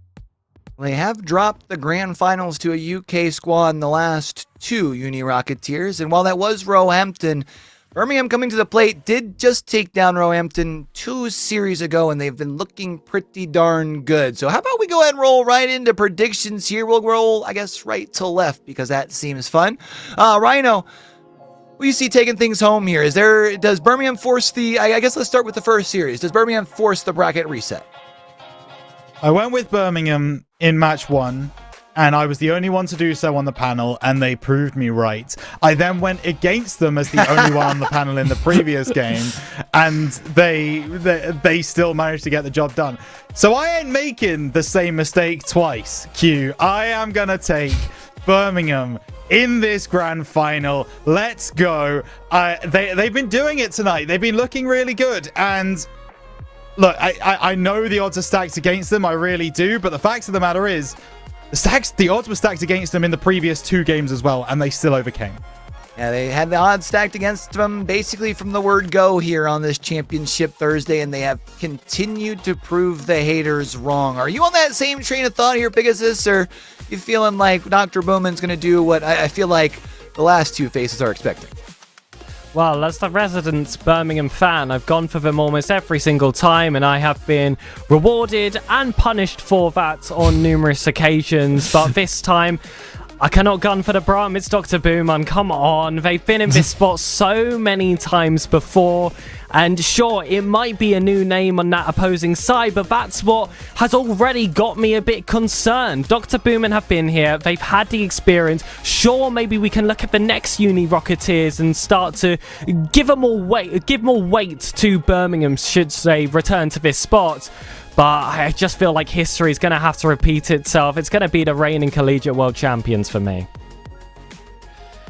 They have dropped the grand finals to a UK squad in the last 2 Uni Rocketeers. And while that was Roehampton, Birmingham coming to the plate did just take down Roehampton 2 series ago, and they've been looking pretty darn good. So how about we go ahead and roll right into predictions here? We'll roll, I guess, right to left because that seems fun. Rhino, who you see taking things home here? Does Birmingham force I guess let's start with the first series. Does Birmingham force the bracket reset? I went with Birmingham in match 1, and I was the only one to do so on the panel, and they proved me right. I then went against them as the only one on the panel in the previous game, and they still managed to get the job done. So I ain't making the same mistake twice, Q. I am going to take Birmingham in this grand final. Let's go. They've been doing it tonight. They've been looking really good, and look, I know the odds are stacked against them. I really do, but the fact of the matter is, the odds were stacked against them in the previous 2 games as well, and they still overcame. Yeah, they had the odds stacked against them basically from the word go here on this championship Thursday, and they have continued to prove the haters wrong. Are you on that same train of thought here, Pegasus, or you feeling like Dr. Bowman's going to do what I feel like the last 2 faces are expecting? Well, as the resident Birmingham fan, I've gone for them almost every single time, and I have been rewarded and punished for that on numerous occasions. But this time, I cannot gun for the Brum. It's Dr. Booman. Come on. They've been in this spot so many times before. And sure, it might be a new name on that opposing side, but that's what has already got me a bit concerned. Dr. Booman have been here. They've had the experience. Sure, maybe we can look at the next Uni Rocketeers and start to give more weight to Birmingham should they return to this spot. But I just feel like history is going to have to repeat itself. It's going to be the reigning collegiate world champions for me.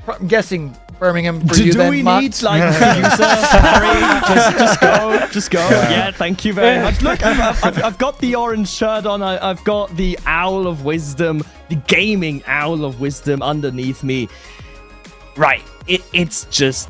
I'm guessing Birmingham for you Do then, we Mock? need like producer Harry? Just go. Yeah, thank you very much. Look, I've got the orange shirt on. I've got the Owl of Wisdom, the gaming Owl of Wisdom underneath me. Right, it's just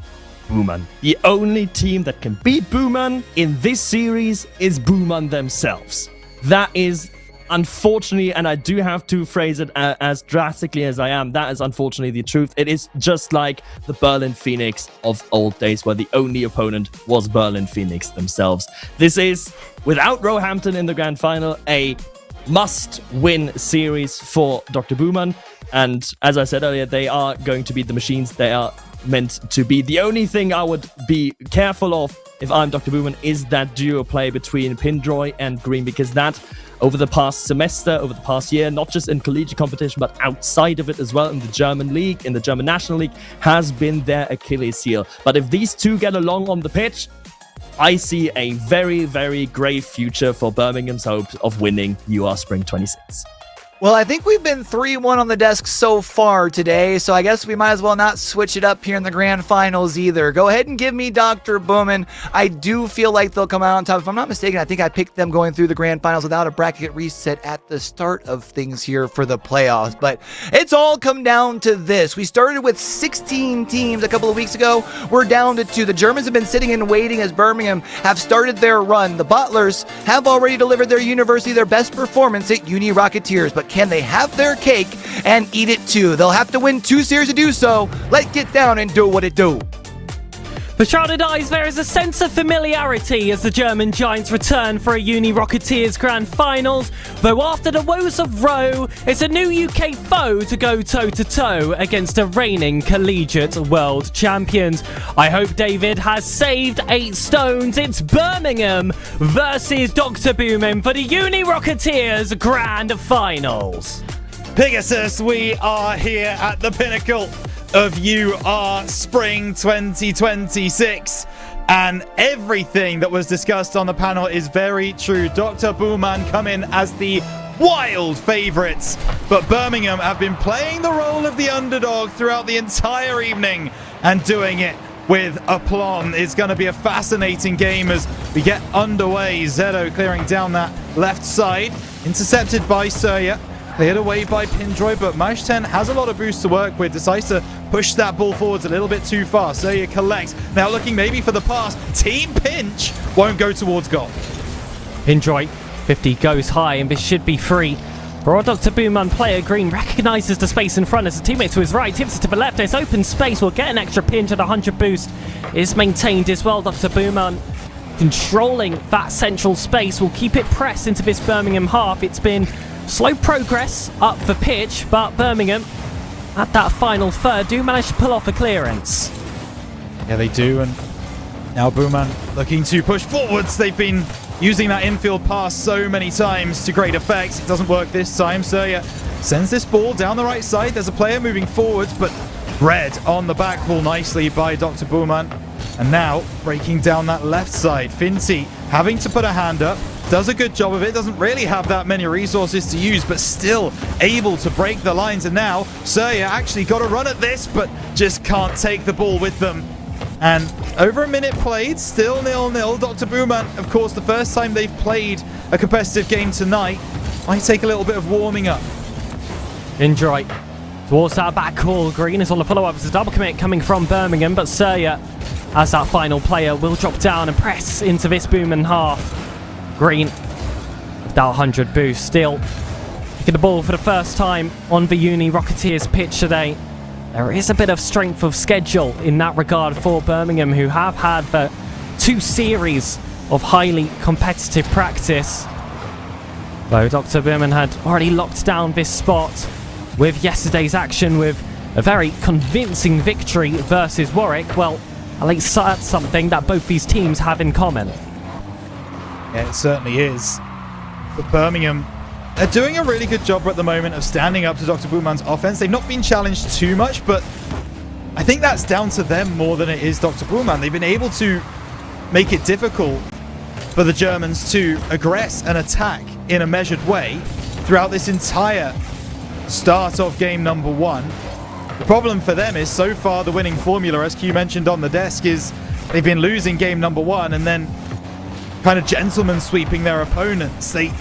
Booman. The only team that can beat Booman in this series is Booman themselves. That is, unfortunately, and I do have to phrase it as drastically as I am, that is unfortunately the truth. It is just like the Berlin Phoenix of old days, where the only opponent was Berlin Phoenix themselves. This is, without Roehampton in the grand final, a must-win series for Dr. Booman. And as I said earlier, they are going to beat the machines they are meant to be. The only thing I would be careful of if I'm Dr. Booman is that duo play between Pindroy and Green, because that over the past semester, over the past year, not just in collegiate competition, but outside of it as well in the German league, in the German National League, has been their Achilles heel. But if these two get along on the pitch, I see a very, very grave future for Birmingham's hopes of winning UR Spring 26. Well, I think we've been 3-1 on the desk so far today, so I guess we might as well not switch it up here in the grand finals either. Go ahead and give me Dr. Boomin. I do feel like they'll come out on top. If I'm not mistaken, I think I picked them going through the grand finals without a bracket reset at the start of things here for the playoffs. But it's all come down to this. We started with 16 teams a couple of weeks ago. We're down to 2. The Germans have been sitting and waiting as Birmingham have started their run. The Bottlers have already delivered their university their best performance at Uni Rocketeers, but can they have their cake and eat it too? They'll have to win 2 series to do so. Let's get down and do what it do. For Shrouded Eyes, there is a sense of familiarity as the German Giants return for a Uni Rocketeers Grand Finals, though after the woes of Roe, it's a new UK foe to go toe-to-toe against the reigning collegiate world champions. I hope David has saved 8 stones. It's Birmingham versus Dr. Boomin for the Uni Rocketeers Grand Finals. Pegasus, we are here at the pinnacle of UR Spring 2026, and everything that was discussed on the panel is very true. Dr. Boomin come in as the wild favourites, but Birmingham have been playing the role of the underdog throughout the entire evening and doing it with aplomb. It's going to be a fascinating game as we get underway. Zedo clearing down that left side, intercepted by Surya. Cleared away by Pindroy, but Majten has a lot of boost to work with. Decides to push that ball forwards a little bit too far. Surya collects. Now looking maybe for the pass. Team Pinch won't go towards goal. Pindroy, 50 goes high, and this should be free. For Dr. Boomin player, Green recognises the space in front as a teammate to his right, tips it to the left. There's open space, will get an extra pinch, and 100 boost is maintained as well. Dr. Boomin controlling that central space will keep it pressed into this Birmingham half. It's been slow progress up the pitch, but Birmingham at that final third do manage to pull off a clearance. Yeah, they do, and now Boomin looking to push forwards. They've been using that infield pass so many times to great effect. It doesn't work this time. Surya sends this ball down the right side. There's a player moving forwards, but read on the back ball nicely by Dr. Boomin. And now breaking down that left side. Finty having to put a hand up. Does a good job of it. Doesn't really have that many resources to use, but still able to break the lines. And now Surya actually got a run at this, but just can't take the ball with them. And over a minute played, still 0-0. Dr. Boomin, of course, the first time they've played a competitive game tonight, might take a little bit of warming up. Pindroy towards that back call. Green is on the follow-up. It's a double commit coming from Birmingham, but Surya, as that final player, will drop down and press into this Boomin half. Green, without 100 boost, still picking the ball for the first time on the Uni Rocketeers pitch today. There is a bit of strength of schedule in that regard for Birmingham, who have had the 2 series of highly competitive practice. Though Dr. Boomin had already locked down this spot with yesterday's action with a very convincing victory versus Warwick. Well, at least that's something that both these teams have in common. Yeah, it certainly is. But Birmingham, they're doing a really good job at the moment of standing up to Dr. Boomin's offense. They've not been challenged too much, but I think that's down to them more than it is Dr. Boomin. They've been able to make it difficult for the Germans to aggress and attack in a measured way throughout this entire start of game number 1. The problem for them is so far the winning formula, as Q mentioned on the desk, is they've been losing game number 1 and then kind of gentleman sweeping their opponents. They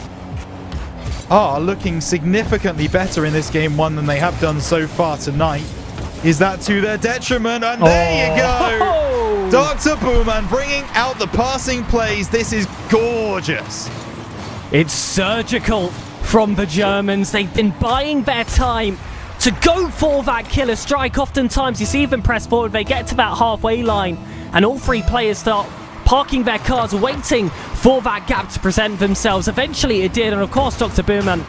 are looking significantly better in this game 1 than they have done so far tonight. Is that to their detriment? And there you go! Dr. Boomin bringing out the passing plays. This is gorgeous. It's surgical from the Germans. They've been buying their time to go for that killer strike. Oftentimes you see them press forward, they get to that halfway line, and all 3 players start parking their cars, waiting for that gap to present themselves. Eventually it did, and of course Dr. Boomin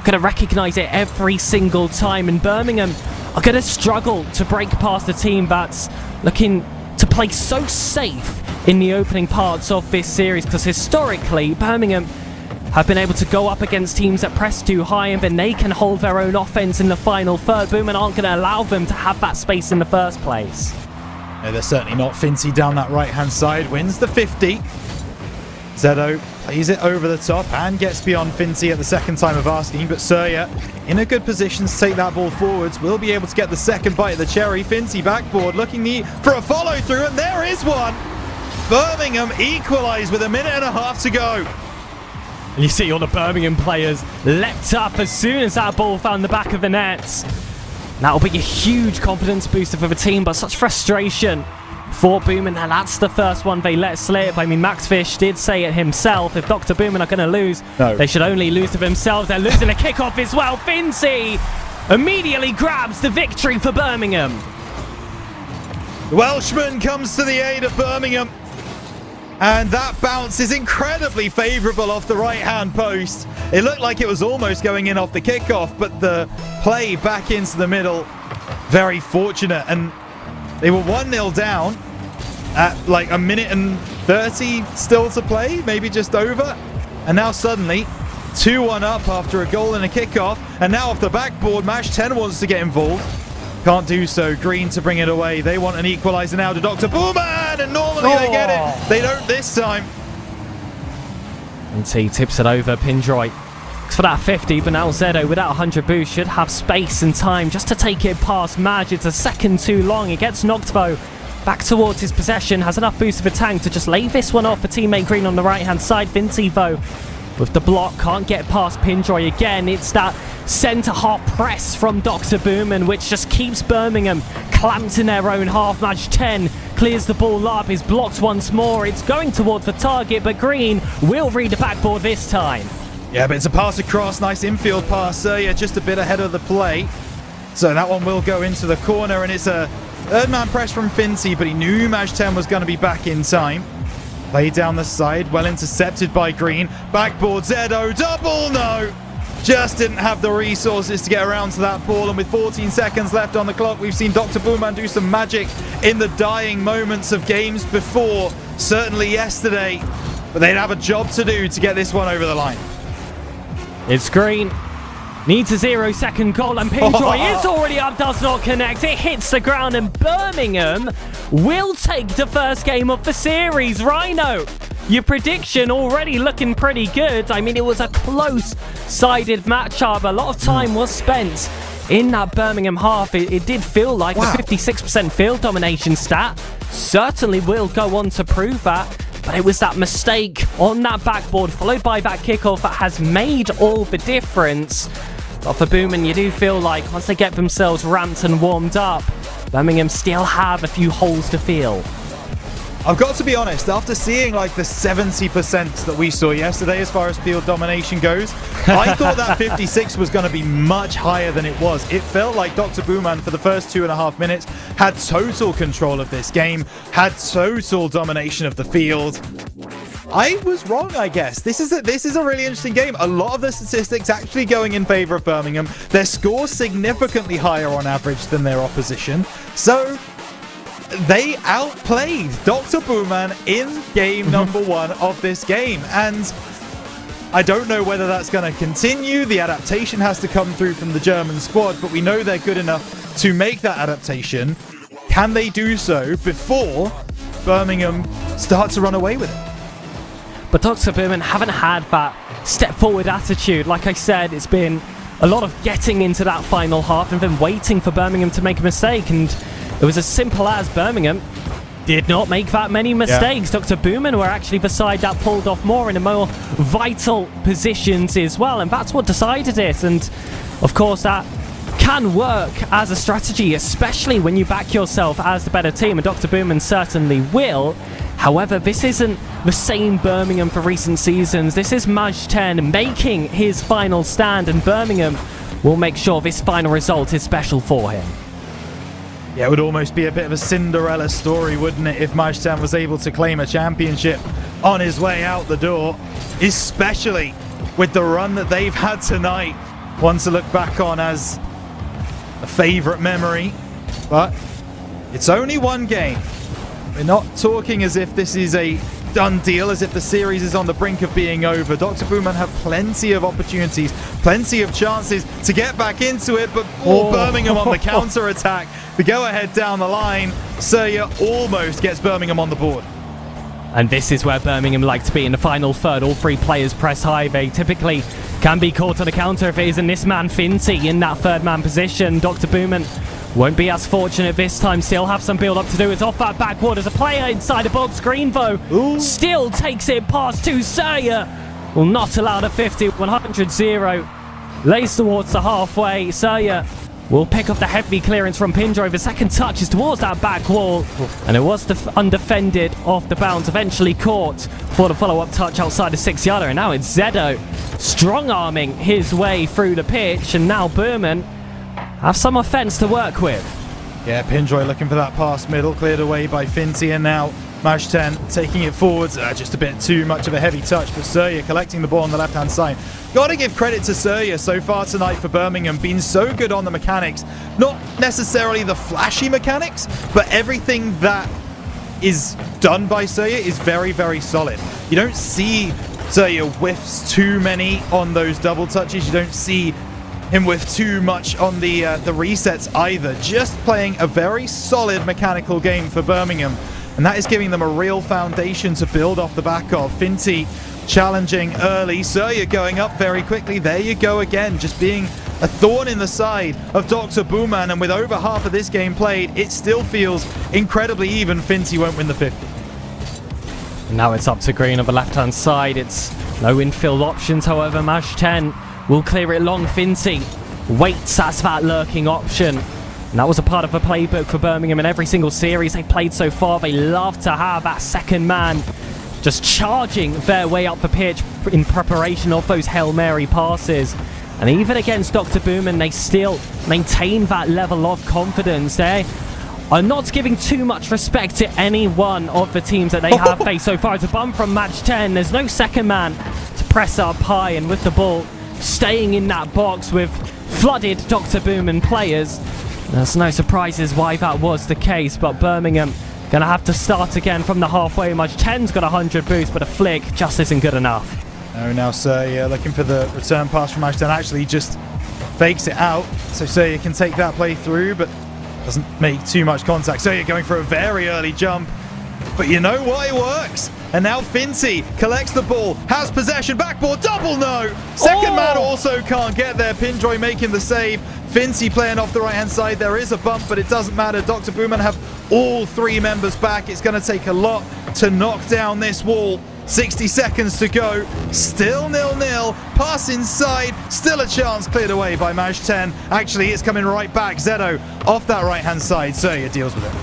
going to recognise it every single time, and Birmingham are going to struggle to break past a team that's looking to play so safe in the opening parts of this series, because historically Birmingham, have been able to go up against teams that press too high, and then they can hold their own offense in the final third. Boomin aren't going to allow them to have that space in the first place. No, they're certainly not. Fincy down that right-hand side wins the 50. Zedo plays it over the top and gets beyond Fincy at the second time of asking, but Surya in a good position to take that ball forwards, will be able to get the second bite of the cherry. Fincy backboard looking for a follow-through, and there is one! Birmingham equalise with a minute and a half to go. And you see all the Birmingham players leapt up as soon as that ball found the back of the nets. That'll be a huge confidence booster for the team, but such frustration for Boomin, and that's the first one they let slip. I mean, Max Fish did say it himself. If Dr. Boomin are going to lose, they should only lose to themselves. They're losing a kickoff as well. Fincy immediately grabs the victory for Birmingham. The Welshman comes to the aid of Birmingham. And that bounce is incredibly favourable off the right-hand post. It looked like it was almost going in off the kickoff, but the play back into the middle, very fortunate. And they were 1-0 down at like a minute and 30 still to play, maybe just over. And now suddenly 2-1 up after a goal and a kickoff. And now off the backboard, Mash 10 wants to get involved. Can't do so. Green to bring it away. They want an equaliser now to Dr. Booman, and normally they get it. They don't this time. And T tips it over. Pindroy looks for that 50, but now Zedo without 100 boost should have space and time just to take it past Maj. It's a second too long. It gets knocked though back towards his possession. Has enough boost of a tank to just lay this one off for teammate Green on the right hand side. Vinci though with the block can't get past Pindroy again. It's that centre half press from Dr. Boomin, which just keeps Birmingham clamped in their own half. Match 10 clears the ball up, is blocked once more. It's going towards the target, but Green will read the backboard this time. Yeah, but it's a pass across. Nice infield pass. Yeah, just a bit ahead of the play. So that one will go into the corner, and it's a third man press from Fincy, but he knew Maj 10 was going to be back in time. Played down the side, well intercepted by Green. Backboard Zedo, double no! Just didn't have the resources to get around to that ball, and with 14 seconds left on the clock, we've seen Dr. Booman do some magic in the dying moments of games before, certainly yesterday, but they'd have a job to do to get this one over the line. It's Green. Needs a 0-second goal, and Pindroy is already up, does not connect. It hits the ground, and Birmingham will take the first game of the series. Rhino, your prediction already looking pretty good. I mean, it was a close-sided matchup. A lot of time was spent in that Birmingham half. It did feel like a 56% field domination stat. Certainly will go on to prove that. But it was that mistake on that backboard, followed by that kickoff, that has made all the difference. But for Boomin, you do feel like once they get themselves ramped and warmed up, Birmingham still have a few holes to fill. I've got to be honest, after seeing like the 70% that we saw yesterday as far as field domination goes, I thought that 56 was going to be much higher than it was. It felt like Dr. Booman for the first 2.5 minutes had total control of this game, had total domination of the field. I was wrong, I guess. This is a really interesting game. A lot of the statistics actually going in favor of Birmingham. Their score significantly higher on average than their opposition. So they outplayed Dr. Booman in game number 1 of this game. And I don't know whether that's going to continue. The adaptation has to come through from the German squad, but we know they're good enough to make that adaptation. Can they do so before Birmingham start to run away with it? But Dr. Boomin haven't had that step forward attitude. Like I said, it's been a lot of getting into that final half and then waiting for Birmingham to make a mistake. And it was as simple as Birmingham did not make that many mistakes. Dr. Boomin were actually the side that pulled off more in the more vital positions as well. And that's what decided it. And of course, that can work as a strategy, especially when you back yourself as the better team. And Dr. Boomin certainly will. However, this isn't the same Birmingham for recent seasons. This is Maj 10 making his final stand, and Birmingham will make sure this final result is special for him. Yeah, it would almost be a bit of a Cinderella story, wouldn't it, if Maj 10 was able to claim a championship on his way out the door, especially with the run that they've had tonight. One to look back on as a favourite memory, but it's only one game. We're not talking as if this is a done deal, as if the series is on the brink of being over. Dr. Booman have plenty of opportunities, plenty of chances to get back into it, but Birmingham on the counter-attack. The go-ahead down the line. Surya almost gets Birmingham on the board. And this is where Birmingham like to be in the final third. All three players press high. They typically can be caught on the counter if it isn't this man, Finty, in that third man position. Dr. Booman won't be as fortunate this time. Still have some build up to do. It's off that backward as a player inside the box. Green, though, still takes it past to Surya. Will not allow the 50. 100-0. Lays towards the halfway. Surya will pick up the heavy clearance from Pinjoy. The second touch is towards that back wall. And it was undefended off the bounce. Eventually caught for the follow-up touch outside the 6-yarder. And now it's Zedo strong-arming his way through the pitch. And now Booman have some offense to work with. Yeah, Pinjoy looking for that pass middle, cleared away by Finty, and now Maj10 taking it forwards. Just a bit too much of a heavy touch, but Surya collecting the ball on the left-hand side. Got to give credit to Surya so far tonight for Birmingham, been so good on the mechanics. Not necessarily the flashy mechanics, but everything that is done by Surya is very, very solid. You don't see Surya whiffs too many on those double touches. You don't see him with too much on the resets either. Just playing a very solid mechanical game for Birmingham, and that is giving them a real foundation to build off the back of. Finty challenging early, Surya going up very quickly. There you go again, just being a thorn in the side of Dr. Booman, and with over half of this game played, it still feels incredibly even. Finty won't win the 50. Now it's up to Green on the left-hand side. It's no infield options, however. Maj10 will clear it long. Finty waits as that lurking option. And that was a part of the playbook for Birmingham in every single series they've played so far. They love to have that second man just charging their way up the pitch in preparation of those Hail Mary passes. And even against Dr. Booman, they still maintain that level of confidence. They are not giving too much respect to any one of the teams that they have faced so far. It's a bump from Maj10. There's no second man to press up high, and with the ball staying in that box with flooded Dr. Booman players, there's no surprises why that was the case. But Birmingham gonna have to start again from the halfway. Maj10's got 100 boost, but a flick just isn't good enough. No, now Surya looking for the return pass from Maj10. Actually just fakes it out, so Surya can take that play through, but doesn't make too much contact. Surya going for a very early jump, but you know what, it works. And now Finty collects the ball, has possession, backboard, double no! Second man also can't get there. Pinjoy making the save. Finty playing off the right-hand side. There is a bump, but it doesn't matter. Dr. Booman have all three members back. It's going to take a lot to knock down this wall. 60 seconds to go. Still 0-0. Pass inside. Still a chance, cleared away by Maj10. Actually, it's coming right back. Zedo off that right-hand side. Surya deals with it.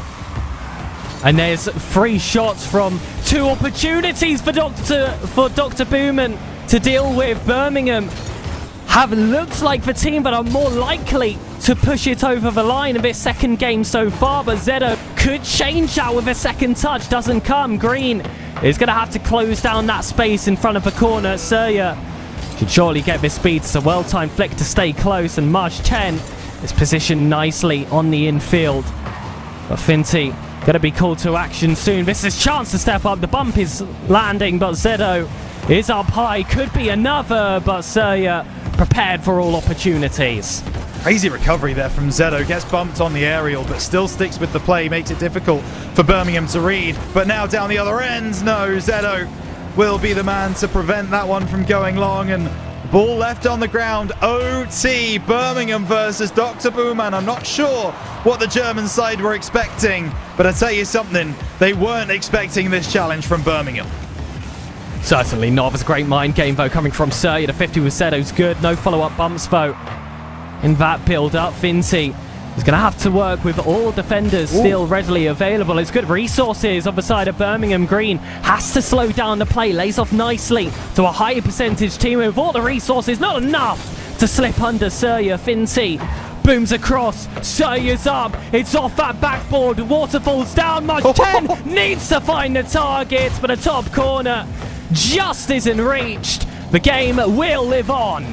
And there's 3 shots from 2 opportunities for Dr. Booman to deal with. Birmingham have looked like the team that are more likely to push it over the line in this second game so far, but Zedo could change that with a second touch. Doesn't come. Green is going to have to close down that space in front of the corner. Surya should surely get this speed. It's a well-timed flick to stay close, and Maj10 is positioned nicely on the infield. But Finty going to be called to action soon. This is chance to step up. The bump is landing, but Zedo is up high. Could be another, but Surya prepared for all opportunities. Crazy recovery there from Zedo. Gets bumped on the aerial, but still sticks with the play. Makes it difficult for Birmingham to read. But now down the other end, no, Zedo will be the man to prevent that one from going long. And ball left on the ground. OT, Birmingham versus Dr. Booman. I'm not sure what the German side were expecting, but I tell you something, they weren't expecting this challenge from Birmingham. Certainly not. It's a great mind game, though, coming from Surya. The 50 with Zedo's good. No follow-up bumps, though. In that build-up, Finty is going to have to work with all defenders still readily available. It's good resources on the side of Birmingham. Green has to slow down the play. Lays off nicely to a higher percentage team with all the resources. Not enough to slip under Surya. Finty booms across. Surya's up. It's off that backboard. Waterfalls down. Maj10 needs to find the target, but a top corner just isn't reached. The game will live on.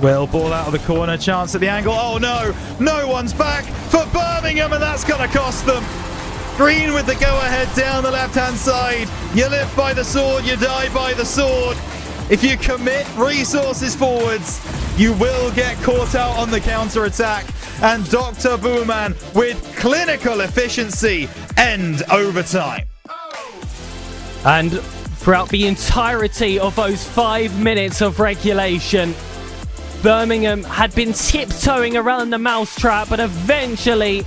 Will, ball out of the corner, chance at the angle. Oh no, no one's back for Birmingham, and that's going to cost them. Green with the go-ahead down the left-hand side. You live by the sword, you die by the sword. If you commit resources forwards, you will get caught out on the counter-attack. And Dr. Booman, with clinical efficiency, end overtime. And throughout the entirety of those 5 minutes of regulation, Birmingham had been tiptoeing around the mousetrap, but eventually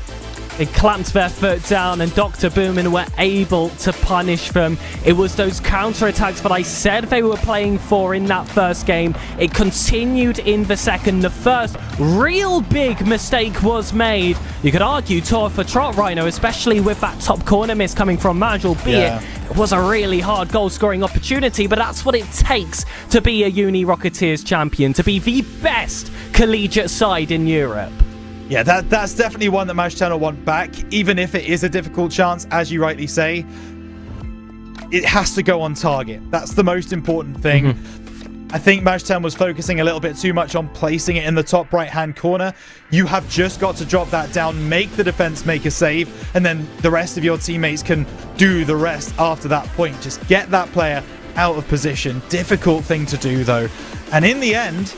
they clamped their foot down and Dr. Booman were able to punish them. It was those counterattacks that I said they were playing for in that first game. It continued in the second. The first real big mistake was made. You could argue tour for trot, Rhino, especially with that top corner miss coming from Maj, albeit it was a really hard goal-scoring opportunity, but that's what it takes to be a Uni Rocketeers champion, to be the best collegiate side in Europe. Yeah, that's definitely one that Maj 10 will want back, even if it is a difficult chance, as you rightly say. It has to go on target. That's the most important thing. I think Maj 10 was focusing a little bit too much on placing it in the top right-hand corner. You have just got to drop that down, make the defense make a save, and then the rest of your teammates can do the rest after that point. Just get that player out of position. Difficult thing to do, though. And in the end,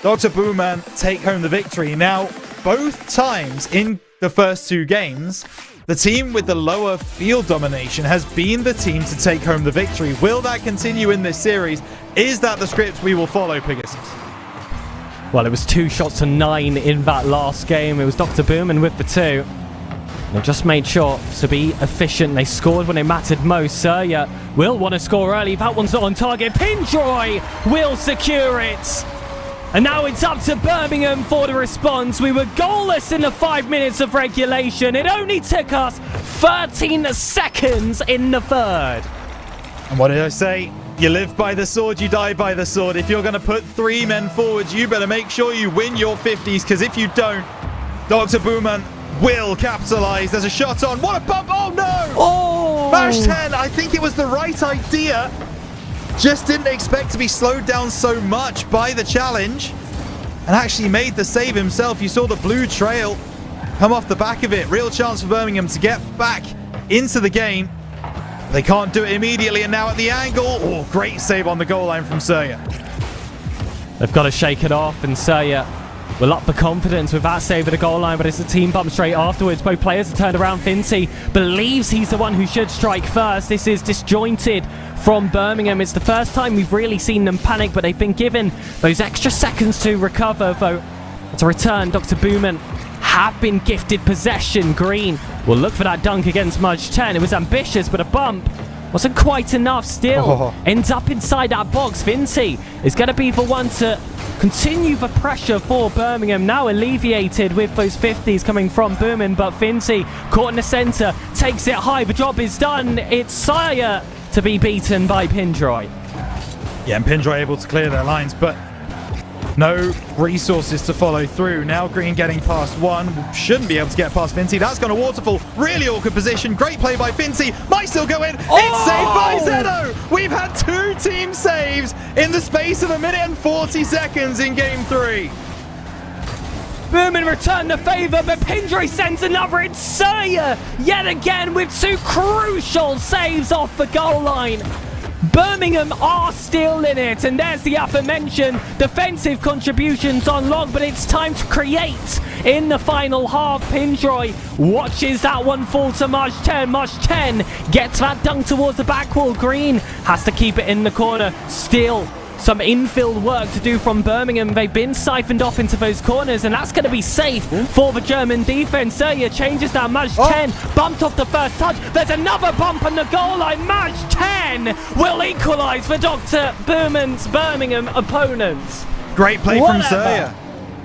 Dr. Booman take home the victory. Now, both times in the first 2 games, the team with the lower field domination has been the team to take home the victory. Will that continue in this series? Is that the script we will follow, Pegasus? Well, it was 2 shots to 9 in that last game. It was Dr. Booman with the 2. They just made sure to be efficient. They scored when it mattered most. Surya will want to score early. That one's not on target. Pinjoy will secure it. And now it's up to Birmingham for the response. We were goalless in the 5 minutes of regulation. It only took us 13 seconds in the third. And what did I say? You live by the sword, you die by the sword. If you're going to put 3 men forward, you better make sure you win your 50s, because if you don't, Dr. Booman will capitalize. There's a shot on. What a bump! Oh no! Oh! Maj 10, I think it was the right idea. Just didn't expect to be slowed down so much by the challenge, and actually made the save himself. You saw the blue trail come off the back of it. Real chance for Birmingham to get back into the game. They can't do it immediately, and now at the angle. Oh, great save on the goal line from Surya. They've got to shake it off, and Surya will up the confidence with that save at the goal line, but it's a team bump straight afterwards. Both players have turned around. Fincy believes he's the one who should strike first. This is disjointed from Birmingham. It's the first time we've really seen them panic, but they've been given those extra seconds to recover. Though, to return, Dr. Booman have been gifted possession. Green will look for that dunk against Maj 10. It was ambitious, but a bump wasn't quite enough. Still ends up inside that box. Fincy is going to be the one to continue the pressure for Birmingham. Now alleviated with those 50s coming from Booman, but Fincy caught in the centre, takes it high. The job is done. It's Surya to be beaten by Pinjoy. Yeah, and Pinjoy able to clear their lines, but no resources to follow through. Now Green getting past one. Shouldn't be able to get past Fincy. That's gone to Waterfall. Really awkward position. Great play by Fincy. Might still go in. It's saved by Zeno. We've had 2 team saves in the space of 1 minute and 40 seconds in game 3. Booman returned the favour, but Pinjoy sends another. It's Surya yet again with 2 crucial saves off the goal line. Birmingham are still in it, and there's the aforementioned defensive contributions on log, but it's time to create in the final half. Pinjoy watches that one fall to Maj 10. Maj 10 gets that dunk towards the back wall. Green has to keep it in the corner. Still some infield work to do from Birmingham. They've been siphoned off into those corners, and that's going to be safe for the German defense. Surya changes that. Maj 10 bumped off the first touch. There's another bump on the goal line. Maj 10 will equalise for Dr. Booman's Birmingham opponents. Great play from Surya.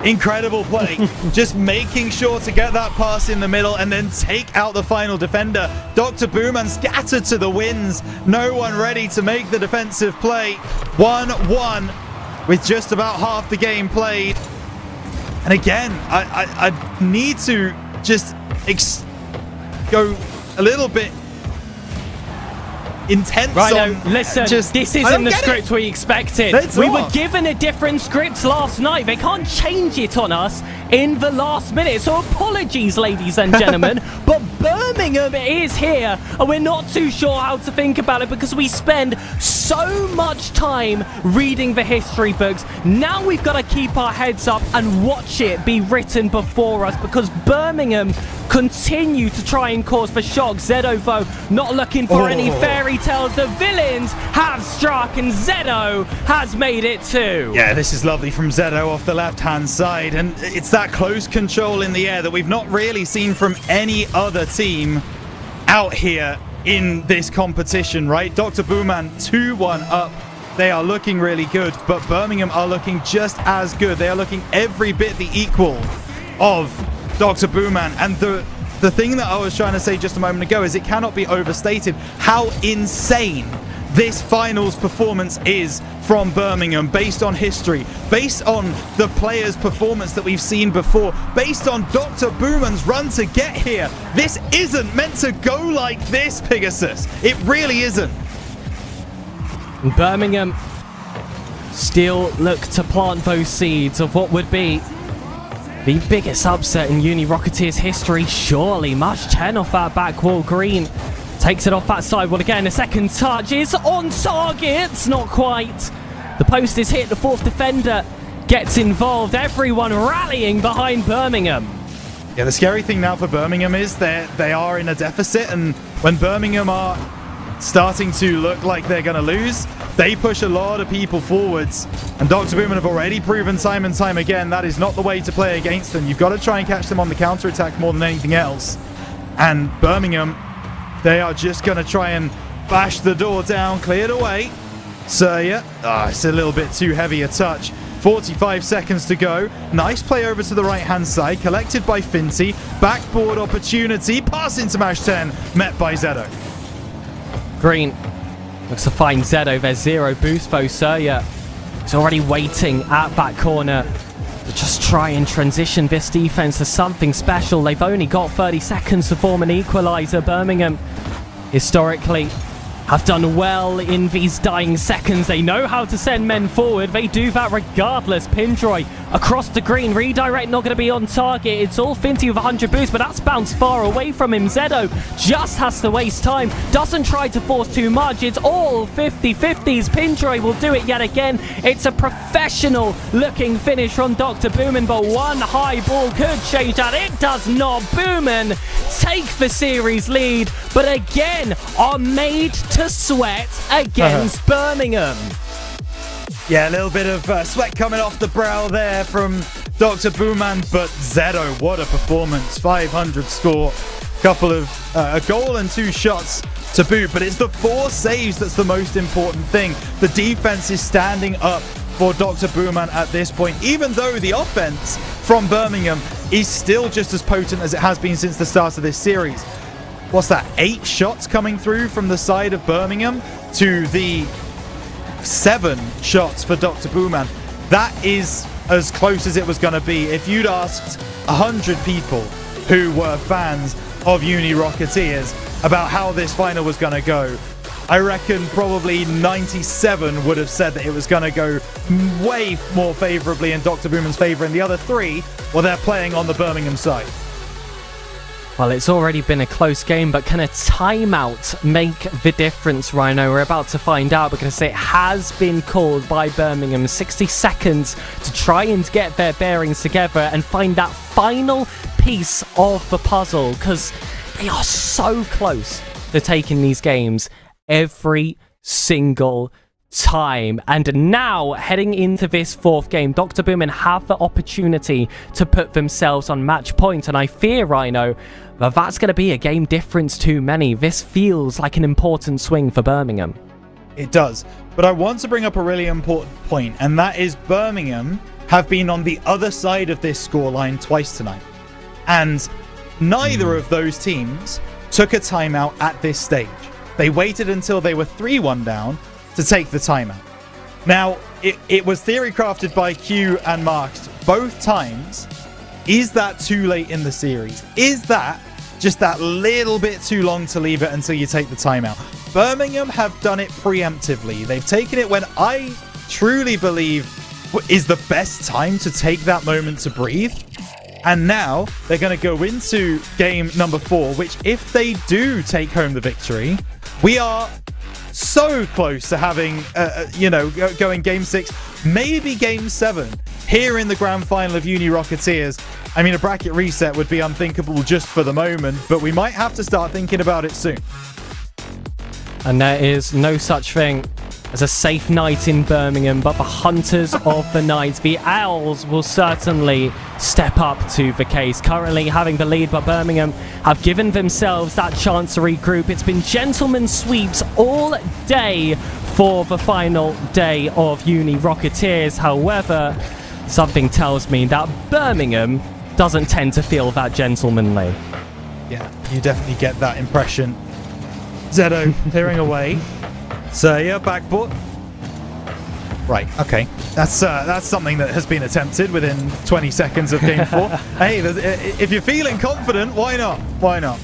Incredible play. Just making sure to get that pass in the middle and then take out the final defender. Dr. Booman scattered to the winds. No one ready to make the defensive play. 1-1 with just about half the game played. And again, I need to just go a little bit intense Rhino, on... listen, just, this I isn't don't the get script it. we expected. It's We were not. given a different script last night. They can't change it on us in the last minute. So apologies, ladies and gentlemen. But Birmingham is here, and we're not too sure how to think about it because we spend so much time reading the history books. Now we've got to keep our heads up and watch it be written before us because Birmingham continue to try and cause the shock. Zedo, though, not looking for any fairy tales. The villains have struck, and Zedo has made it too. Yeah, this is lovely from Zedo off the left-hand side, and it's that close control in the air that we've not really seen from any other team out here in this competition, right? Dr. Booman 2-1 up. They are looking really good, but Birmingham are looking just as good. They are looking every bit the equal of Dr. Booman. And the thing that I was trying to say just a moment ago is it cannot be overstated how insane this finals performance is from Birmingham, based on history, based on the players' performance that we've seen before, based on Dr. Booman's run to get here. This isn't meant to go like this, Pegasus. It really isn't. Birmingham still look to plant those seeds of what would be the biggest upset in Uni Rocketeers history, surely. Much 10 off that back wall. Green takes it off that side. Well, again, a second touch is on target. Not quite. The post is hit. The fourth defender gets involved. Everyone rallying behind Birmingham. Yeah, the scary thing now for Birmingham is they are in a deficit, and when Birmingham are starting to look like they're going to lose, they push a lot of people forwards. And Dr. Booman have already proven time and time again that is not the way to play against them. You've got to try and catch them on the counter-attack more than anything else. And Birmingham, they are just going to try and bash the door down, cleared away. So, yeah, it's a little bit too heavy a touch. 45 seconds to go. Nice play over to the right-hand side, collected by Finty. Backboard opportunity, pass into Mash 10, met by Zedo. Green looks to find Zedo. There's zero boost, though. Surya is already waiting at that corner to just try and transition this defense to something special. They've only got 30 seconds to form an equalizer. Birmingham, historically, have done well in these dying seconds. They know how to send men forward. They do that regardless. Pindroy across the green. Redirect not going to be on target. It's all Finty with 100 boost, but that's bounced far away from him. Zedo just has to waste time. Doesn't try to force too much. It's all 50-50s. Pindroy will do it yet again. It's a professional looking finish from Dr. Booman, but one high ball could change that. It does not. Booman take the series lead, but again are made to sweat against Birmingham. Yeah, a little bit of sweat coming off the brow there from Dr. Booman, but Zedo, what a performance. 500 score, couple of a goal and 2 shots to boot, but it's the 4 saves that's the most important thing. The defense is standing up for Dr. Booman at this point, even though the offense from Birmingham is still just as potent as it has been since the start of this series. What's that, 8 shots coming through from the side of Birmingham to the 7 shots for Dr. Booman. That is as close as it was going to be. If you'd asked 100 people who were fans of Uni Rocketeers about how this final was going to go, I reckon probably 97 would have said that it was going to go way more favorably in Dr. Booman's favor, and the other 3, well, they're playing on the Birmingham side. Well, it's already been a close game, but can a timeout make the difference, Rhino? We're about to find out because it has been called by Birmingham. 60 seconds to try and get their bearings together and find that final piece of the puzzle, because they are so close to taking these games every single time. And now, heading into this 4th game, Dr. Booman have the opportunity to put themselves on match point, and I fear, Rhino, that that's going to be a game difference too many. This feels like an important swing for Birmingham. It does. But I want to bring up a really important point, and that is Birmingham have been on the other side of this scoreline twice tonight. And neither of those teams took a timeout at this stage. They waited until they were 3-1 down to take the timeout. Now, it was theory crafted by Q and Marks both times. Is that too late in the series? Is that just that little bit too long to leave it until you take the timeout? Birmingham have done it preemptively. They've taken it when I truly believe is the best time to take that moment to breathe. And now they're going to go into game number 4, which if they do take home the victory, we are so close to having, going game 6, maybe game 7 here in the grand final of Uni Rocketeers. I mean, a bracket reset would be unthinkable just for the moment, but we might have to start thinking about it soon. And there is no such thing as a safe night in Birmingham, but the Hunters of the Night, the Owls, will certainly step up to the case. Currently having the lead, but Birmingham have given themselves that chance to regroup. It's been gentlemen sweeps all day for the final day of Uni Rocketeers. However, something tells me that Birmingham doesn't tend to feel that gentlemanly. Yeah, you definitely get that impression. Zedo clearing away. Surya, backboard. Right, okay. That's something that has been attempted within 20 seconds of game 4. Hey, if you're feeling confident, why not? Why not?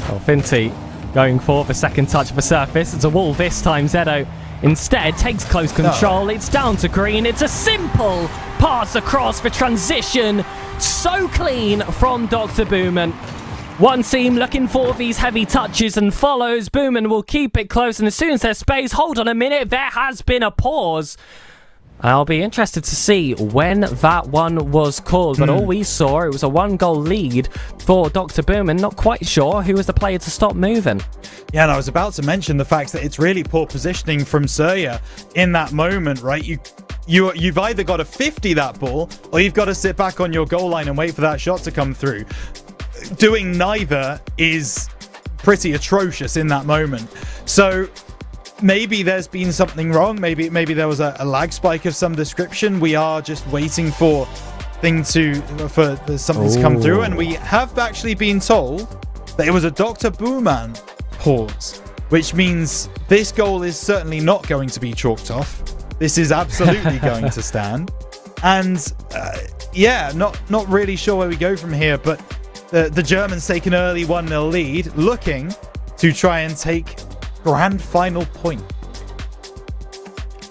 Well, Finty going for the second touch of the surface. It's a wall this time. Zedo instead takes close control. No. It's down to green. It's a simple pass across for transition. So clean from Dr. Booman. One team looking for these heavy touches and follows. Booman will keep it close, and as soon as there's space, hold on a minute, there has been a pause. I'll be interested to see when that one was called, but all we saw, it was a 1-goal lead for Dr. Booman. Not quite sure who was the player to stop moving. Yeah, and I was about to mention the fact that it's really poor positioning from Surya in that moment, right? You've either got to 50 that ball, or you've got to sit back on your goal line and wait for that shot to come through. Doing neither is pretty atrocious in that moment. So maybe there's been something wrong. Maybe there was a lag spike of some description. We are just waiting for something to come through, and we have actually been told that it was a Dr. Booman pause, which means this goal is certainly not going to be chalked off. This is absolutely going to stand. And not really sure where we go from here, but the Germans take an early 1-0 lead, looking to try and take grand final point.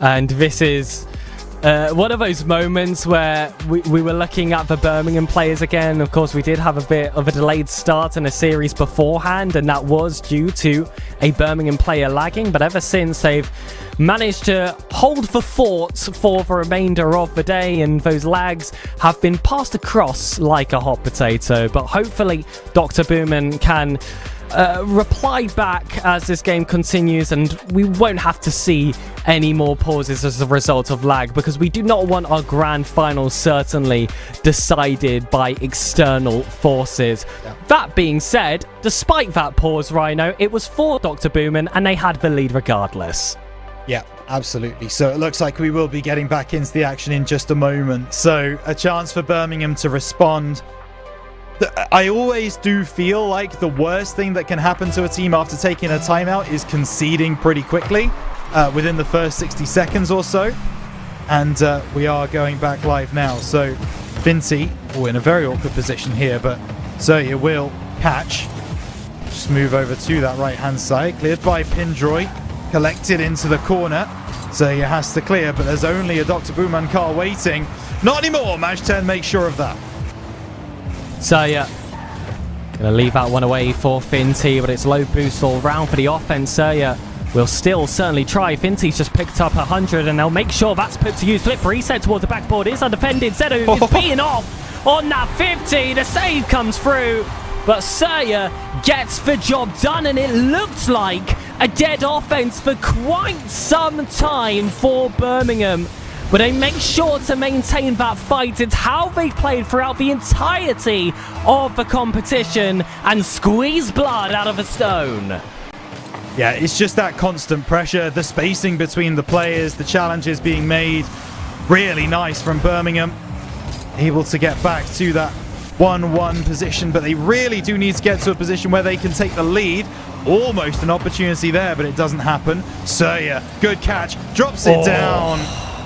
And this is one of those moments where we were looking at the Birmingham players again. Of course, we did have a bit of a delayed start in a series beforehand, and that was due to a Birmingham player lagging. But ever since, they've managed to hold the fort for the remainder of the day, and those lags have been passed across like a hot potato. But hopefully, Dr. Booman can reply back as this game continues, and we won't have to see any more pauses as a result of lag, because we do not want our grand final certainly decided by external forces. Yeah. That being said, despite that pause, Rhino, it was for Dr. Booman, and they had the lead regardless. Yeah, absolutely. So it looks like we will be getting back into the action in just a moment. So a chance for Birmingham to respond. I always do feel like the worst thing that can happen to a team after taking a timeout is conceding pretty quickly within the first 60 seconds or so. And we are going back live now. So Finty, in a very awkward position here, but Surya will catch. Just move over to that right-hand side. Cleared by Pindroy. Collected into the corner. Surya has to clear, but there's only a Dr. Booman car waiting. Not anymore. Match 10 makes sure of that. Surya gonna leave that one away for Finty, but it's low boost all round for the offense. Surya will still certainly try. Finty's just picked up 100, and they'll make sure that's put to use. Flip reset towards the backboard is undefended. Zedo is being off on that 50. The save comes through, but Surya gets the job done, and it looked like a dead offense for quite some time for Birmingham. But they make sure to maintain that fight. It's how they've played throughout the entirety of the competition and squeeze blood out of a stone. Yeah, it's just that constant pressure, the spacing between the players, the challenges being made. Really nice from Birmingham. Able to get back to that 1-1 position, but they really do need to get to a position where they can take the lead. Almost an opportunity there, but it doesn't happen. Surya, good catch, drops it down.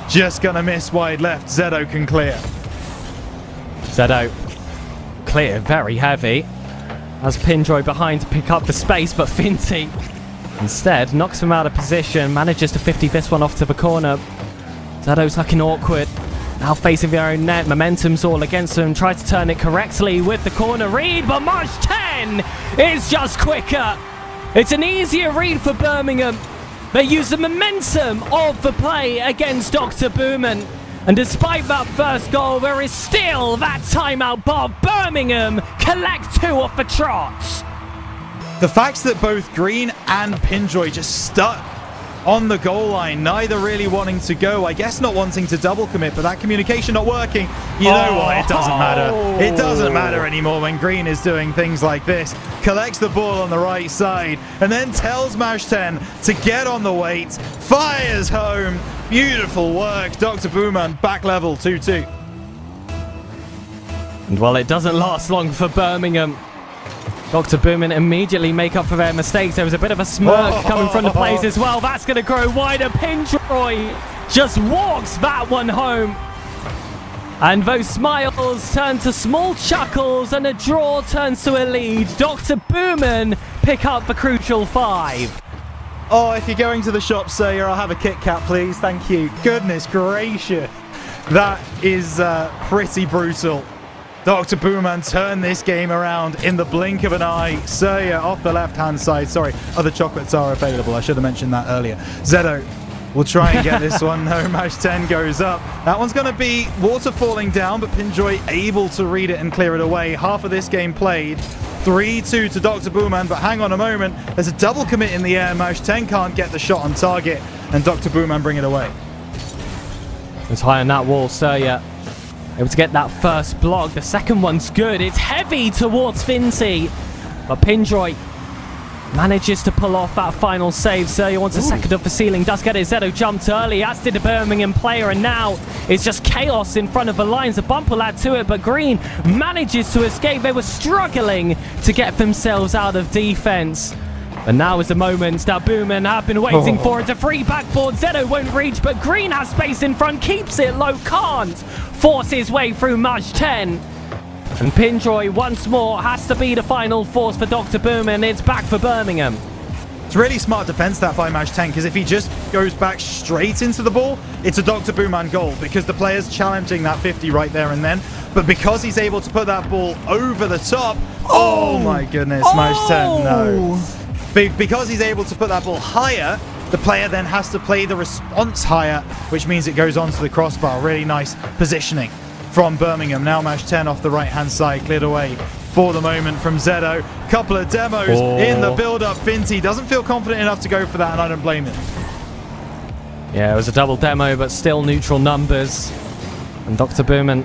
Just gonna miss wide left. Zedo can clear. Zedo clear, very heavy. As Pindroy behind to pick up the space, but Finty Instead, knocks him out of position, manages to 50 this one off to the corner. Zeto's looking awkward. Now facing their own net, momentum's all against them. Tries to turn it correctly with the corner read, but Maj 10 is just quicker. It's an easier read for Birmingham. They use the momentum of the play against Dr. Booman. And despite that first goal, there is still that timeout bar. Birmingham collect 2 off the trot. The fact that both Green and Pinjoy just stuck on the goal line, neither really wanting to go, I guess not wanting to double commit, but that communication not working. You know what? It doesn't matter. It doesn't matter anymore when Green is doing things like this. Collects the ball on the right side and then tells Maj 10 to get on the weight. Fires home. Beautiful work. Dr. Booman back level 2-2. And while it doesn't last long for Birmingham, Dr. Booman immediately make up for their mistakes. There was a bit of a smirk coming from the players as well. That's going to grow wider. Pinjoy just walks that one home. And those smiles turn to small chuckles and a draw turns to a lead. Dr. Booman pick up the crucial 5. Oh, if you're going to the shop, sir, I'll have a Kit Kat, please. Thank you. Goodness gracious. That is pretty brutal. Dr. Booman turned this game around in the blink of an eye. Surya off the left-hand side. Sorry, other chocolates are available. I should have mentioned that earlier. Zeto will try and get this one. No, Maj 10 goes up. That one's going to be water falling down, but Pinjoy able to read it and clear it away. Half of this game played. 3-2 to Dr. Booman, but hang on a moment. There's a double commit in the air. Maj 10 can't get the shot on target, and Dr. Booman bring it away. It's high on that wall, Surya able to get that first block. The second one's good. It's heavy towards Finty, but Pinjoy manages to pull off that final save. Surya wants a second of the ceiling, does get it. Zeto jumped early, as did the Birmingham player, and now it's just chaos in front of the lines. The bump will add to it, but Green manages to escape. They were struggling to get themselves out of defense. And now is the moment that Booman have been waiting for. It's a free backboard. Zeto won't reach, but Green has space in front, keeps it low, can't force his way through Maj 10. And Pinjoy once more has to be the final force for Dr. Booman. It's back for Birmingham. It's really smart defense that by Maj 10, because if he just goes back straight into the ball, it's a Dr. Booman goal, because the player's challenging that 50 right there and then. But because he's able to put that ball over the top, oh my goodness, Maj 10, no. Because he's able to put that ball higher, the player then has to play the response higher, which means it goes onto the crossbar. Really nice positioning from Birmingham. Now Maj 10 off the right-hand side, cleared away for the moment from Zeto. Couple of demos in the build-up. Finty doesn't feel confident enough to go for that, and I don't blame him. Yeah, it was a double demo, but still neutral numbers. And Dr. Booman,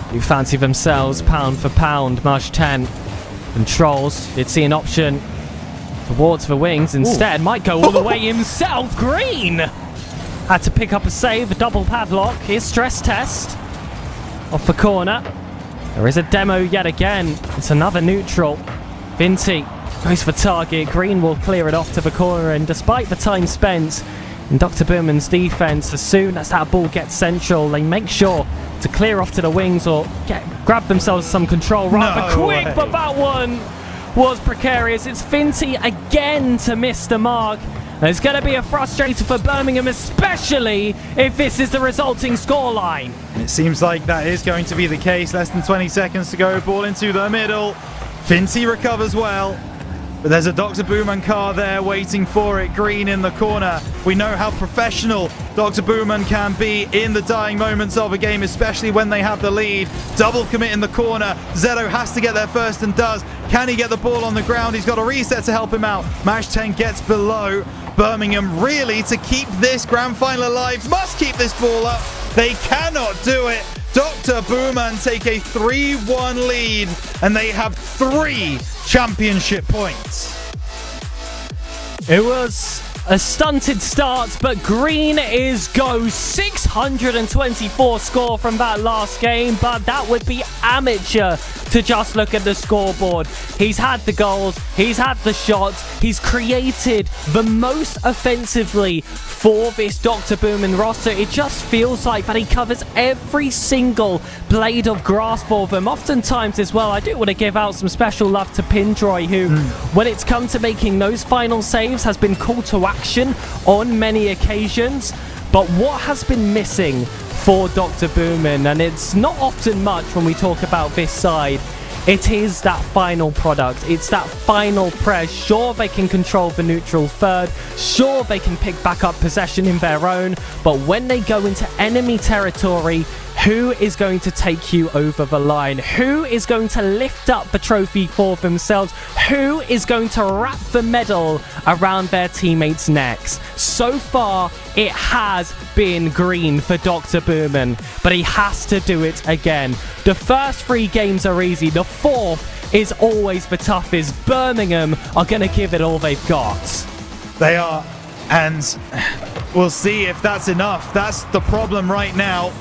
who fancy themselves pound for pound, Maj 10 controls. Did see an option towards the wings. Instead, might go all the way himself. Green had to pick up a save, a double padlock. His stress test off the corner. There is a demo yet again. It's another neutral. Finty goes for target. Green will clear it off to the corner, and despite the time spent in Dr. Booman's defense, as soon as that ball gets central, they make sure to clear off to the wings or grab themselves some control rather quick, but that one was precarious. It's Finty again to miss the mark. It's going to be a frustrator for Birmingham, especially if this is the resulting scoreline. It seems like that is going to be the case. Less than 20 seconds to go. Ball into the middle. Finty recovers well. But there's a Dr. Booman car there waiting for it. Green in the corner. We know how professional Dr. Booman can be in the dying moments of a game, especially when they have the lead. Double commit in the corner. Zeto has to get there first and does. Can he get the ball on the ground? He's got a reset to help him out. Maj 10 gets below. Birmingham really, to keep this grand final alive, must keep this ball up. They cannot do it. Dr. Booman take a 3-1 lead, and they have 3 championship points. It was a stunted start, but Green is go. 624 score from that last game, but that would be amateur to just look at the scoreboard. He's had the goals, he's had the shots, he's created the most offensively for this Dr. Boomin roster. It just feels like that he covers every single blade of grass for them. Oftentimes as well, I do want to give out some special love to Pindroy, who, when it's come to making those final saves, has been called to action on many occasions. But what has been missing for Dr. Boomin, and it's not often much when we talk about this side, it is that final product. It's that final press. Sure, they can control the neutral third. Sure, they can pick back up possession in their own. But when they go into enemy territory, who is going to take you over the line? Who is going to lift up the trophy for themselves? Who is going to wrap the medal around their teammates' necks? So far, it has been green for Dr. Boomin, but he has to do it again. The first 3 games are easy. The 4th is always the toughest. Birmingham are going to give it all they've got. They are, and we'll see if that's enough. That's the problem right now.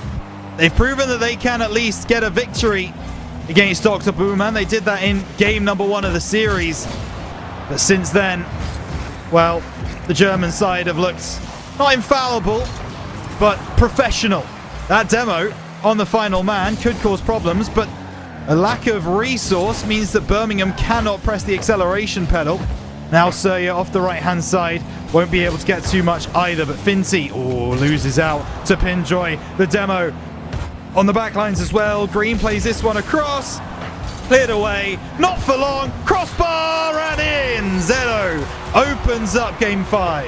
They've proven that they can at least get a victory against Dr. Boomin. They did that in game number 1 of the series. But since then, well, the German side have looked not infallible, but professional. That demo on the final man could cause problems, but a lack of resource means that Birmingham cannot press the acceleration pedal. Now Surya off the right-hand side won't be able to get too much either, but Finty loses out to Pindroy. The demo on the back lines as well. Green plays this one across. Cleared away. Not for long. Crossbar and in. Zedo opens up game 5.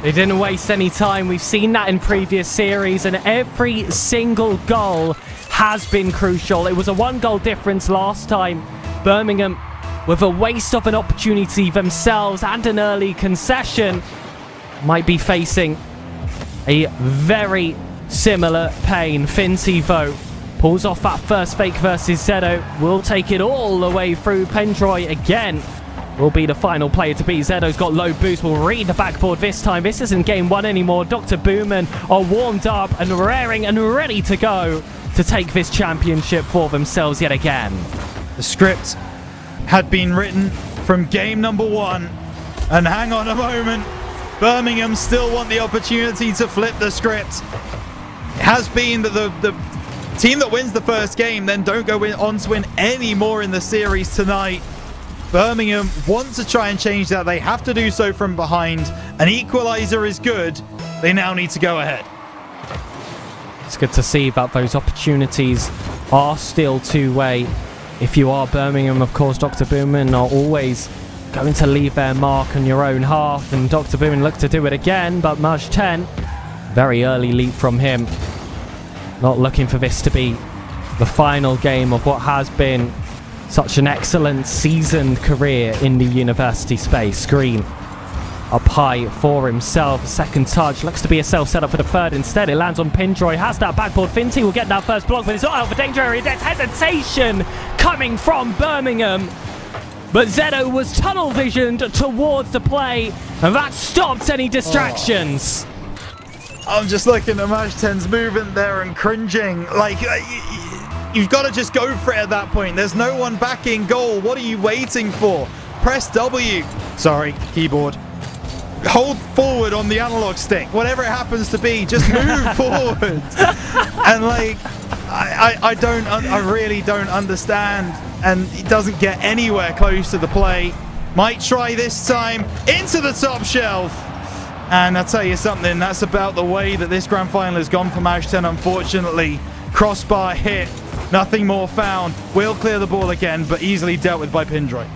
They didn't waste any time. We've seen that in previous series, and every single goal has been crucial. It was a 1-goal difference last time. Birmingham, with a waste of an opportunity themselves and an early concession, might be facing a very similar pain. Finty, though, pulls off that first fake versus Zedo. Will take it all the way through. Pindroy again will be the final player to beat. Zedo's got low boost. Will read the backboard this time. This isn't game 1 anymore. Dr. Boomin are warmed up and raring and ready to go to take this championship for themselves yet again. The script had been written from game number 1. And hang on a moment. Birmingham still want the opportunity to flip the script. It has been that the team that wins the first game then don't go on to win any more in the series tonight. Birmingham want to try and change that. They have to do so from behind. An equalizer is good. They now need to go ahead. It's good to see that those opportunities are still two-way. If you are Birmingham, of course, Dr. Boomin are always going to leave their mark on your own half, and Dr. Boomin look to do it again, but Maj 10, very early leap from him. Not looking for this to be the final game of what has been such an excellent seasoned career in the university space. Green up high for himself. Second touch looks to be a self setup for the third. Instead, it lands on Pindroy. Has that backboard. Finty will get that first block, but it's not out for danger area. There's hesitation coming from Birmingham. But Zedo was tunnel visioned towards the play, and that stopped any distractions. I'm just looking at Maj 10's movement there and cringing. Like, you've got to just go for it at that point. There's no one back in goal. What are you waiting for? Press W. Sorry, keyboard. Hold forward on the analog stick. Whatever it happens to be, just move forward. And like, I really don't understand. And he doesn't get anywhere close to the play. Might try this time into the top shelf. And I'll tell you something, that's about the way that this grand final has gone for Maj 10, unfortunately. Crossbar hit, nothing more found. Will clear the ball again, but easily dealt with by Pindroy.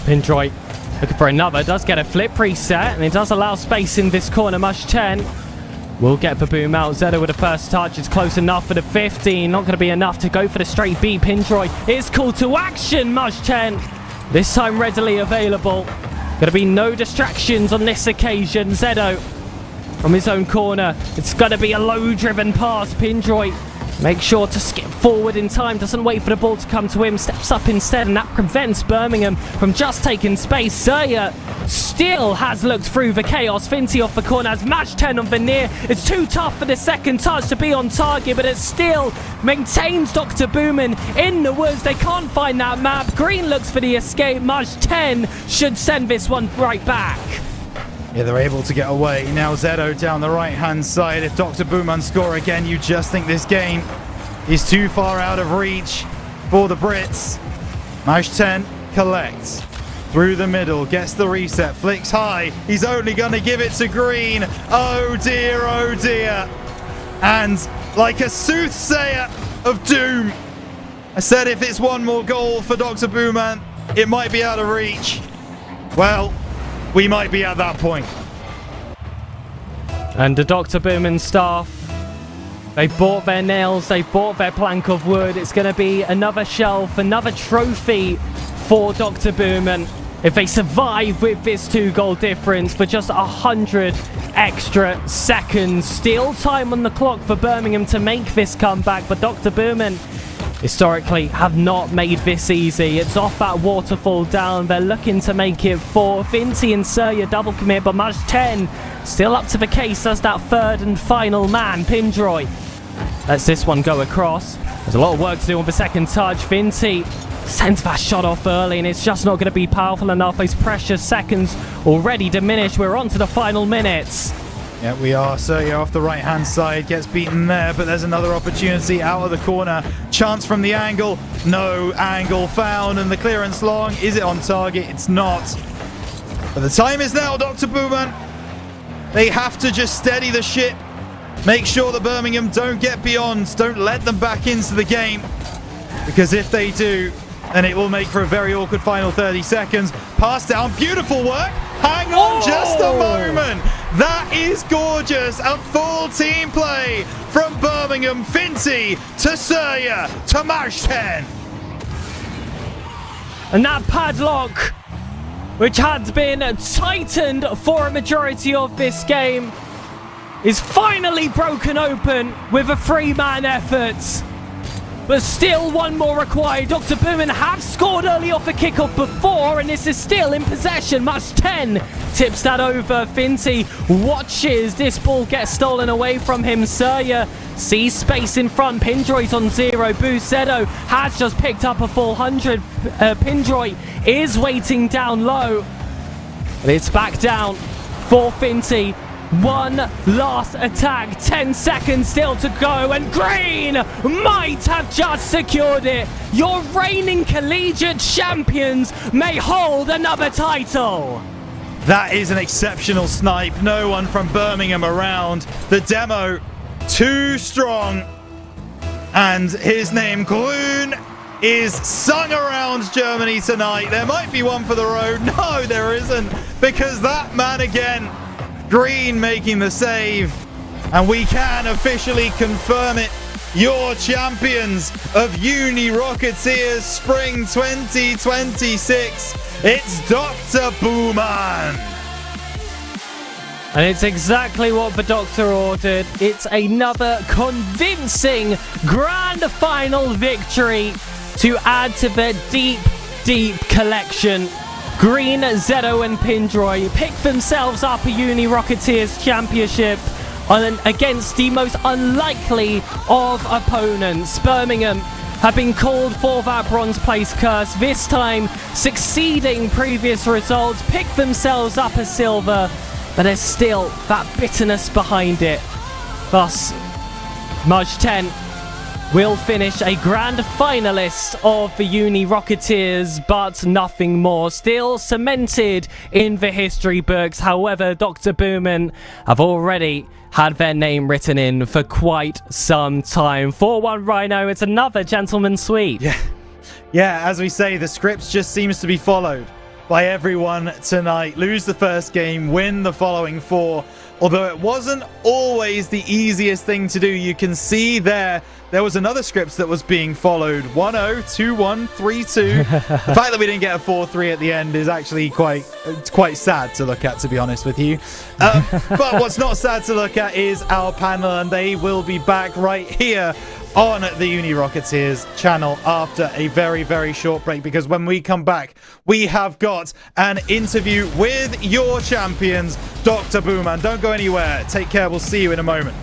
Pindroy looking for another, does get a flip reset, and it does allow space in this corner. Maj 10 will get the boom out. Zedo with the first touch, it's close enough for the 15. Not going to be enough to go for the straight B. Pindroy is called to action. Maj 10, this time readily available. Going to be no distractions on this occasion. Zedo from his own corner. It's going to be a low-driven pass. Pindroy Make sure to skip forward in time, doesn't wait for the ball to come to him, steps up instead, and that prevents Birmingham from just taking space. Surya still has looked through the chaos. Finty off the corner has match 10 on Veneer. It's too tough for the second touch to be on target, but it still maintains Dr. Boomin in the woods. They can't find that map. Green looks for the escape. Match 10 should send this one right back. Yeah, they're able to get away. Now Zedo down the right-hand side. If Dr. Booman score again, you just think this game is too far out of reach for the Brits. Mash 10 collects through the middle, gets the reset, flicks high. He's only going to give it to Green. Oh dear, oh dear. And like a soothsayer of doom, I said if it's one more goal for Dr. Booman, it might be out of reach. Well, we might be at that point. And the Dr. Boomin staff, they bought their nails, they bought their plank of wood. It's going to be another shelf, another trophy for Dr. Boomin if they survive with this 2-goal difference for just 100 extra seconds. Still time on the clock for Birmingham to make this comeback, but Dr. Boomin historically have not made this easy. It's off that waterfall down. They're looking to make it 4. Finty and Surya double commit, but Maj 10 still up to the case as that third and final man. Pindroy lets this one go across. There's a lot of work to do on the second touch. Finty sends that shot off early, and it's just not going to be powerful enough. Those precious seconds already diminished. We're on to the final minutes. Yeah, we are. Surya off the right-hand side gets beaten there, but there's another opportunity out of the corner. Chance from the angle. No angle found, and the clearance long. Is it on target? It's not. But the time is now, Dr. Booman. They have to just steady the ship. Make sure that Birmingham don't get beyond. Don't let them back into the game. Because if they do, then it will make for a very awkward final 30 seconds. Pass down. Beautiful work. Hang on just a moment. That is gorgeous. A full team play from Birmingham. Finty to Surya to Mash 10. And that padlock, which had been tightened for a majority of this game, is finally broken open with a 3-man effort. But still one more required. Dr. Boomin have scored early off a kickoff before, and this is still in possession. Match 10 tips that over. Finty watches this ball get stolen away from him. Surya sees space in front. Pindroy's on 0. Zedo has just picked up a full 100. Pindroy is waiting down low. But it's back down for Finty. One last attack, 10 seconds still to go, and Green might have just secured it. Your reigning collegiate champions may hold another title. That is an exceptional snipe. No one from Birmingham around. The demo too strong. And his name, Grün, is sung around Germany tonight. There might be one for the road. No, there isn't. Because that man again, Green making the save, and we can officially confirm it. Your champions of Uni Rocketeers Spring 2026. It's Dr. Booman. And it's exactly what the Doctor ordered. It's another convincing grand final victory to add to the deep, deep collection. Green, Zedo and Pindroy pick themselves up a Uni Rocketeers championship against the most unlikely of opponents. Birmingham have been called for that bronze place curse, this time succeeding previous results, pick themselves up a silver, but there's still that bitterness behind it. Thus, Maj 10 will finish a grand finalist of the Uni Rocketeers, but nothing more. Still cemented in the history books. However, Dr. Boomin have already had their name written in for quite some time. 4-1 Rhino, it's another gentleman's sweep. Yeah, as we say, the script just seems to be followed by everyone tonight. Lose the first game, win the following 4. Although it wasn't always the easiest thing to do. You can see there was another script that was being followed. 1-0, 2-1, 3-2. The fact that we didn't get a 4-3 at the end is actually quite sad to look at, to be honest with you. But what's not sad to look at is our panel, and they will be back right here on the Uni Rocketeers channel after a very, very short break, because when we come back, we have got an interview with your champions, Dr. Boomer. And don't go anywhere. Take care. We'll see you in a moment.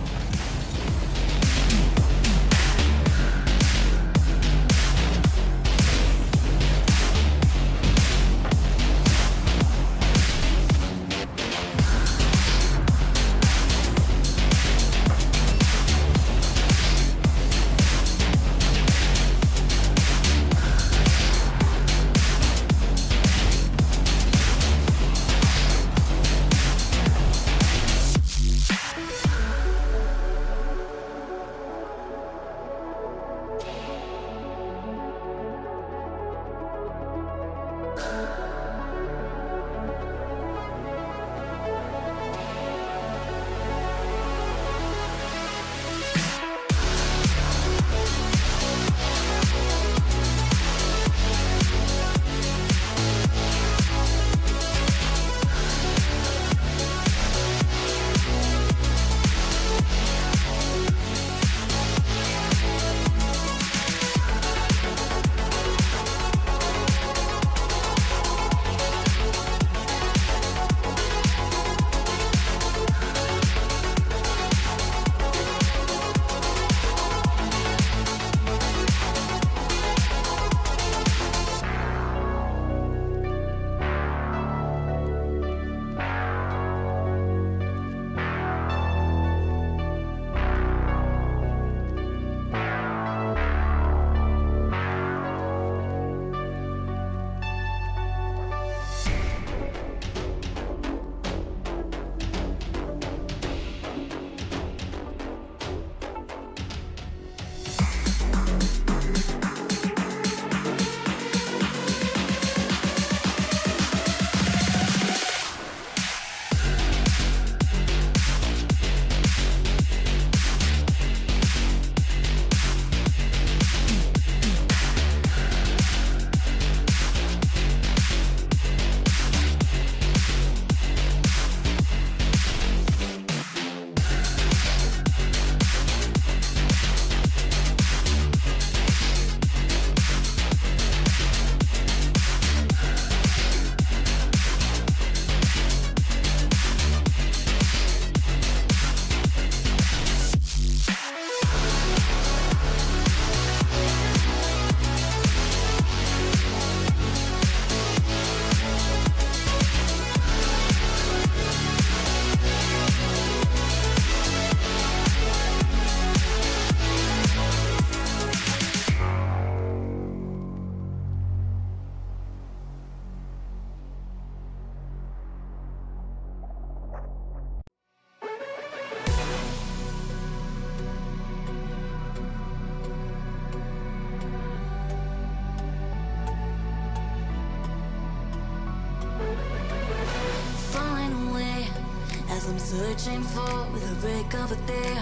I'm searching for with a break of a day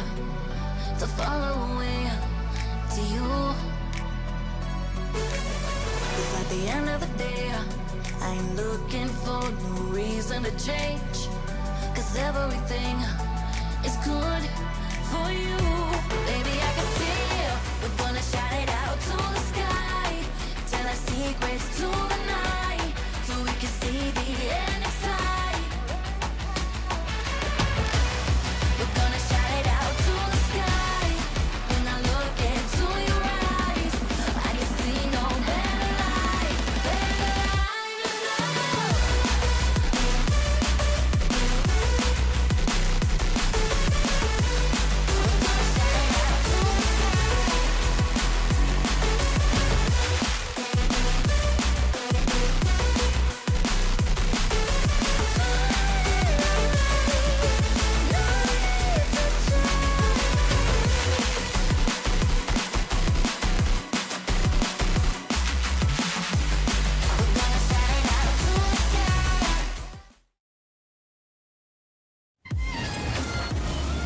to follow away to you. Cause at the end of the day, I ain't looking for no reason to change. Cause everything is good for you. Baby, I can see we're gonna shout it out to the sky. Tell our secrets to the night, so we can see the end inside. We're gonna shout it out to the sky. When I look into your eyes, I can see no better light, better light of love.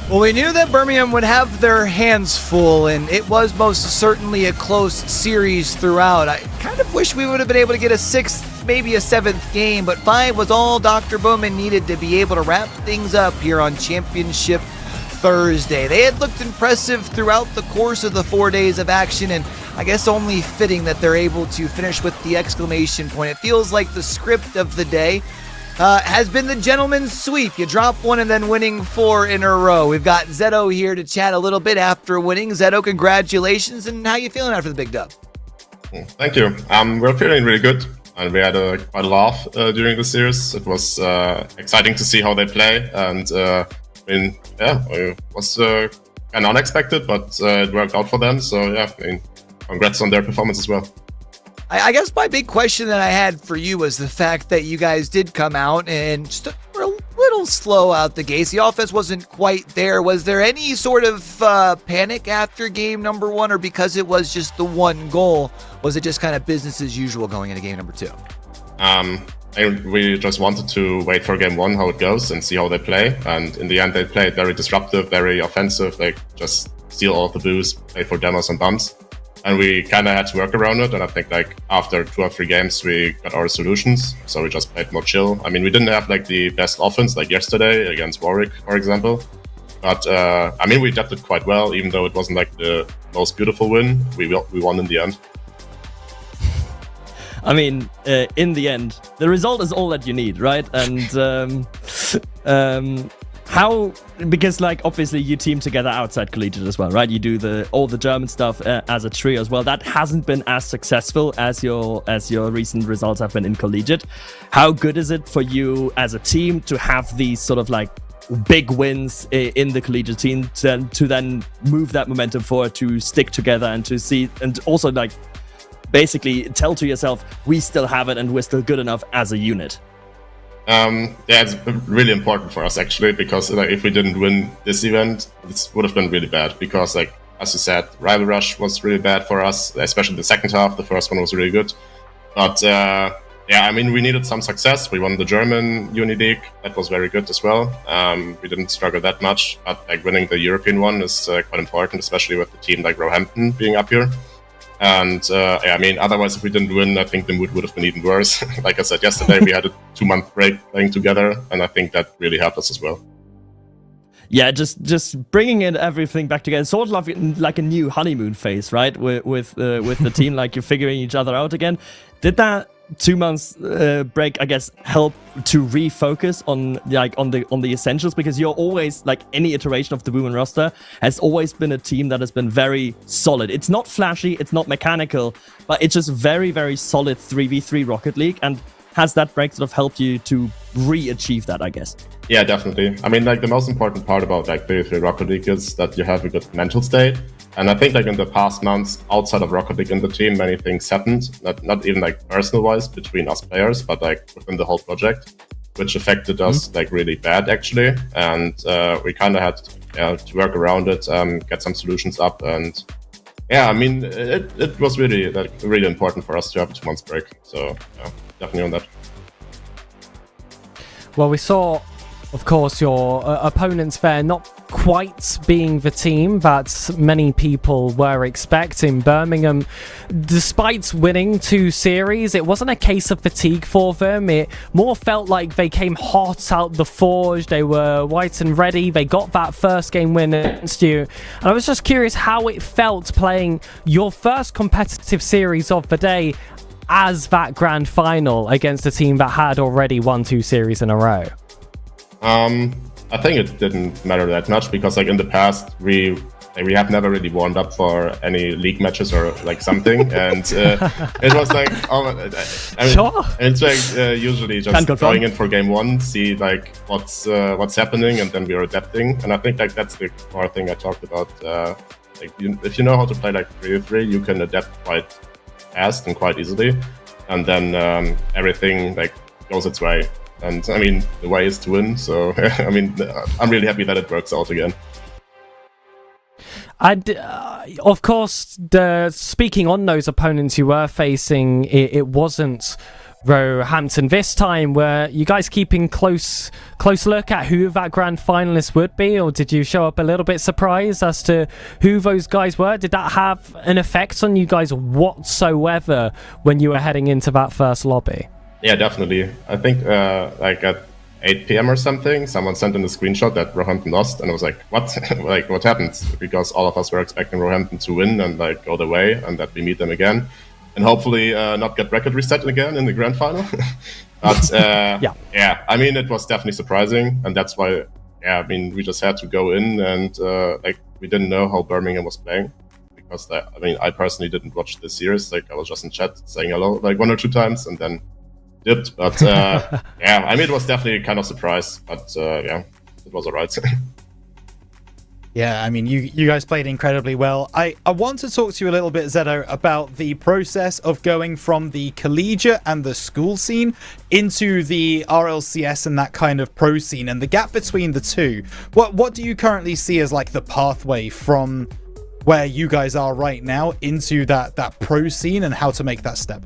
Well, we knew that Birmingham would have their hands full, and it was most certainly a close series throughout. I kind of wish we would have been able to get a sixth, maybe a seventh game, but 5 was all Dr. Bowman needed to be able to wrap things up here on Championship Thursday. They had looked impressive throughout the course of the 4 days of action, and I guess only fitting that they're able to finish with the exclamation point. It feels like the script of the day has been the gentleman's sweep. You drop one and then winning 4 in a row. We've got Zeto here to chat a little bit after winning. Zeto, congratulations, and how you feeling after the big dub? Thank you. We're feeling really good, and we had quite a laugh during the series. It was exciting to see how they play, and it was kind of unexpected, but it worked out for them. So yeah, congrats on their performance as well. I guess my big question that I had for you was the fact that you guys did come out and just were a little slow out the gates. The offense wasn't quite there. Was there any sort of panic after game number 1, or because it was just the one goal, was it just kind of business as usual going into game number 2? We just wanted to wait for game 1, how it goes, and see how they play. And in the end, they played very disruptive, very offensive. They just steal all the boost, play for demos and bumps. And we kind of had to work around it. And I think after 2 or 3 games, we got our solutions. So we just played more chill. I mean, we didn't have the best offense like yesterday against Warwick, for example. But we adapted quite well, even though it wasn't the most beautiful win. We won in the end. I mean, in the end, the result is all that you need, right? And because obviously you team together outside collegiate as well, right? You do all the German stuff as a trio as well. That hasn't been as successful as your recent results have been in collegiate. How good is it for you as a team to have these sort of big wins in the collegiate team to then move that momentum forward, to stick together and to see, and also basically tell to yourself, we still have it and we're still good enough as a unit? It's really important for us actually, because if we didn't win this event, this would have been really bad, because as you said, Rival Rush was really bad for us, especially the second half. The first one was really good, but we needed some success. We won the German Uni League, that was very good as well. We didn't struggle that much, but winning the European one is quite important, especially with the team like Roehampton being up here. And otherwise, if we didn't win, I think the mood would have been even worse. Like I said yesterday, we had a 2-month break playing together, and I think that really helped us as well. Yeah, just bringing everything back together, sort of like a new honeymoon phase, right? With the team, you're figuring each other out again. Did that 2 months break, I guess, help to refocus on the essentials? Because you're always, any iteration of the women roster has always been a team that has been very solid. It's not flashy, it's not mechanical, but it's just very, very solid 3v3 Rocket League. And has that break sort of helped you to re-achieve that, I guess? Yeah, definitely. I mean, the most important part about 3v3 Rocket League is that you have a good mental state. And I think in the past months, outside of Rocket League in the team, many things happened. Not even personal-wise between us players, but within the whole project, which affected us really bad actually. And we kind of had to work around it, get some solutions up, and it was really really important for us to have a 2 months break. So definitely on that. Well, we saw, of course, your opponents there not quite being the team that many people were expecting. Birmingham, despite winning 2 series, it wasn't a case of fatigue for them. It more felt like they came hot out the forge. They were white and ready. They got that first game win against you. And I was just curious how it felt playing your first competitive series of the day as that grand final against a team that had already won 2 series in a row. I think it didn't matter that much, because in the past we have never really warmed up for any league matches or something, and it was sure. It's usually just going in for game 1, see what's happening, and then we're adapting. And I think that's the core thing I talked about. If you know how to play 3v3, you can adapt quite fast and quite easily, and then everything goes its way. And I mean, the way is to win. So I'm really happy that it works out again. And of course, speaking on those opponents you were facing, it wasn't Roehampton this time. Were you guys keeping close look at who that grand finalist would be, or did you show up a little bit surprised as to who those guys were? Did that have an effect on you guys whatsoever when you were heading into that first lobby? Yeah, definitely. I think 8 p.m. or something, someone sent in a screenshot that Roehampton lost, and I was like, what? Like, what happened? Because all of us were expecting Roehampton to win and like go their way, and that we meet them again, and hopefully not get record reset again in the grand final. But yeah, I mean, it was definitely surprising, and that's why, yeah, I mean, we just had to go in, and like, we didn't know how Birmingham was playing, because I mean, I personally didn't watch the series. Like, I was just in chat saying hello like 1 or 2 times, and then dipped. But yeah, I mean, it was definitely kind of surprise, but yeah, it was alright. Yeah, I mean, you guys played incredibly well. I want to talk to you a little bit, Zedo, about the process of going from the collegiate and the school scene into the RLCS and that kind of pro scene, and the gap between the two. What do you currently see as like the pathway from where you guys are right now into that pro scene, and how to make that step?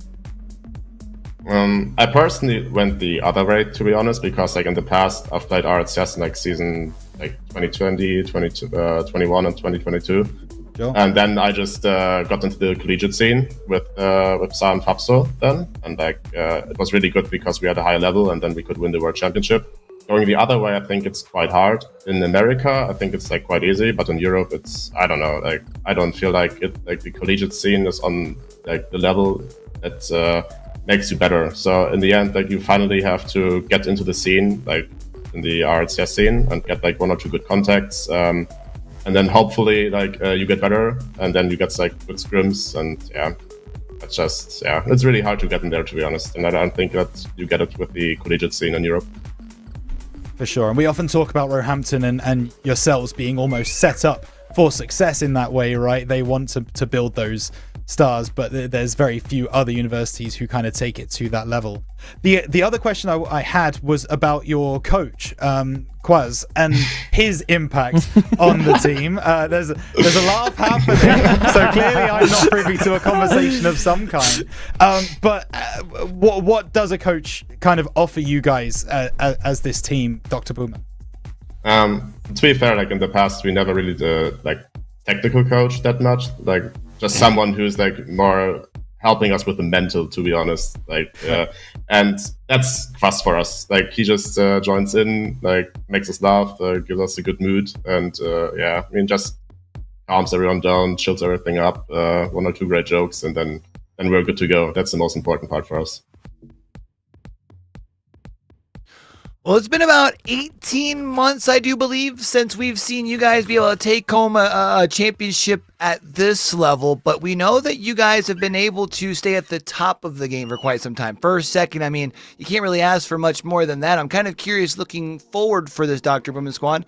I personally went the other way, to be honest, because like in the past I've played RLCS in like season like 2020, 2021 and 2022. Sure. And then I just got into the collegiate scene with Sa and Fabso then, and like it was really good because we had a high level, and then we could win the world championship. Going the other way, I think it's quite hard. In America, I think it's like quite easy, but in Europe, it's, I don't know, like I don't feel like it, like the collegiate scene is on like the level that makes you better. So in the end, like you finally have to get into the scene, like in the RLCS scene, and get like 1 or 2 good contacts, and then hopefully like you get better, and then you get like good scrims, and yeah, it's just, yeah, it's really hard to get in there, to be honest. And I don't think that you get it with the collegiate scene in Europe. For sure. And we often talk about Roehampton and yourselves being almost set up for success in that way, right? They want to build those stars, but there's very few other universities who kind of take it to that level. The other question I had was about your coach, Quaz, and his impact on the team. There's a laugh happening, so clearly I'm not privy to a conversation of some kind. But what does a coach kind of offer you guys as this team, Dr. Boomer? To be fair, like in the past, we never really did like technical coach that much. Like just someone who's like more helping us with the mental, to be honest. Like, and that's fast for us. Like he just joins in, like makes us laugh, gives us a good mood, and yeah, I mean, just calms everyone down, chills everything up, 1 or 2 great jokes, and then we're good to go. That's the most important part for us. Well, it's been about 18 months, I do believe, since we've seen you guys be able to take home a championship at this level. But we know that you guys have been able to stay at the top of the game for quite some time. First, second, I mean, you can't really ask for much more than that. I'm kind of curious looking forward for this Dr. Boomer squad.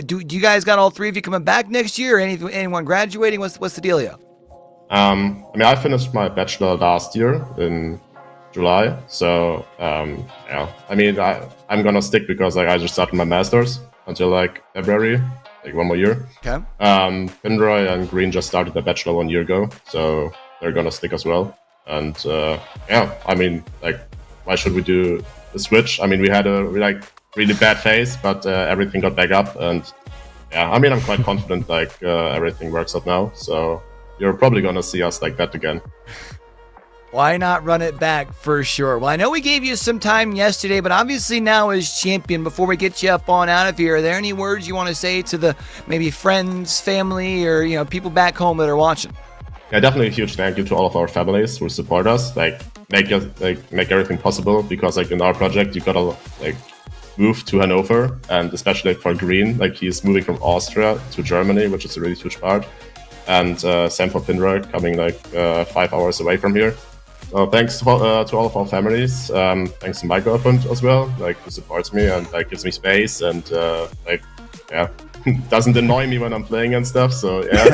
Do you guys got all 3 of you coming back next year, or anyone graduating? What's the dealio? I mean, I finished my bachelor last year in July, so yeah, I mean, I'm gonna stick because like I just started my masters until like February, like 1 more year. Okay. Finroy and Green just started their bachelor 1 year ago, so they're gonna stick as well. And yeah, I mean, like, why should we do the switch? I mean, we had a really bad phase, but everything got back up, and yeah, I mean, I'm quite confident like everything works out now. So you're probably gonna see us like that again. Why not run it back for sure? Well, I know we gave you some time yesterday, but obviously now as champion, before we get you up on out of here, are there any words you want to say to the maybe friends, family, or people back home that are watching? Yeah, definitely a huge thank you to all of our families who support us, like make everything possible, because like in our project you gotta like move to Hanover, and especially for Green, like he's moving from Austria to Germany, which is a really huge part. And same for Finroy, coming like 5 hours away from here. So thanks to all of our families. Thanks to my girlfriend as well, like who supports me and like gives me space, and like yeah, doesn't annoy me when I'm playing and stuff. So yeah.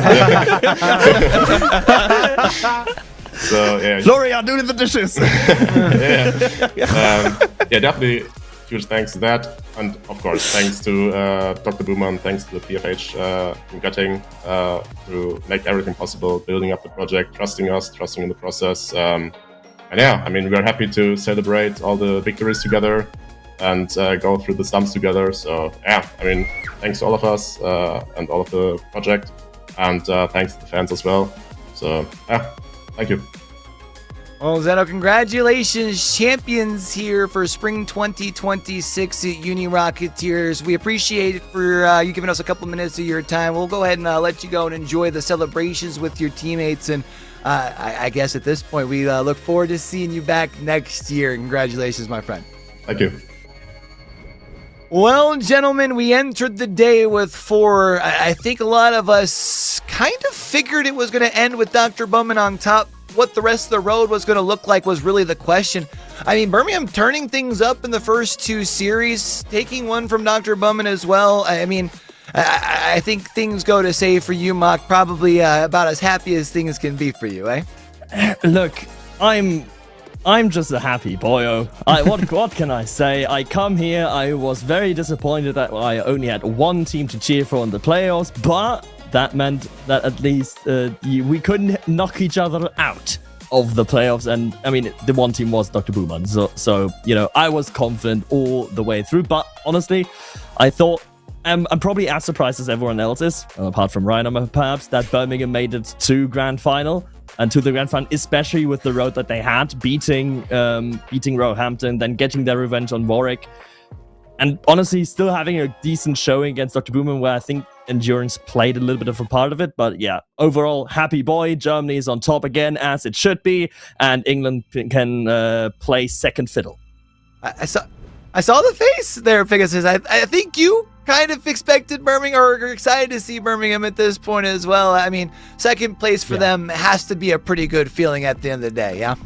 So yeah. Laurie, I'm doing the dishes. Yeah, definitely huge thanks to that, and of course thanks to Dr. Boomer, and thanks to the PFH in Göttingen to make everything possible, building up the project, trusting us, trusting in the process. And yeah, I mean, we're happy to celebrate all the victories together and go through the stumps together. So yeah, I mean, thanks to all of us and all of the project, and thanks to the fans as well. So yeah, thank you. Well, Zeno, congratulations, champions here for spring 2026 at Uni Rocketeers. We appreciate it for you giving us a couple minutes of your time. We'll go ahead and let you go and enjoy the celebrations with your teammates. And I guess at this point, we look forward to seeing you back next year. Congratulations, my friend. Thank you. Well, gentlemen, we entered the day with 4. I think a lot of us kind of figured it was going to end with Dr. Bowman on top. What the rest of the road was going to look like was really the question. I mean, Birmingham turning things up in the first 2 series, taking one from Dr. Bowman as well. I mean, I think things go to say for you, Mock, probably about as happy as things can be for you, eh? Look, I'm just a happy boyo. What can I say? I come here, I was very disappointed that I only had one team to cheer for in the playoffs, but that meant that at least we couldn't knock each other out of the playoffs. And I mean, the one team was Dr. Bowman. So you know, I was confident all the way through. But honestly, I thought I'm probably as surprised as everyone else is, apart from Rhino perhaps, that Birmingham made it to grand final. And to the grand final, especially with the road that they had, beating Roehampton, then getting their revenge on Warwick. And honestly, still having a decent showing against Dr. Bowman, where I think Endurance played a little bit of a part of it. But yeah, overall, happy boy. Germany is on top again, as it should be. And England can play second fiddle. I saw the face there, Pegasus. I think you kind of expected Birmingham, or excited to see Birmingham at this point as well. I mean, second place for them has to be a pretty good feeling at the end of the day, yeah?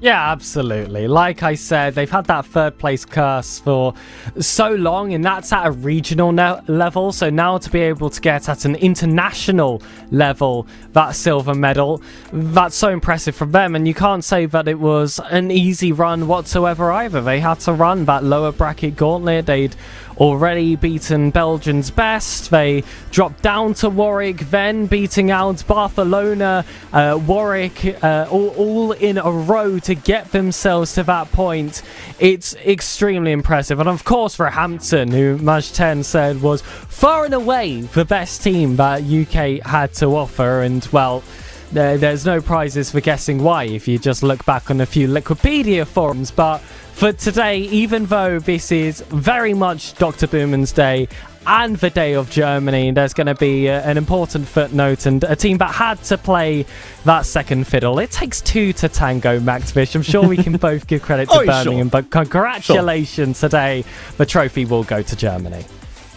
Yeah, absolutely. Like I said, they've had that third place curse for so long, and that's at a regional level. So now to be able to get at an international level that silver medal, that's so impressive from them. And you can't say that it was an easy run whatsoever either. They had to run that lower bracket gauntlet. They'd already beaten Belgium's best. They dropped down to Warwick, then beating out Barcelona, Warwick, all in a row to get themselves to that point. It's extremely impressive. And of course, for Hampton, who Maj10 said was far and away the best team that UK had to offer. And well, there's no prizes for guessing why if you just look back on a few Liquipedia forums. But for today, even though this is very much Dr. Bowman's day and the day of Germany, there's going to be an important footnote and a team that had to play that second fiddle. It takes 2 to tango, Maxfish. I'm sure we can both give credit to Birmingham, but congratulations today. The trophy will go to Germany.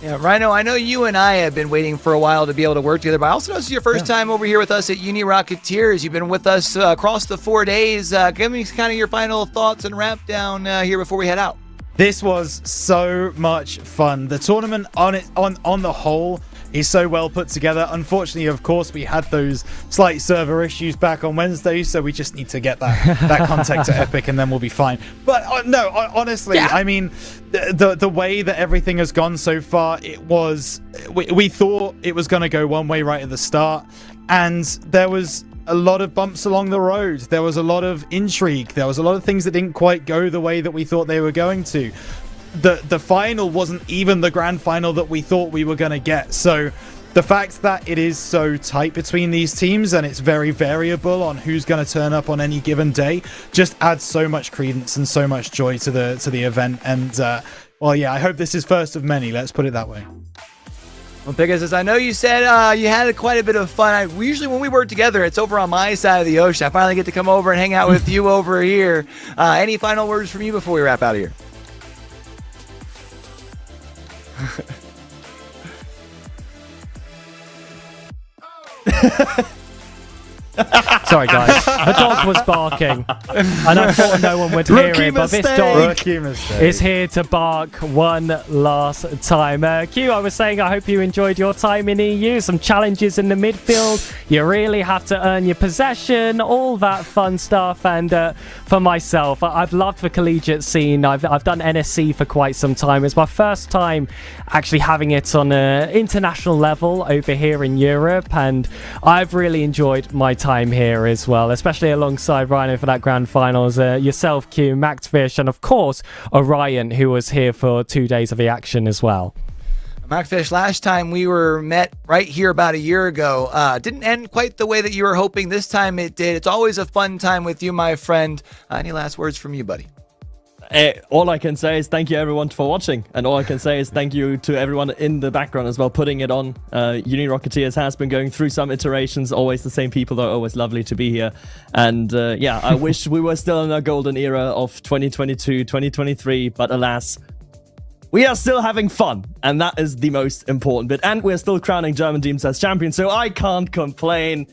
Yeah, Rhino, I know you and I have been waiting for a while to be able to work together, but I also know this is your first time over here with us at Uni Rocketeers. You've been with us across the 4 days. Give me kind of your final thoughts and wrap down here before we head out. This was so much fun. The tournament on the whole is so well put together. Unfortunately, of course, we had those slight server issues back on Wednesday, so we just need to get that contact to Epic, and then we'll be fine. But no, honestly, yeah. I mean, the way that everything has gone so far, we thought it was going to go one way right at the start, and there was a lot of bumps along the road. There was a lot of intrigue. There was a lot of things that didn't quite go the way that we thought they were going to. The final wasn't even the grand final that we thought we were going to get. So the fact that it is so tight between these teams and it's very variable on who's going to turn up on any given day just adds so much credence and so much joy to the event. And well, yeah, I hope this is first of many. Let's put it that way. Well, Pegasus, I know you said you had quite a bit of fun. Usually when we work together, it's over on my side of the ocean. I finally get to come over and hang out with you over here. Any final words from you before we wrap out of here? Sorry, guys. The dog was barking, and I thought no one would hear it, but this dog is here to bark one last time. Q, I was saying I hope you enjoyed your time in EU. Some challenges in the midfield. You really have to earn your possession, all that fun stuff. And for myself, I've loved the collegiate scene. I've done NSC for quite some time. It's my first time actually having it on an international level over here in Europe, and I've really enjoyed my time here as well, especially alongside Rhino for that grand finals, yourself, Q, Maxfish, and of course Orion, who was here for 2 days of the action as well. Mockfish, last time we were met right here about a year ago, didn't end quite the way that you were hoping. This time it did. It's always a fun time with you, my friend. Any last words from you, buddy? All I can say is thank you everyone for watching, and all I can say is thank you to everyone in the background as well, putting it on. Uni Rocketeers has been going through some iterations, always the same people, though, always lovely to be here. And yeah, I wish we were still in our golden era of 2022, 2023, but alas, we are still having fun, and that is the most important bit. And we're still crowning German teams as champions, so I can't complain.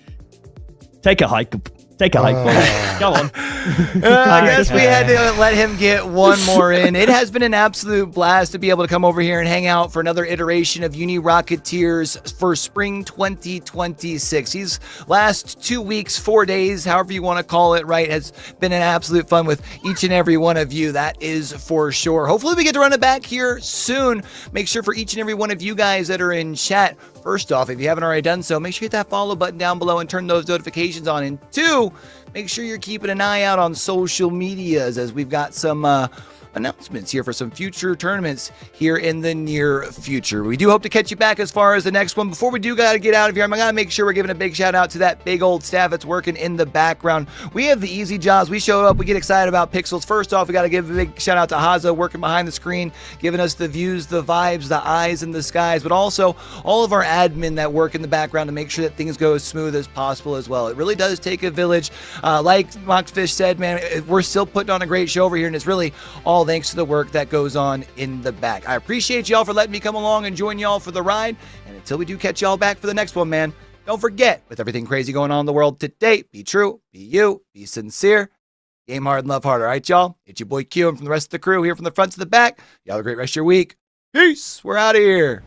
Take a hike. Take a hike, boys. Come on. I guess we had to let him get one more in. It has been an absolute blast to be able to come over here and hang out for another iteration of Uni Rocketeers for spring 2026. These last 2 weeks, 4 days, however you want to call it, right, has been an absolute fun with each and every one of you. That is for sure. Hopefully we get to run it back here soon. Make sure for each and every one of you guys that are in chat, first off, if you haven't already done so, make sure you hit that follow button down below and turn those notifications on. And two, make sure you're keeping an eye out on social medias, as we've got some announcements here for some future tournaments here in the near future. We do hope to catch you back as far as the next one. Before we do gotta get out of here, I'm gonna make sure we're giving a big shout out to that big old staff that's working in the background. We have the easy jobs. We show up, we get excited about pixels. First off, we gotta give a big shout out to Haza working behind the screen, giving us the views, the vibes, the eyes in the skies, but also all of our admin that work in the background to make sure that things go as smooth as possible as well. It really does take a village. Like Mockfish said, man, we're still putting on a great show over here, and it's really all thanks to the work that goes on in the back. I appreciate y'all for letting me come along and join y'all for the ride. And until we do catch y'all back for the next one, man, don't forget, with everything crazy going on in the world today, be true, be you, be sincere, game hard and love hard. All right, y'all? It's your boy Q, and from the rest of the crew here from the front to the back, y'all have a great rest of your week. Peace. We're out of here.